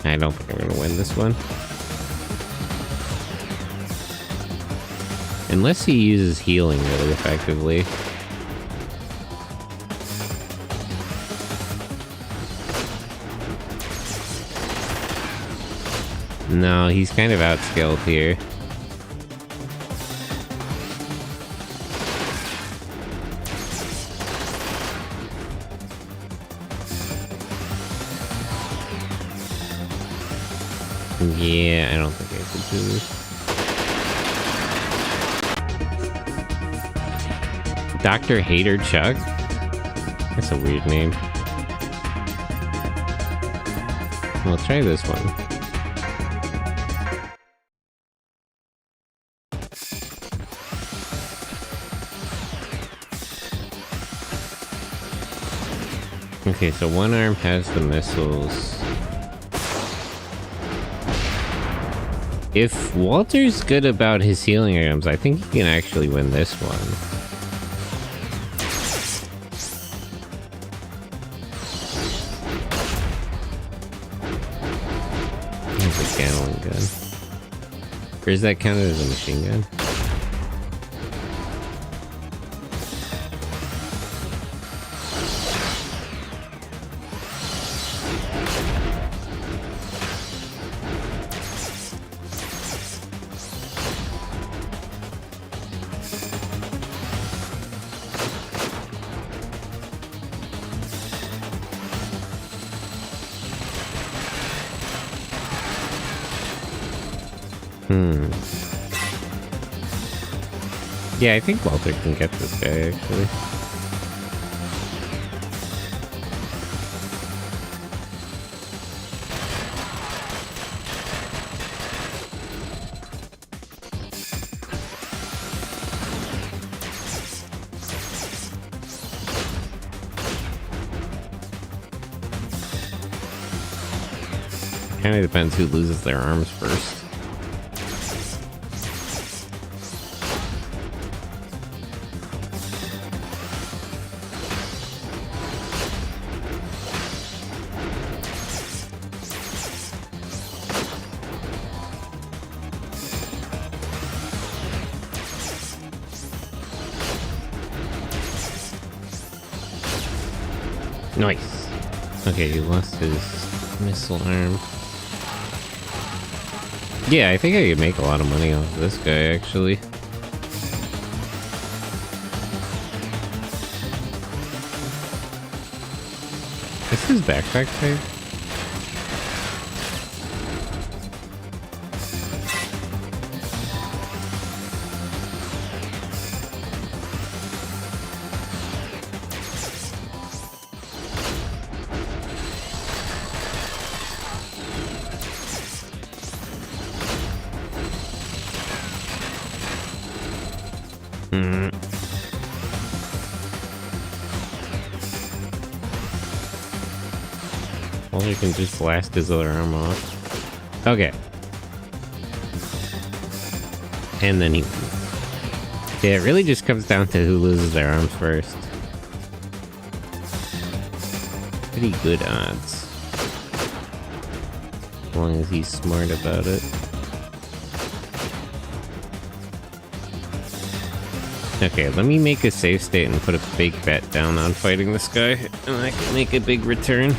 I don't think I'm gonna win this one. Unless he uses healing really effectively. No, he's kind of outskilled here. Yeah, I don't think I could do this. Dr. Hater Chuck? That's a weird name. We'll try this one. Okay, so one arm has the missiles. If Walter's good about his healing items, I think he can actually win this one. Here's a Gatling gun. Or is that counted as a machine gun? Yeah, I think Walter can get this guy, actually. Kinda depends who loses their arms first. Nice. Okay, he lost his missile arm. Yeah, I think I could make a lot of money off of this guy, actually. Is his backpack type? Well, you can just blast his other arm off. Okay. And then he... Yeah, it really just comes down to who loses their arms first. Pretty good odds. As long as he's smart about it. Okay, let me make a save state and put a big bet down on fighting this guy, and I can make a big return.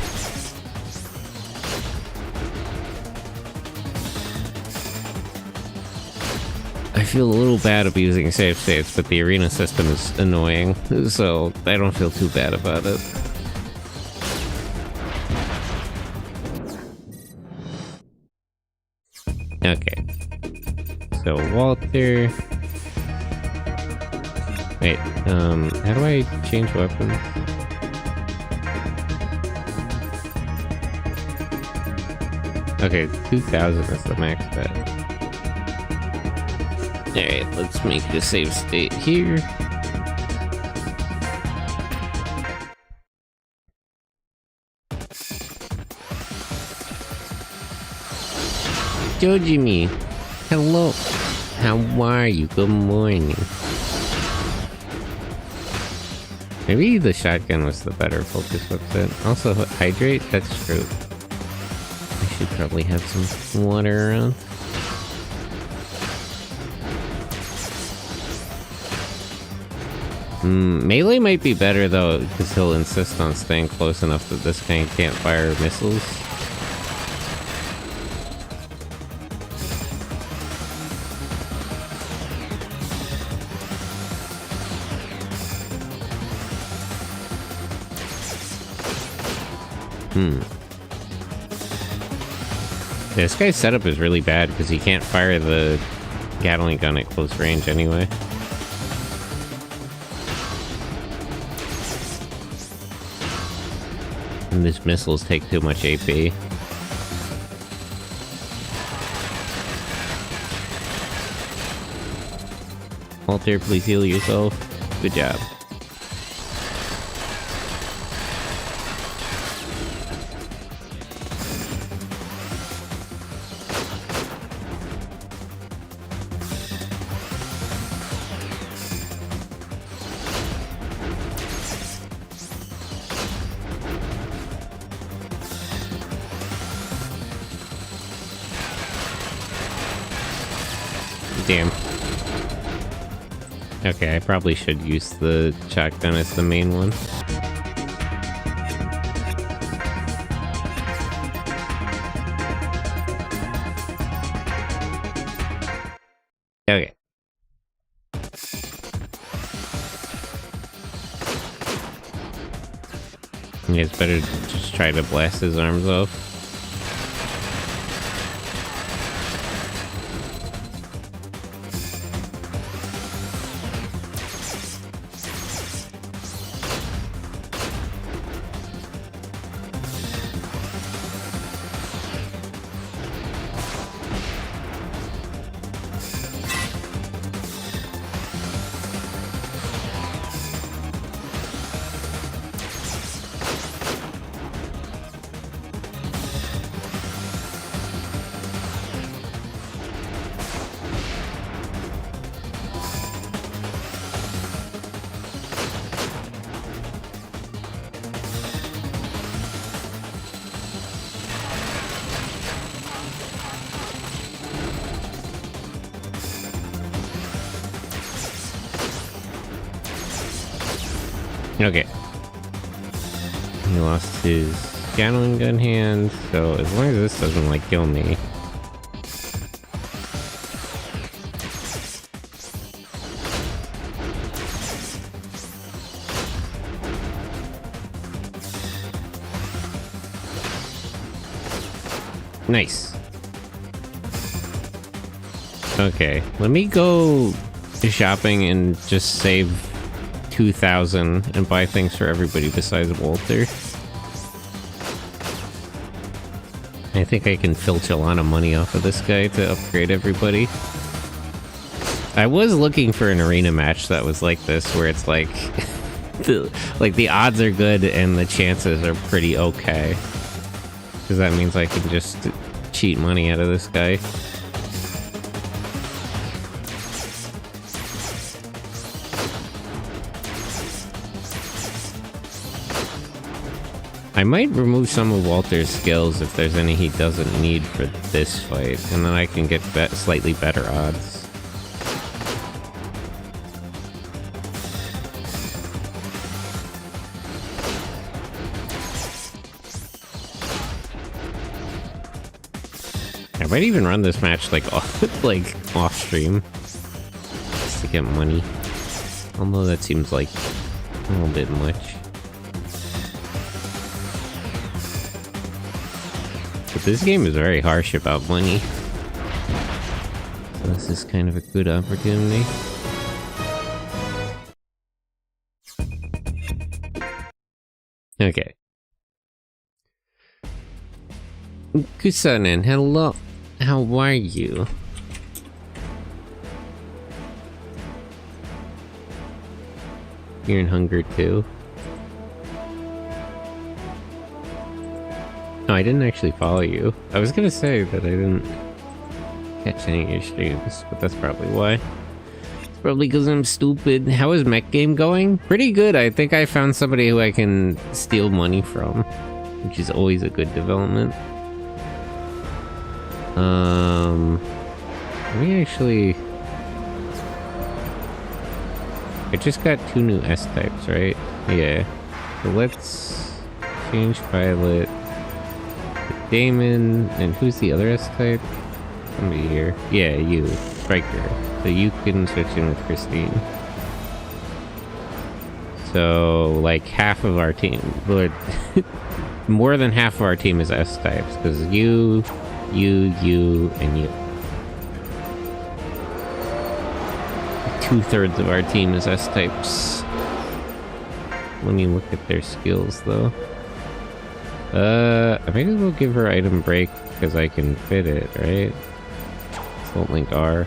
I feel a little bad abusing save states, but the arena system is annoying, so I don't feel too bad about it. Okay. So Walter... Wait, how do I change weapons? Okay, 2,000 is the max bet. Alright, let's make the save state here. Jimmy, hello. How are you? Good morning. Maybe the shotgun was the better focus weapon. Also, hydrate? That's true. I should probably have some water around. Melee might be better though, because he'll insist on staying close enough that this guy can't fire missiles. This guy's setup is really bad because he can't fire the Gatling gun at close range anyway. And these missiles take too much AP. Walter, please heal yourself. Good job. Damn. Okay, I probably should use the shotgun as the main one. Okay. I guess better just try to blast his arms off. Okay. He lost his Gatling gun hand, so as long as this doesn't, like, kill me. Nice. Okay, let me go shopping and just save 2,000 and buy things for everybody besides Walter. I think I can filch a lot of money off of this guy to upgrade everybody. I was looking for an arena match that was like this, where it's like, the odds are good and the chances are pretty okay. Because that means I can just cheat money out of this guy. I might remove some of Walter's skills if there's any he doesn't need for this fight, and then I can get slightly better odds. I might even run this match like off stream, just to get money. Although that seems like a little bit much. But this game is very harsh about money. So this is kind of a good opportunity. Okay. Kusanen, hello. How are you? You're in hunger too? No, I didn't actually follow you. I was gonna say that I didn't catch any of your streams, but that's probably why. It's probably because I'm stupid. How is Mech Game going? Pretty good. I think I found somebody who I can steal money from, which is always a good development. Let me actually... I just got 2 new S-types, right? Yeah. So let's change pilot. Damon, and who's the other S-type? Somebody here. Yeah, you. Striker. So you can switch in with Christine. So, like, half of our team... more than half of our team is S-types, because you, you, and you. 2/3 of our team is S-types. Let me look at their skills, though. I may as well give her item break, because I can fit it, right? Assault Link R.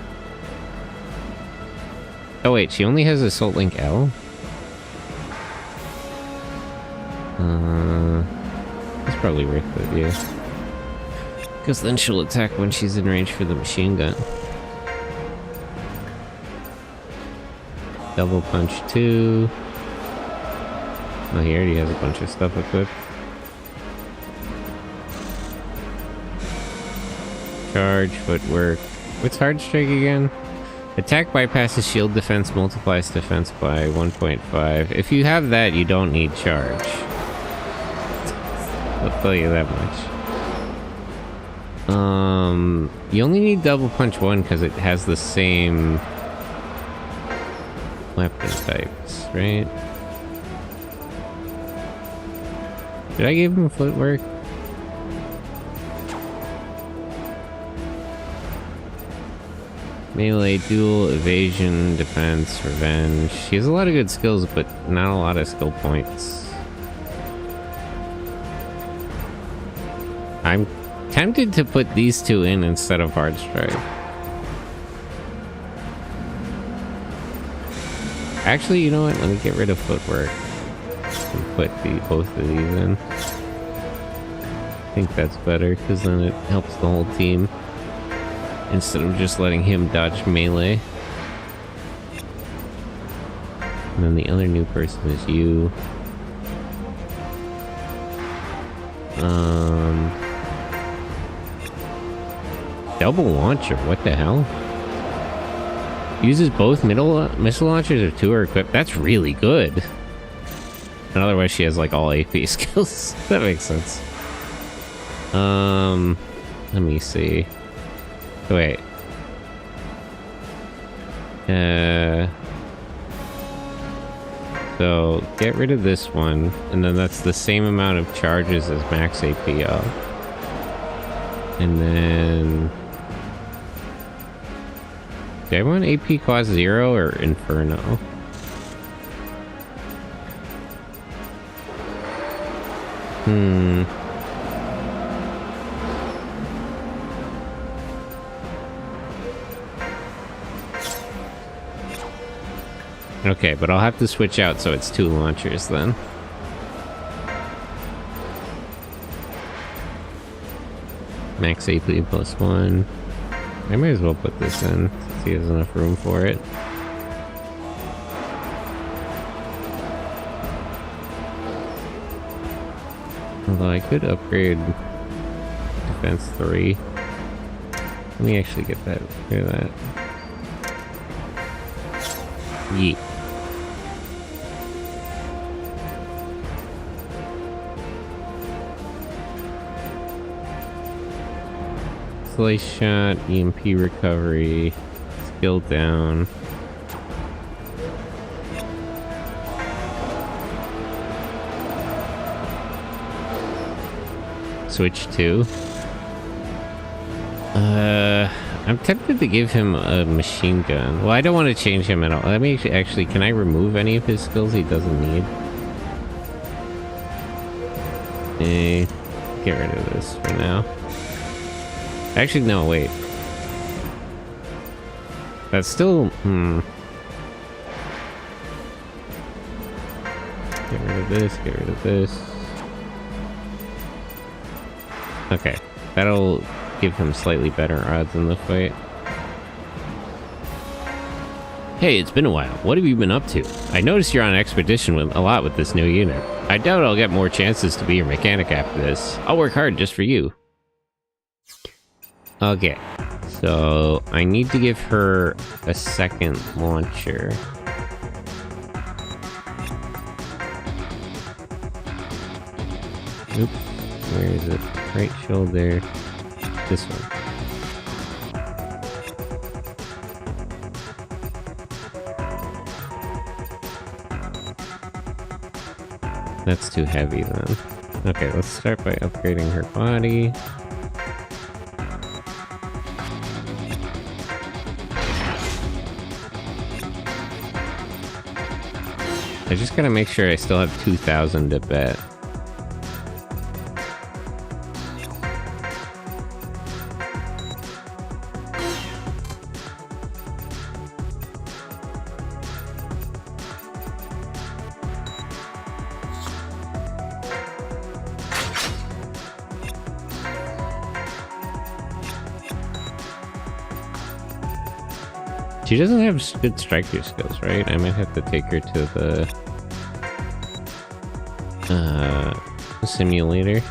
Oh wait, she only has Assault Link L? That's probably worth it, yeah. Because then she'll attack when she's in range for the machine gun. Double punch 2. Oh, he already has a bunch of stuff equipped. Charge, footwork. What's hard strike again? Attack bypasses shield defense, multiplies defense by 1.5. If you have that, you don't need charge. I'll tell you that much. You only need double punch 1 because it has the same weapon types, right? Did I give him footwork? Melee, duel, evasion, defense, revenge. She has a lot of good skills, but not a lot of skill points. I'm tempted to put these two in instead of hard strike. Actually, you know what? Let me get rid of footwork and put both of these in. I think that's better because then it helps the whole team instead of just letting him dodge melee. And then the other new person is you. Double launcher, what the hell? Uses both missile launchers or 2 are equipped. That's really good. And otherwise she has like all AP skills. That makes sense. Let me see. Wait. So get rid of this one, and then that's the same amount of charges as max AP up. And then do I want AP cost 0 or Inferno? Okay, but I'll have to switch out so it's 2 launchers then. Max AP plus 1. I might as well put this in since he has enough room for it. Although I could upgrade defense 3. Let me actually get that. Rid of that. Yeet. Slice shot, EMP recovery, skill down. Switch 2. I'm tempted to give him a machine gun. Well, I don't want to change him at all. Let me actually, can I remove any of his skills he doesn't need? Get rid of this for now. Actually, no, wait. That's still, Get rid of this, get rid of this. Okay, that'll give him slightly better odds in the fight. Hey, it's been a while. What have you been up to? I noticed you're on expedition a lot with this new unit. I doubt I'll get more chances to be your mechanic after this. I'll work hard just for you. Okay, so I need to give her a second launcher. Oops, where is it? Right shoulder. This one. That's too heavy then. Okay, let's start by upgrading her body. I just gotta make sure I still have 2,000 to bet. She doesn't have good striker skills, right? I might have to take her to the simulator.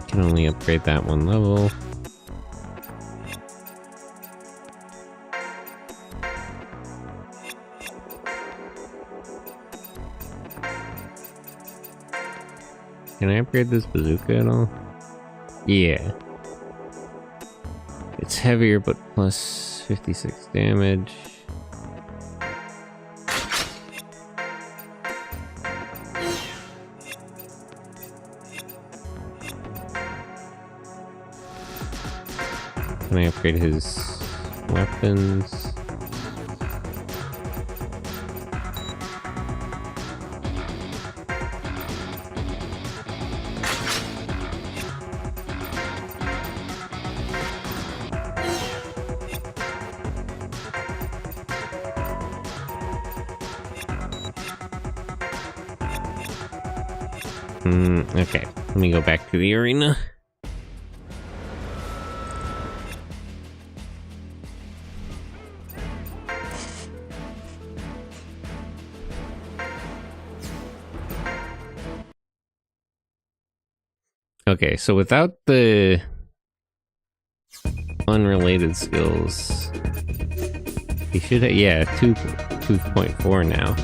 Can only upgrade that one level. Can I upgrade this bazooka at all? Yeah. It's heavier, but plus 56 damage. Can I upgrade his weapons? Okay, let me go back to the arena. Okay, so without the unrelated skills, he should have, yeah, 2.4 now.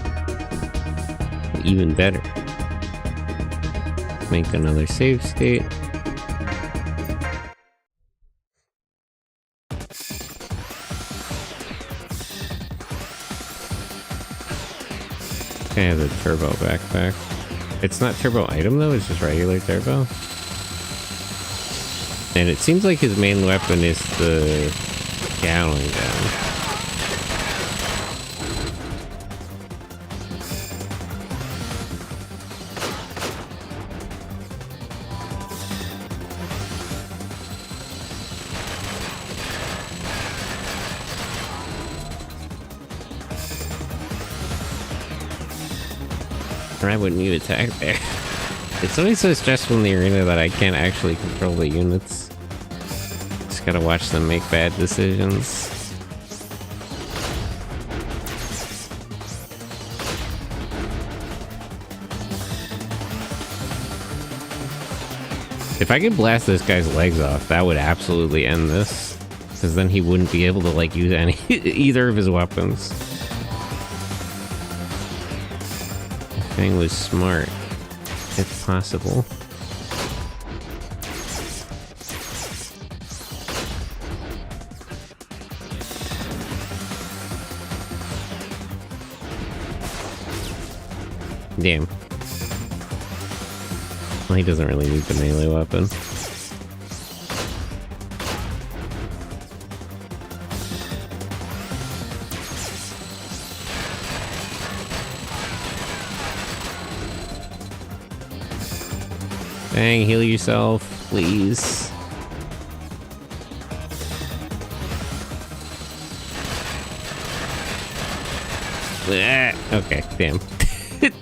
Even better. Make another save state. I have the turbo backpack. It's not turbo item though, it's just regular turbo. And it seems like his main weapon is the Gatling gun. I wouldn't you attack there. It's always so stressful in the arena that I can't actually control the units. Just gotta watch them make bad decisions. If I could blast this guy's legs off, that would absolutely end this. Because then he wouldn't be able to like use any either of his weapons. Thing was smart, if possible. Damn. Well, he doesn't really need the melee weapon. Dang, heal yourself, please. Okay, damn.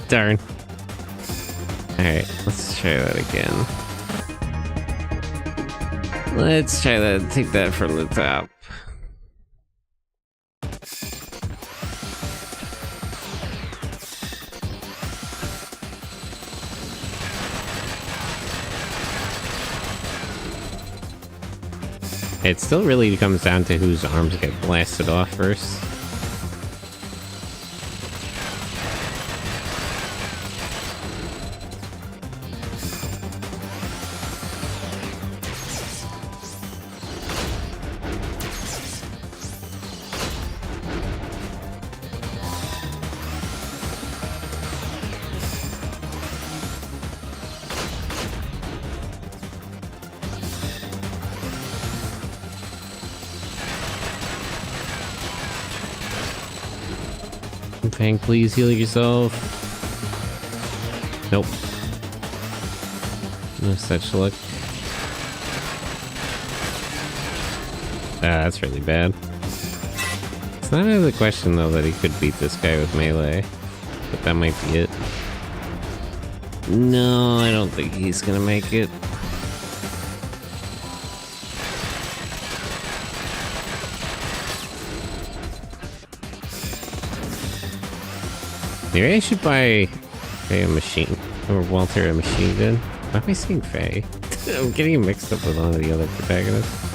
Darn. Alright, let's try that again. Let's try that, take that from the top. It still really comes down to whose arms get blasted off first. Fang, please heal yourself. Nope. No such luck. Ah, that's really bad. It's not out of the question, though, that he could beat this guy with melee. But that might be it. No, I don't think he's gonna make it. Maybe I should buy Faye a machine, or Walter a machine gun. Why am I saying Faye? I'm getting him mixed up with one of the other protagonists.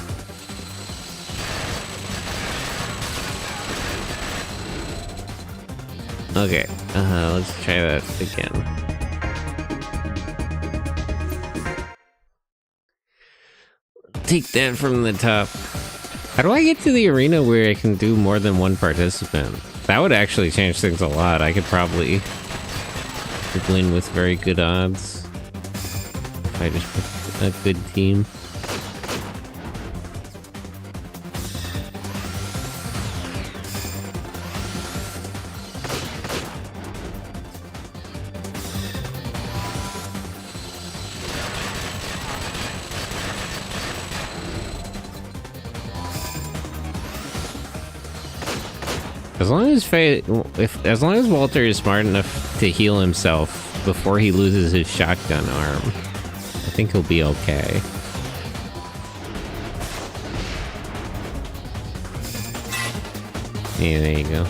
Okay, let's try that again. Take that from the top. How do I get to the arena where I can do more than one participant? That would actually change things a lot. I could probably win with very good odds if I just picked a good team. As long as Walter is smart enough to heal himself before he loses his shotgun arm, I think he'll be okay. Yeah, there you go.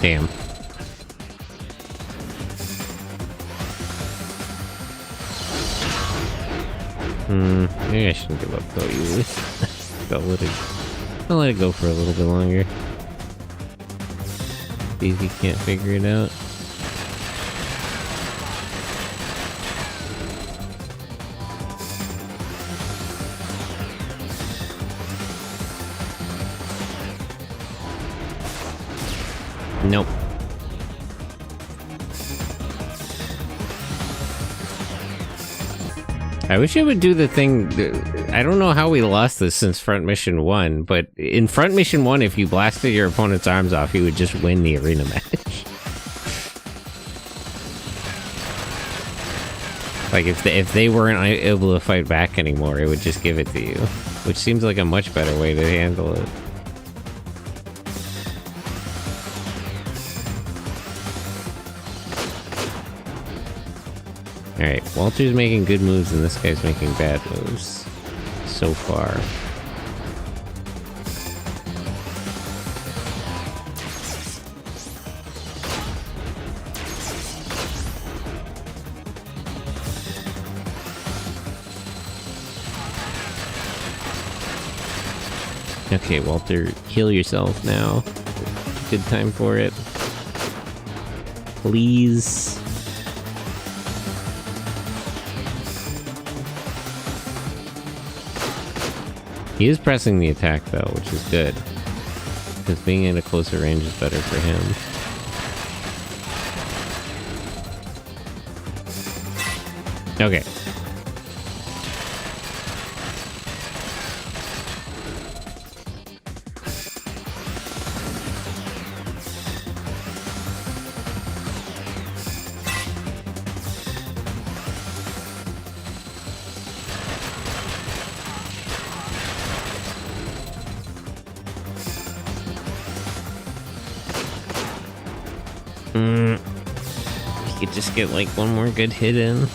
Damn. Maybe I shouldn't give up though easily. I'll let it go for a little bit longer. See if he can't figure it out. Nope. I wish it would do the thing. I don't know how we lost this since Front Mission 1, but in Front Mission 1, if you blasted your opponent's arms off, you would just win the arena match. Like, if they weren't able to fight back anymore, it would just give it to you. Which seems like a much better way to handle it. Alright, Walter's making good moves and this guy's making bad moves. So far. Okay, Walter, heal yourself now. Good time for it. Please. He is pressing the attack though, which is good. Because being at a closer range is better for him. Okay. You could just get like one more good hit in.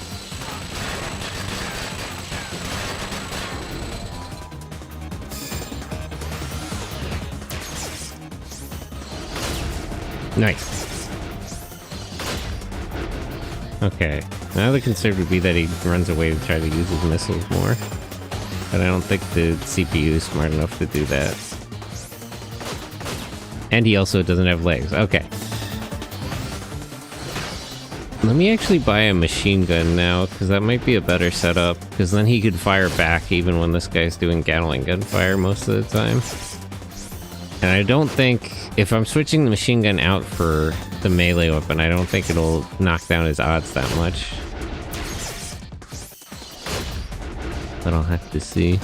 Nice. Okay. Now the concern would be that he runs away to try to use his missiles more. But I don't think the CPU is smart enough to do that. And he also doesn't have legs. Okay. Let me actually buy a machine gun now, because that might be a better setup, because then he could fire back even when this guy's doing Gatling gun fire most of the time. And I don't think, if I'm switching the machine gun out for the melee weapon, I don't think it'll knock down his odds that much. But I'll have to see.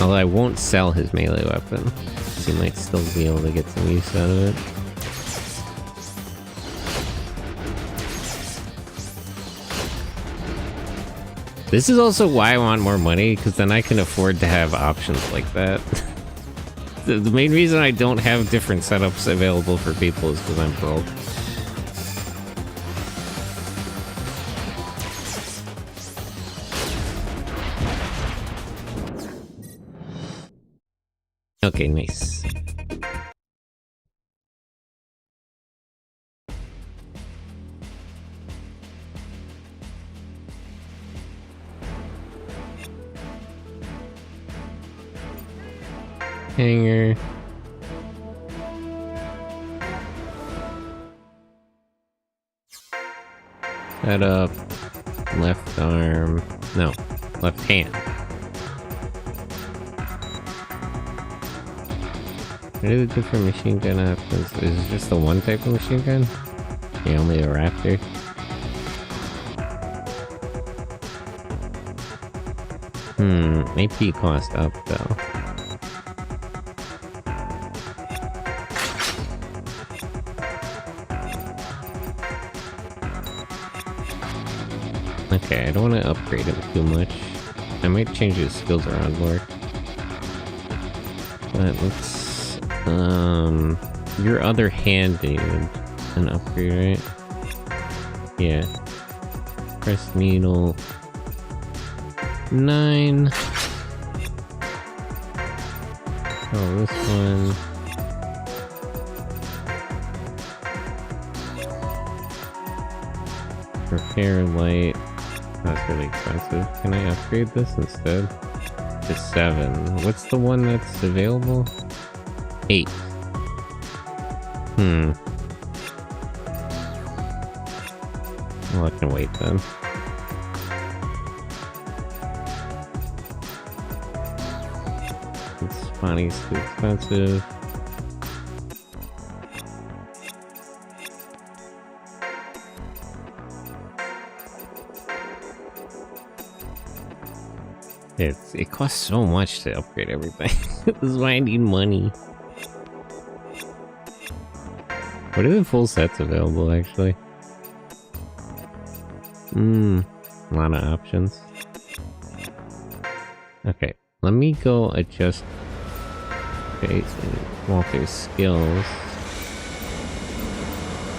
Although I won't sell his melee weapon, because he might still be able to get some use out of it. This is also why I want more money, because then I can afford to have options like that. The main reason I don't have different setups available for people is because I'm broke. Okay, nice. Hanger. Head up. Left arm. No, left hand. What are the different machine gun options? Is it just the one type of machine gun? Yeah, only a Raptor? AP cost up though. Okay, I don't want to upgrade him too much. I might change his skills around more. But let's... your other hand needed an upgrade, right? Yeah. Press needle. 9. Oh, this one. Repair light. That's really expensive. Can I upgrade this instead? To 7. What's the one that's available? 8. Well, I can wait then. Money's too expensive. It costs so much to upgrade everything. This is why I need money. What are the full sets available, actually? A lot of options. Okay, let me go adjust Walter's skills.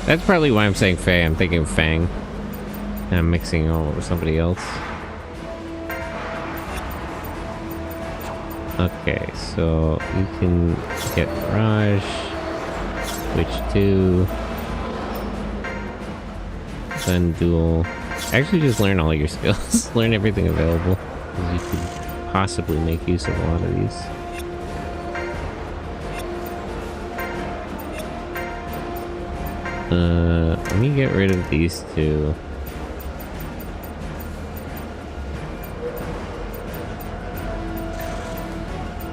That's probably why I'm saying Faye. I'm thinking Fang. And I'm mixing all over somebody else. Okay, so you can get Raj, switch to Gun Duel. Actually, just learn all your skills. Learn everything available, because you could possibly make use of a lot of these. Let me get rid of these two.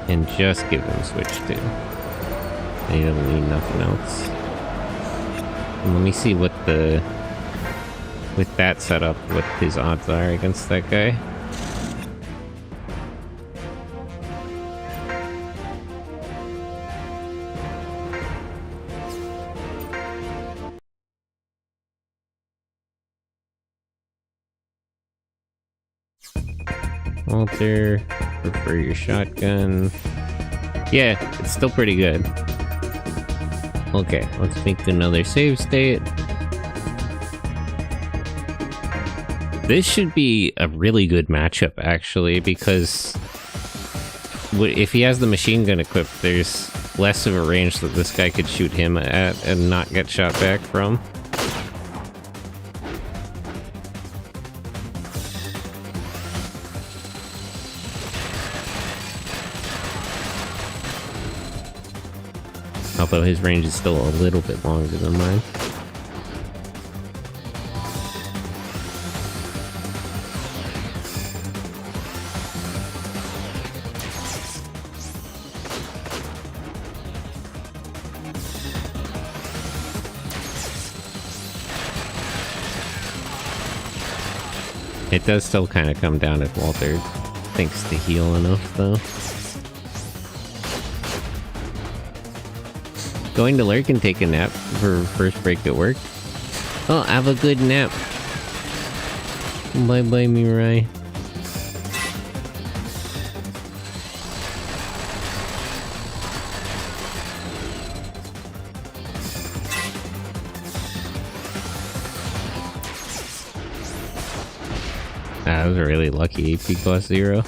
And just give them switch to. They don't need nothing else. And let me see what the... with that setup, what his odds are against that guy. Walter, prefer your shotgun. Yeah, it's still pretty good. Okay, let's make another save state. This should be a really good matchup, actually, because if he has the machine gun equipped, there's less of a range that this guy could shoot him at and not get shot back from. Although his range is still a little bit longer than mine. It does still kind of come down if Walter thinks to heal enough, though. Going to lurk and take a nap for first break at work. Oh, have a good nap. Bye-bye, Mirai. That was a really lucky AP plus 0.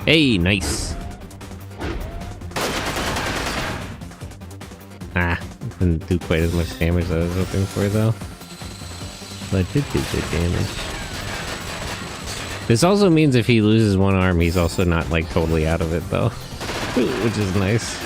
Hey, nice. Ah, didn't do quite as much damage as I was hoping for, though. But did do good damage. This also means if he loses one arm, he's also not, like, totally out of it, though. Which is nice.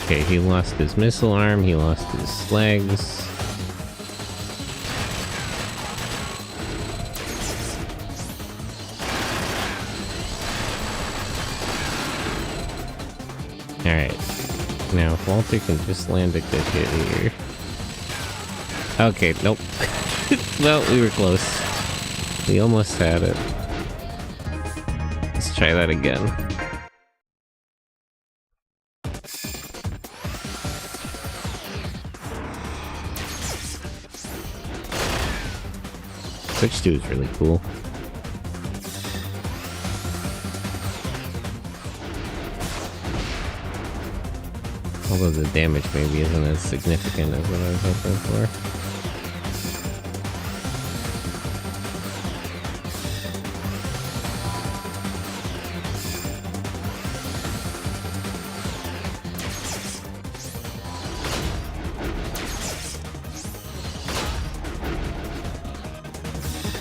Okay, he lost his missile arm, he lost his legs. Alright. Now, if Walter can just land a good hit here. Okay, nope. Well, we were close. We almost had it. Let's try that again. Switch 2 is really cool. Although the damage maybe isn't as significant as what I was hoping for.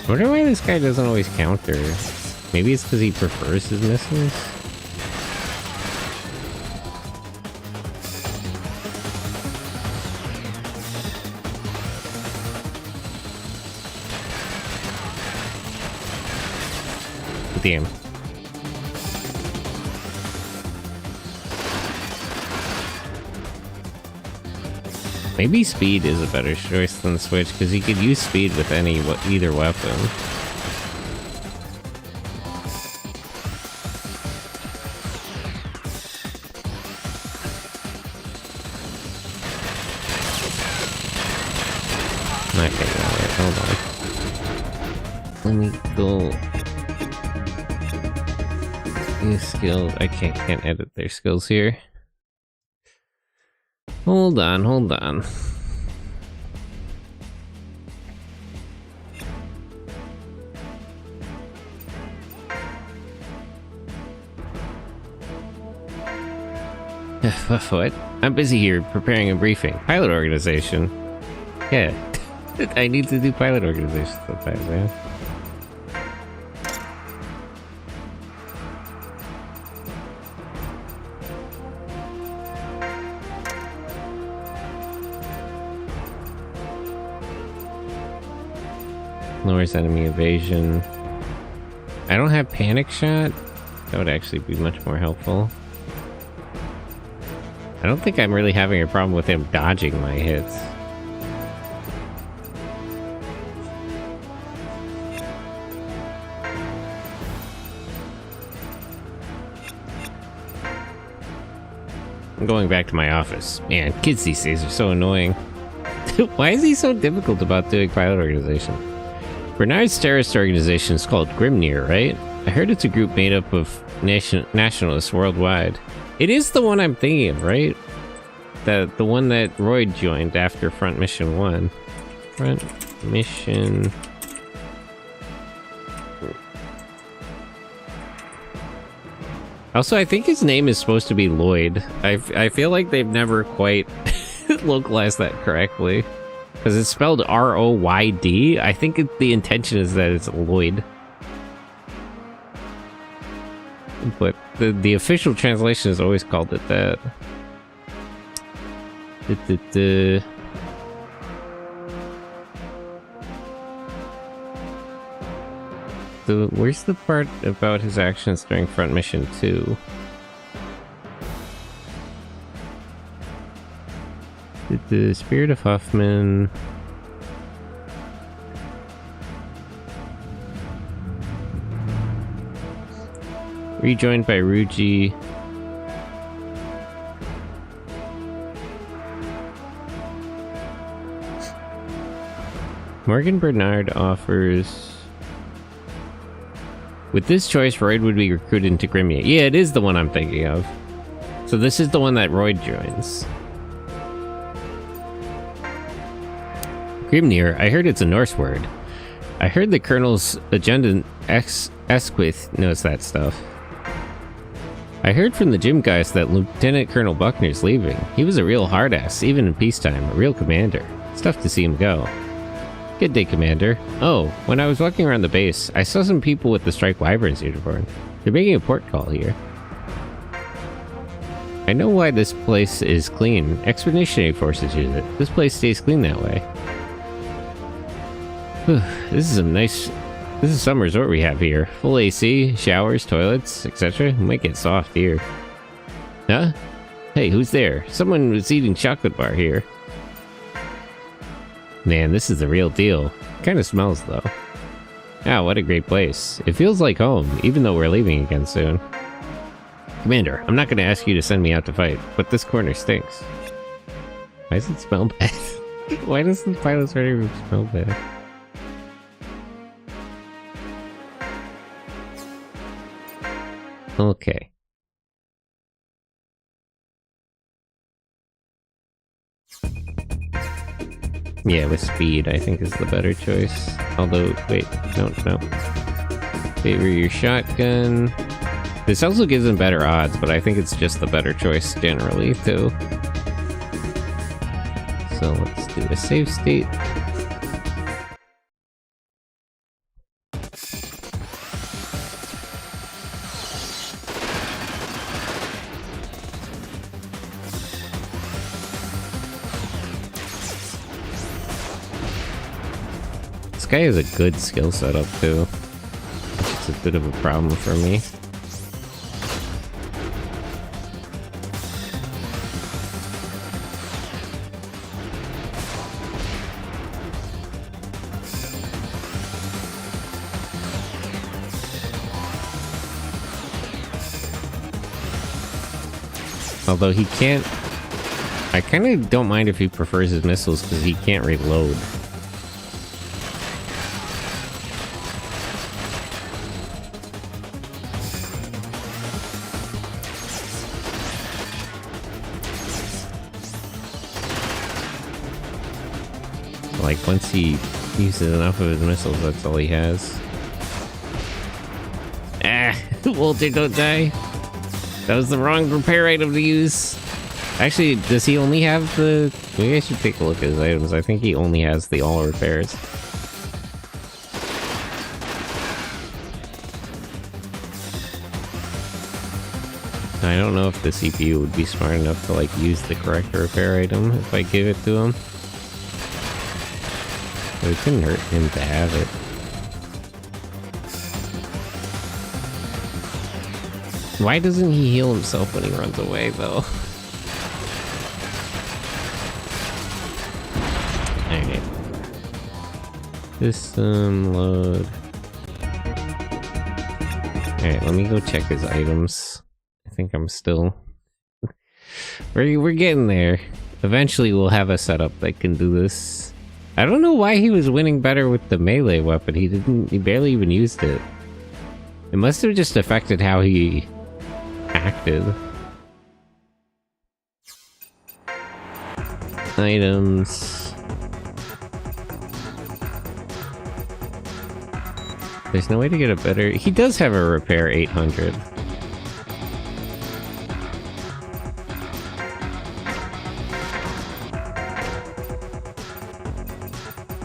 I wonder why this guy doesn't always counter. Maybe it's because he prefers his missiles? Damn. Maybe speed is a better choice than switch, because you could use speed with either weapon. Okay, alright, hold on. Let me go. Use skills. I can't edit their skills here. Hold on, hold on. What? I'm busy here preparing a briefing. Pilot organization. Yeah. I need to do pilot organization sometimes, man. Lowers enemy evasion. I don't have panic shot. That would actually be much more helpful. I don't think I'm really having a problem with him dodging my hits. I'm going back to my office. Man, kids these days are so annoying. Why is he so difficult about doing pilot organization? Bernard's terrorist organization is called Grimnir, right? I heard it's a group made up of nationalists worldwide. It is the one I'm thinking of, right? The one that Roy joined after Front Mission 1. Front Mission... Also, I think his name is supposed to be Lloyd. I feel like they've never quite localized that correctly. Because it's spelled R-O-Y-D. I think the intention is that it's Lloyd. But the official translation has always called it that. So where's the part about his actions during front mission 2? The Spirit of Huffman. Rejoined by Ruji. Morgan Bernard offers... With this choice, Royd would be recruited into Grimia. Yeah, it is the one I'm thinking of. So this is the one that Royd joins. Grimnir, I heard it's a Norse word. I heard the Colonel's agenda Esquith knows that stuff. I heard from the gym guys that Lieutenant Colonel Buckner's leaving. He was a real hard-ass, even in peacetime, a real commander. It's tough to see him go. Good day, Commander. Oh, when I was walking around the base, I saw some people with the Strike Wyverns uniform. They're making a port call here. I know why this place is clean. Expeditionary forces use it. This place stays clean that way. Whew, this is some resort we have here. Full AC, showers, toilets, etc. Might get soft here. Huh? Hey, who's there? Someone was eating chocolate bar here. Man, this is the real deal. Kinda smells though. Ah, what a great place. It feels like home, even though we're leaving again soon. Commander, I'm not gonna ask you to send me out to fight, but this corner stinks. Why does it smell bad? Why does the pilot's ready room smell bad? Okay. Yeah, with speed, I think is the better choice. Although, wait, no. Favor your shotgun. This also gives them better odds, but I think it's just the better choice generally, too. So let's do a save state. This guy has a good skill setup too. It's a bit of a problem for me. Although he can't... I kind of don't mind if he prefers his missiles because he can't reload. Like, once he uses enough of his missiles, that's all he has. Ah! Walter, don't die! That was the wrong repair item to use. Actually, does he only have the... Maybe I should take a look at his items. I think he only has the all repairs. I don't know if the CPU would be smart enough to, like, use the correct repair item if I give it to him. But it couldn't hurt him to have it. Why doesn't he heal himself when he runs away, though? Alright. System load. Alright, let me go check his items. I think I'm still... We're getting there. Eventually we'll have a setup that can do this. I don't know why he was winning better with the melee weapon. He barely even used it. It must have just affected how he acted. Items. There's no way to get a better... He does have a repair 800.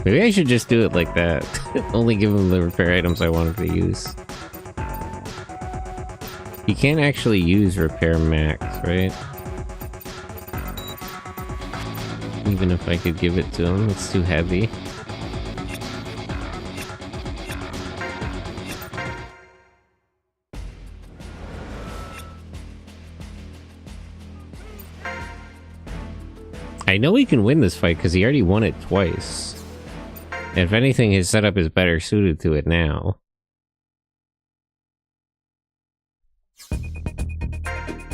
Maybe I should just do it like that. Only give him the repair items I wanted to use. He can't actually use repair max, right? Even if I could give it to him, it's too heavy. I know he can win this fight because he already won it twice. And if anything, his setup is better suited to it now.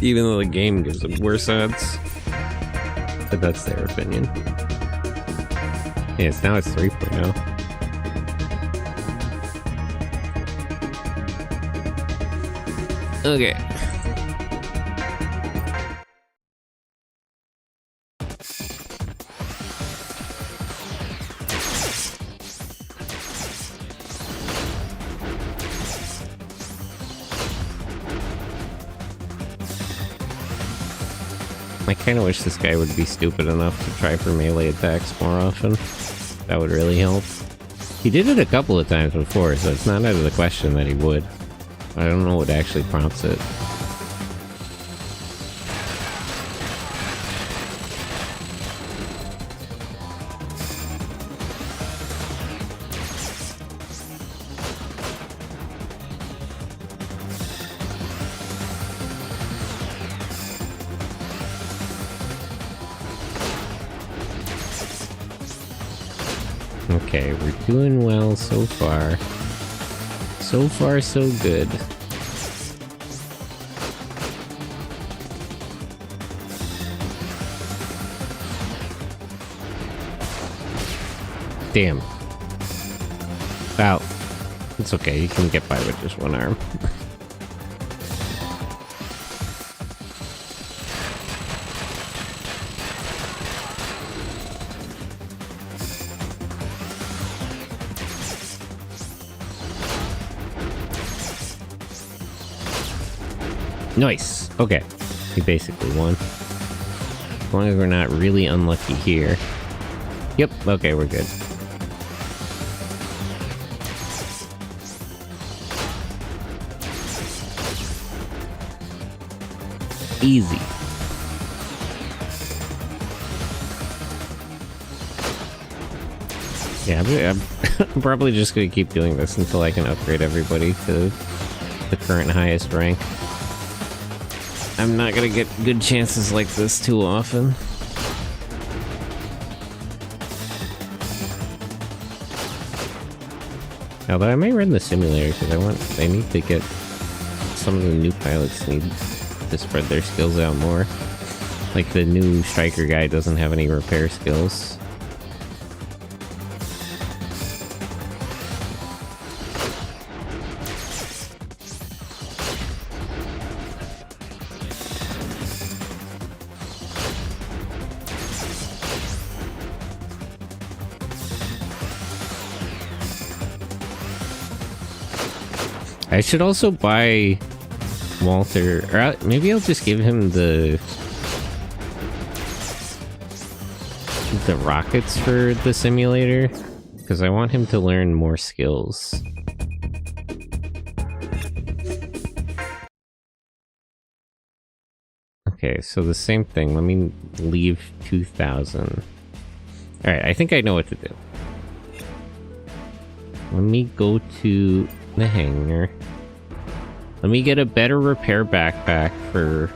Even though the game gives him worse odds. But that's their opinion. Yes, now it's 3.0. Okay. I kind of wish this guy would be stupid enough to try for melee attacks more often. That would really help. He did it a couple of times before, so it's not out of the question that he would. I don't know what actually prompts it. Okay, we're doing well so far. So far, so good. Damn. Wow. It's okay, you can get by with just one arm. Nice. Okay. He basically won. As long as we're not really unlucky here. Yep. Okay, we're good. Easy. Yeah, I'm probably just gonna keep doing this until I can upgrade everybody to the current highest rank. I'm not gonna get good chances like this too often. Although I may run the simulator because I need to get some of the new pilots need to spread their skills out more. Like the new striker guy doesn't have any repair skills. I should also buy Walter, or maybe I'll just give him the rockets for the simulator, because I want him to learn more skills. Okay, so the same thing. Let me leave 2,000. Alright, I think I know what to do. Let me go to the hangar. Let me get a better repair backpack for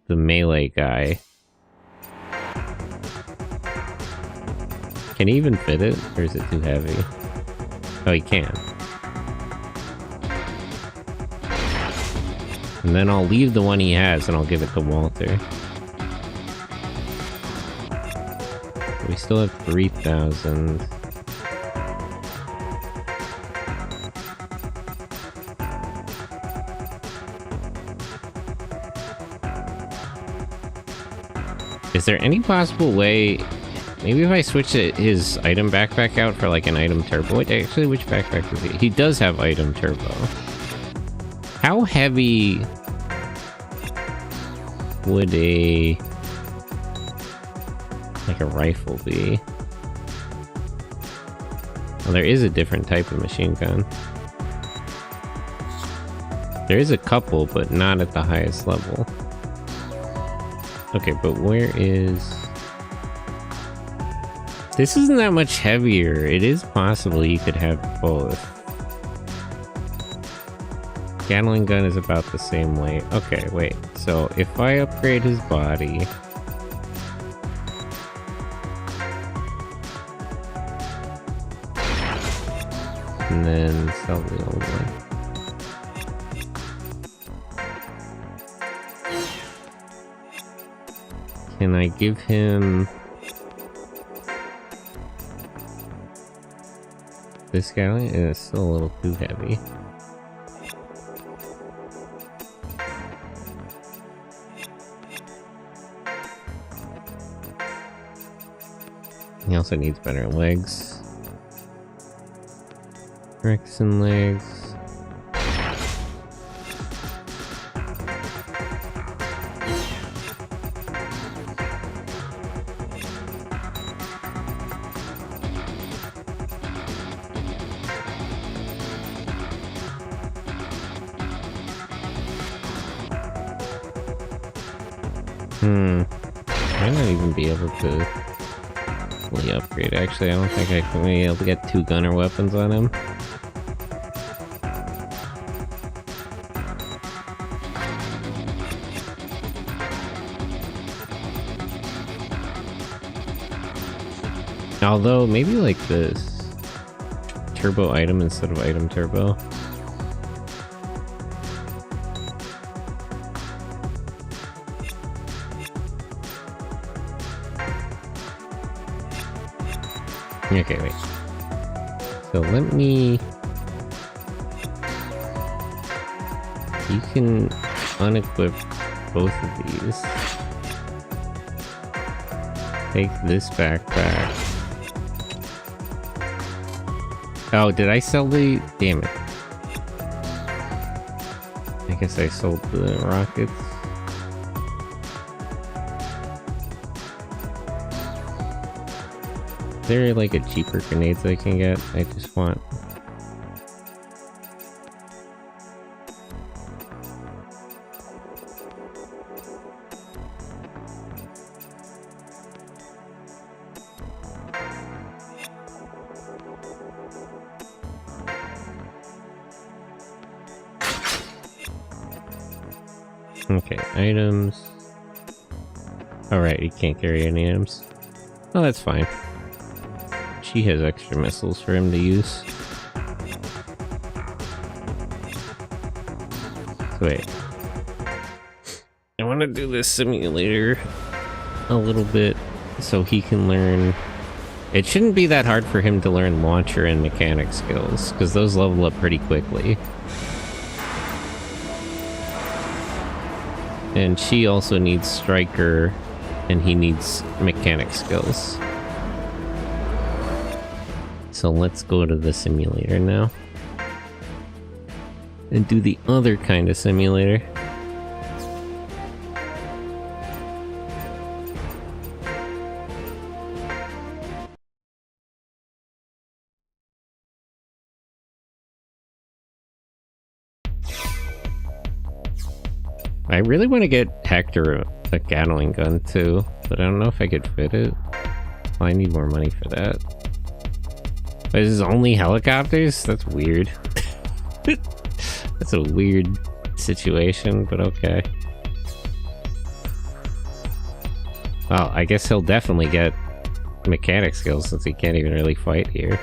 the melee guy. Can he even fit it? Or is it too heavy? Oh, he can. And then I'll leave the one he has and I'll give it to Walter. We still have 3,000. Is there any possible way... Maybe if I switch his item backpack out for like an item turbo... Wait, actually, which backpack is he? He does have item turbo. How heavy would like a rifle be? Well, there is a different type of machine gun. There is a couple, but not at the highest level. Okay, but where is... This isn't that much heavier. It is possible you could have both. Gatling gun is about the same weight. Okay, wait. So if I upgrade his body... and then sell the old one. Can I give him... this guy? It's still a little too heavy. He also needs better legs. Rex and legs. Might not even be able to fully upgrade. Actually, I don't think I can be able to get 2 gunner weapons on him. Although, maybe like this turbo item instead of item turbo. Okay, wait. So let me... You can unequip both of these. Take this backpack. Oh, did I sell the... Damn it. I guess I sold the rockets. Is there like a cheaper grenades I can get? I just want... Okay, items. Alright, you can't carry any items. Oh, that's fine. She has extra missiles for him to use. So wait. I want to do this simulator a little bit so he can learn... It shouldn't be that hard for him to learn launcher and mechanic skills, because those level up pretty quickly. And she also needs striker, and he needs mechanic skills. So let's go to the simulator now. And do the other kind of simulator. I really want to get Hector a Gatling gun too, but I don't know if I could fit it. Well, I need more money for that. But is this only helicopters? That's weird. That's a weird situation, but okay. Well, I guess he'll definitely get mechanic skills since he can't even really fight here.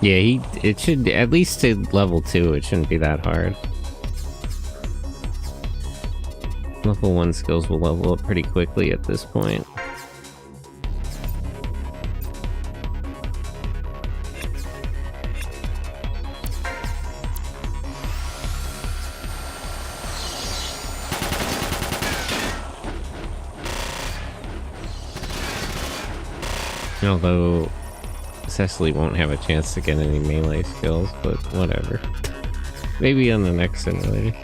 Yeah, it should, at least to level 2, it shouldn't be that hard. Level 1 skills will level up pretty quickly at this point. Although Cecily won't have a chance to get any melee skills, but whatever. Maybe on the next simulator.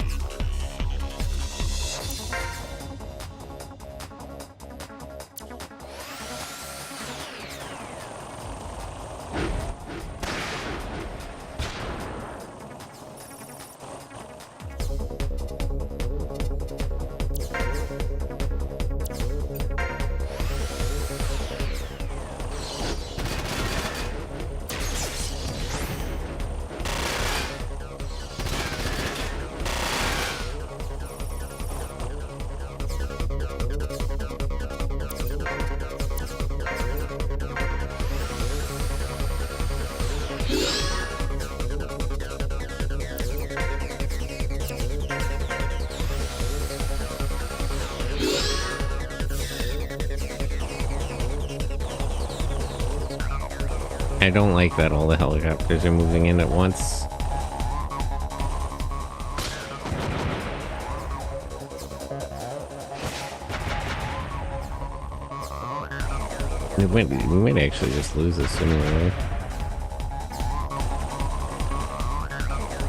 I don't like that all the helicopters are moving in at once. We might actually just lose this simulator.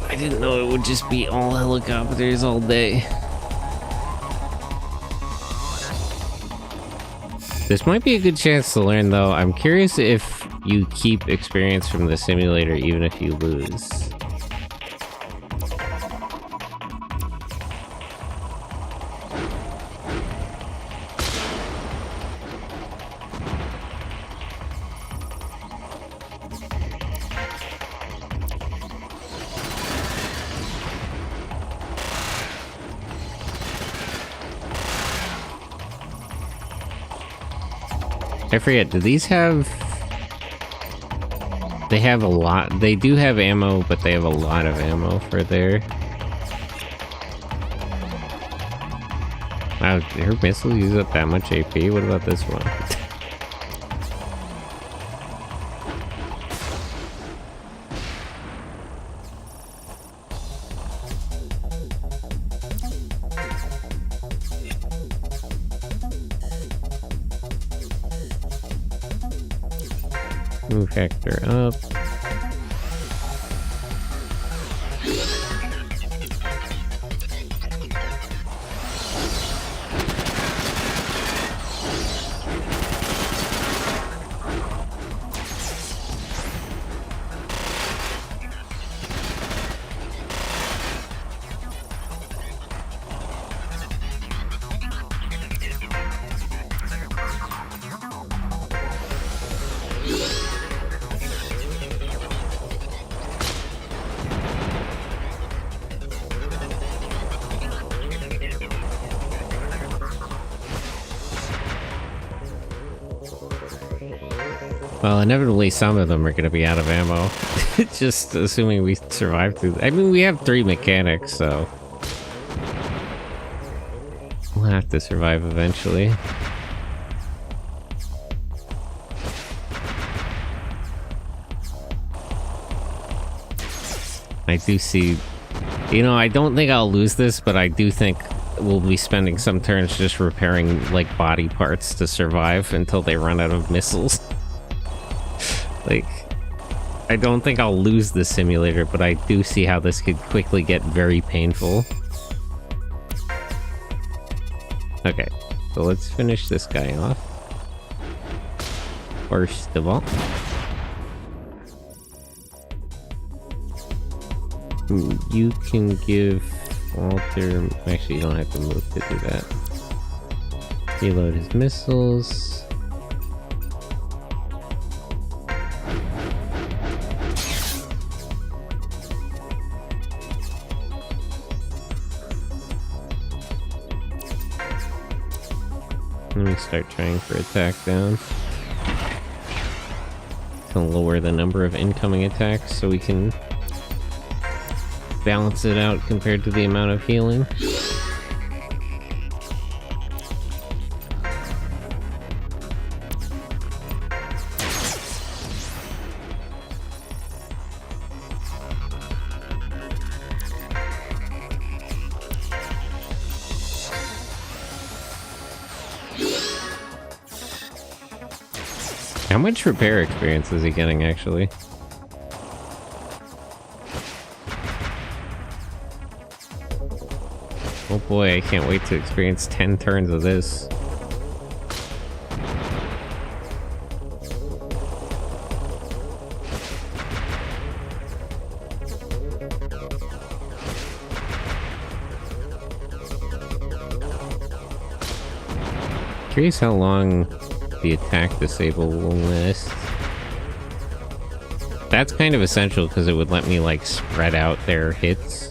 I didn't know it would just be all helicopters all day. This might be a good chance to learn, though. I'm curious if you keep experience from the simulator even if you lose. I forget, do these have... They have a lot... They do have ammo, but they have a lot of ammo for their... Wow, her missiles use up that much AP? What about this one? Move factor up. Well, inevitably some of them are going to be out of ammo. Just assuming we survive through... I mean, we have 3 mechanics, so... We'll have to survive eventually. I do see... You know, I don't think I'll lose this, but I do think we'll be spending some turns just repairing, like, body parts to survive until they run out of missiles. Like, I don't think I'll lose this simulator, but I do see how this could quickly get very painful. Okay, so let's finish this guy off. First of all. You can give Walter... Actually, you don't have to move to do that. Reload his missiles. Let me start trying for attack down. To lower the number of incoming attacks so we can balance it out compared to the amount of healing. How much repair experience is he getting, actually? Oh boy, I can't wait to experience 10 turns of this. Curious how long the attack disable will last. That's kind of essential because it would let me like spread out their hits.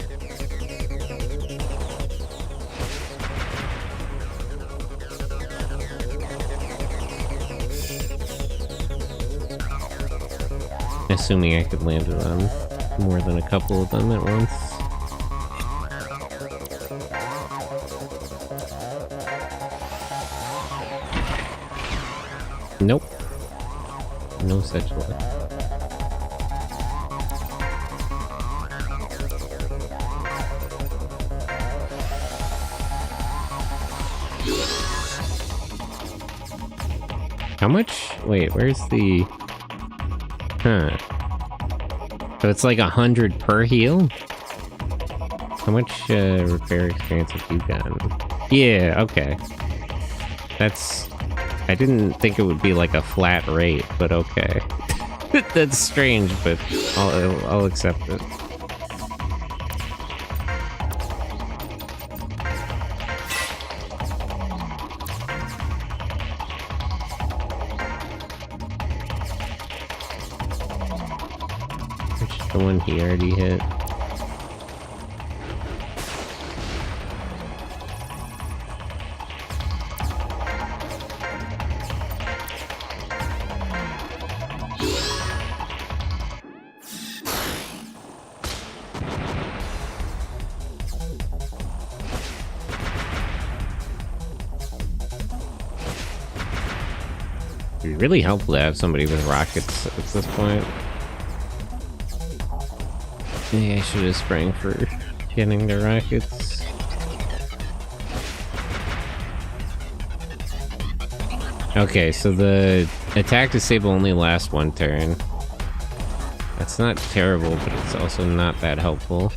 Assuming I could land it on more than a couple of them at once. Nope. No such luck. How much? Wait, where's the... Huh. So it's like 100 per heal? How much repair experience have you gotten? Yeah, okay. That's... I didn't think it would be like a flat rate, but okay. That's strange, but I'll accept it. Which the one he already hit? It'd be really helpful to have somebody with rockets at this point. Maybe I should have sprang for getting the rockets. Okay, so the attack disable only lasts 1 turn. That's not terrible, but it's also not that helpful.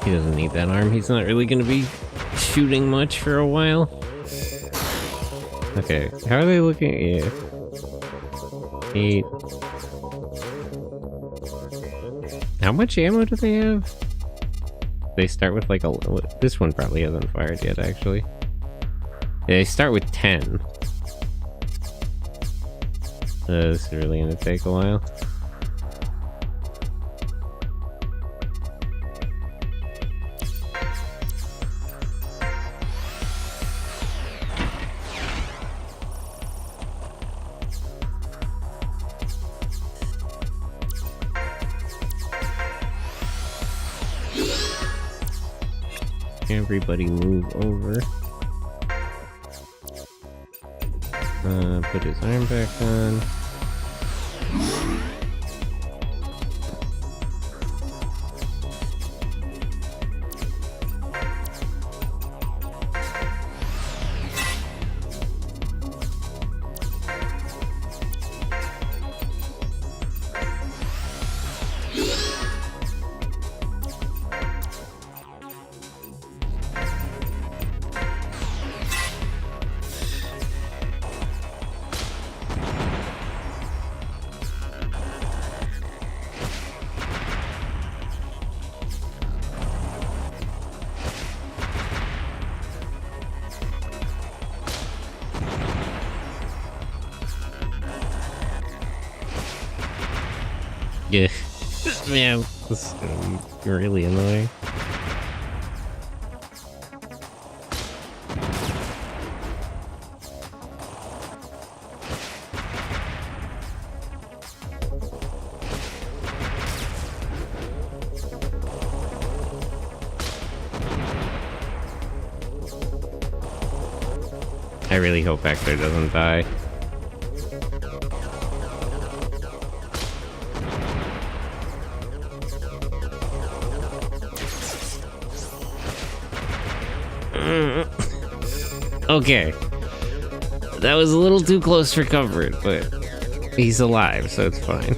He doesn't need that arm. He's not really going to be shooting much for a while. Okay, how are they looking? Yeah. 8. How much ammo do they have? They start with like a... This one probably hasn't fired yet, actually. Yeah, they start with 10. This is really going to take a while. Everybody move over. Put his arm back on. Yeah. Man, this is gonna be really annoying. I really hope Hector doesn't die. Okay. That was a little too close for comfort, but he's alive, so it's fine.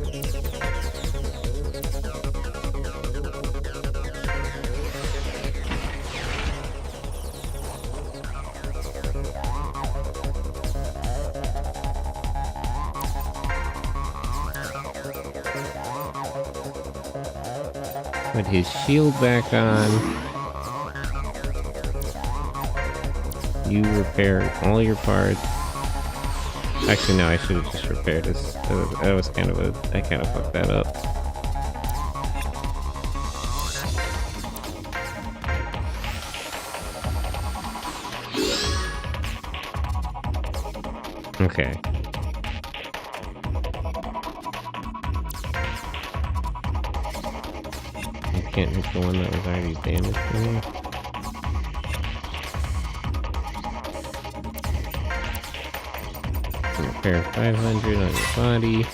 Put his shield back on. You repair all your parts. Actually, no, I should have just repaired this. That was kind of I kind of fucked that up. Okay. You can't hit the one that was already damaged to me. Repair 500 on your body.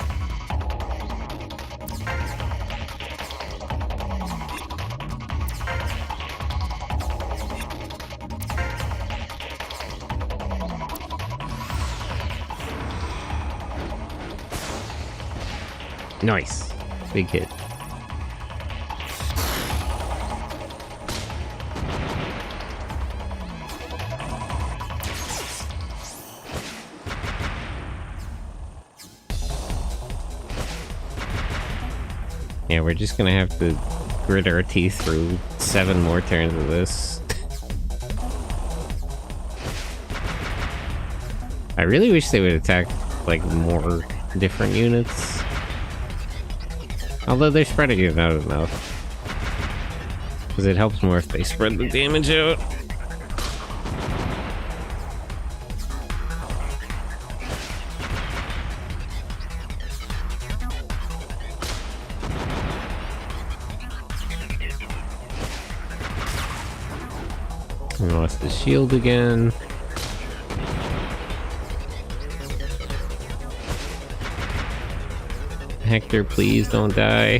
Nice. Big hit. Yeah, we're just gonna have to grit our teeth through 7 more turns of this. I really wish they would attack, like, more different units. Although they're spreading it out enough. Because it helps more if they spread the damage out. We lost the shield again. Hector, please don't die.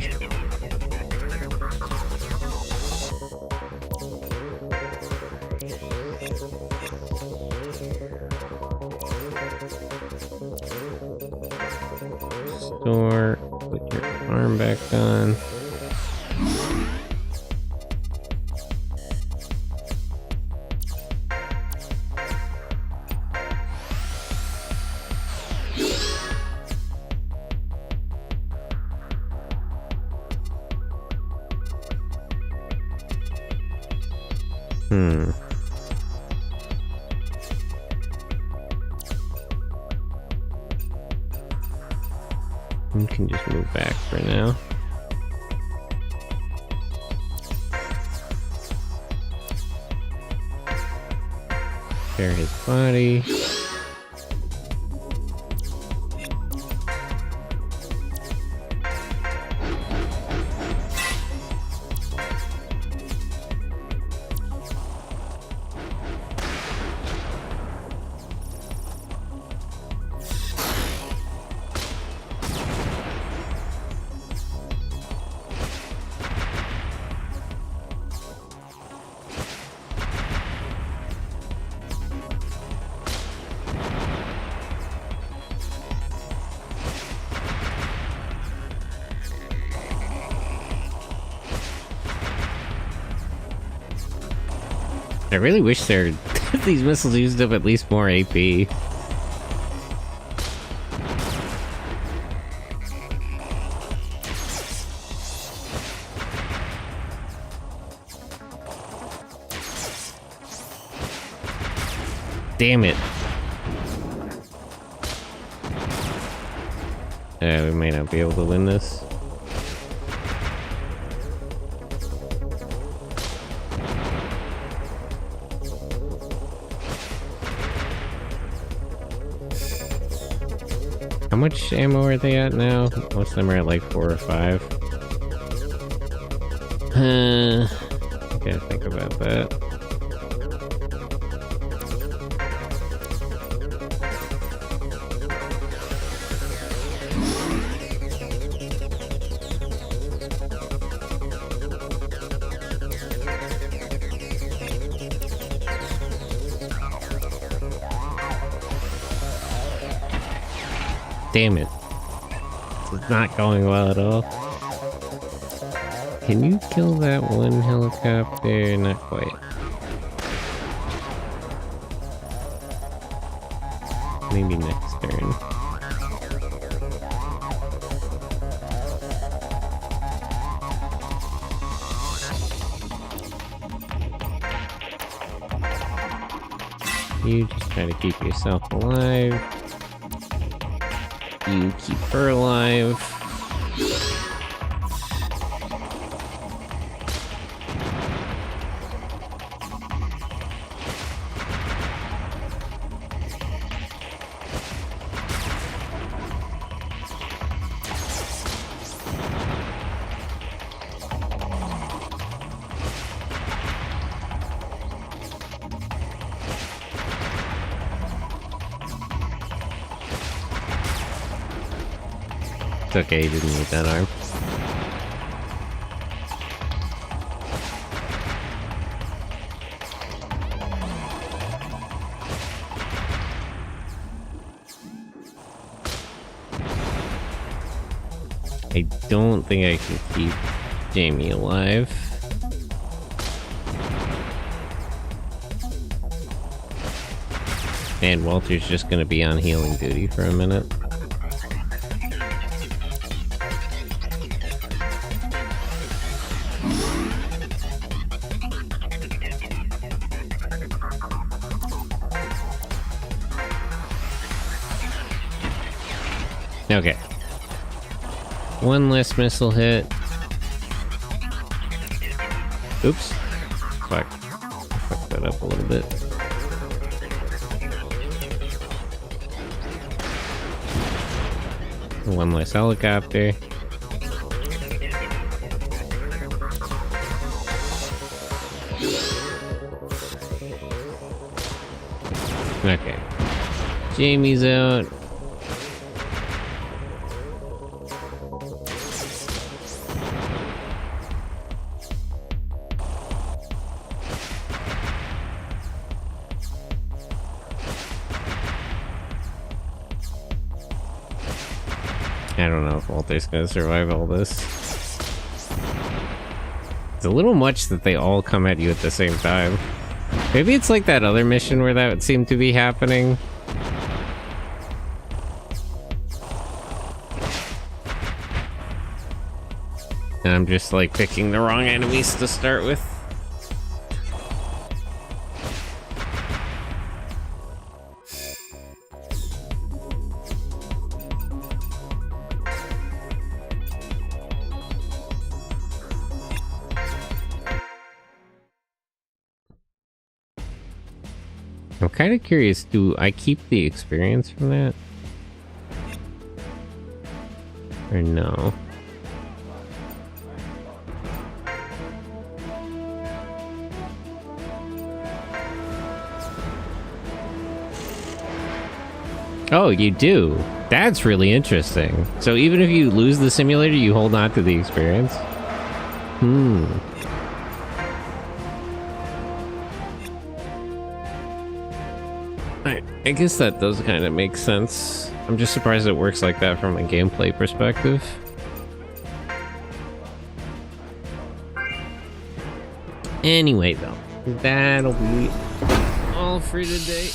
Store, put your arm back on. We can just move back for now. Repair his body. I really wish these missiles used up at least more AP. Damn it. We may not be able to win this. How much ammo are they at now? Most of them are at like 4 or 5. Gotta think about that. Damn it. It's not going well at all. Can you kill that one helicopter? Not quite. Maybe next turn. You just try to keep yourself alive. You keep her alive. It's okay, he didn't need that arm. I don't think I can keep Jamie alive. And Walter's just gonna be on healing duty for a minute. Okay. One less missile hit. Oops. Fuck. Fucked that up a little bit. One less helicopter. Okay. Jamie's out. I don't know if Walter's gonna survive all this. It's a little much that they all come at you at the same time. Maybe it's like that other mission where that would seem to be happening. And I'm just like picking the wrong enemies to start with. I'm kind of curious, do I keep the experience from that? Or no? Oh, you do? That's really interesting. So even if you lose the simulator, you hold on to the experience? I guess that does kind of make sense. I'm just surprised it works like that from a gameplay perspective. Anyway, though, that'll be all for today.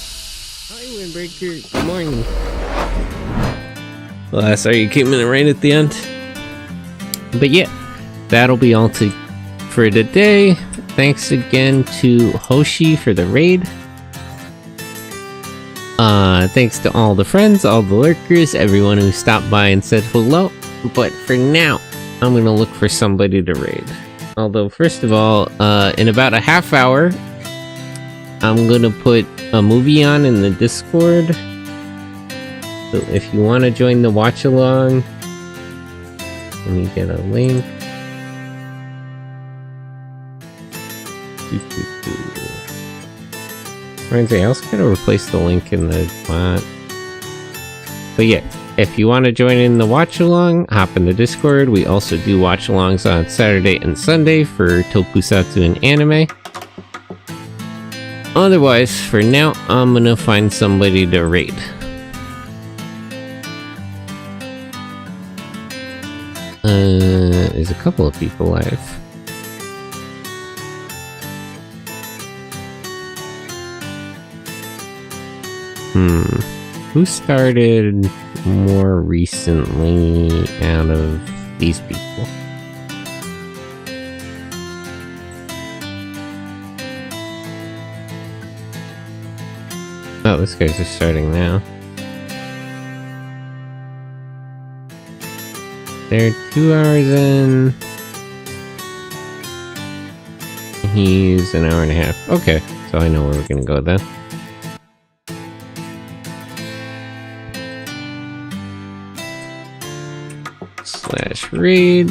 Hi, Windbreaker. Good morning. Well, sorry you came in right at the end. But yeah, that'll be all for today. Thanks again to Hoshi for the raid. Thanks to all the friends, all the lurkers, everyone who stopped by and said hello. But for now, I'm gonna look for somebody to raid. Although, first of all, in about a half hour, I'm gonna put a movie on in the Discord. So if you want to join the watch along, let me get a link. I also gotta replace the link in the bot. But yeah, if you want to join in the watch along, hop in the Discord. We also do watch alongs on Saturday and Sunday for tokusatsu and anime. Otherwise, for now, I'm gonna find somebody to raid. There's a couple of people live. Who started more recently out of these people? Oh, this guy's just starting now. They're 2 hours in. He's an hour and a half. Okay, so I know where we're gonna go then. /raid.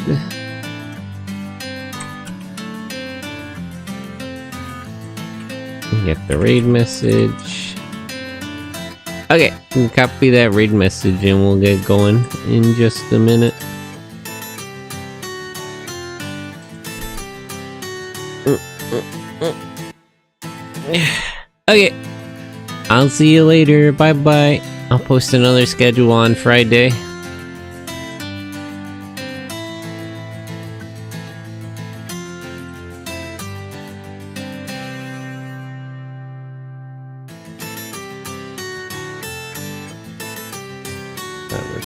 Get the raid message. Okay, copy that raid message and we'll get going in just a minute. Okay, I'll see you later. Bye bye. I'll post another schedule on Friday.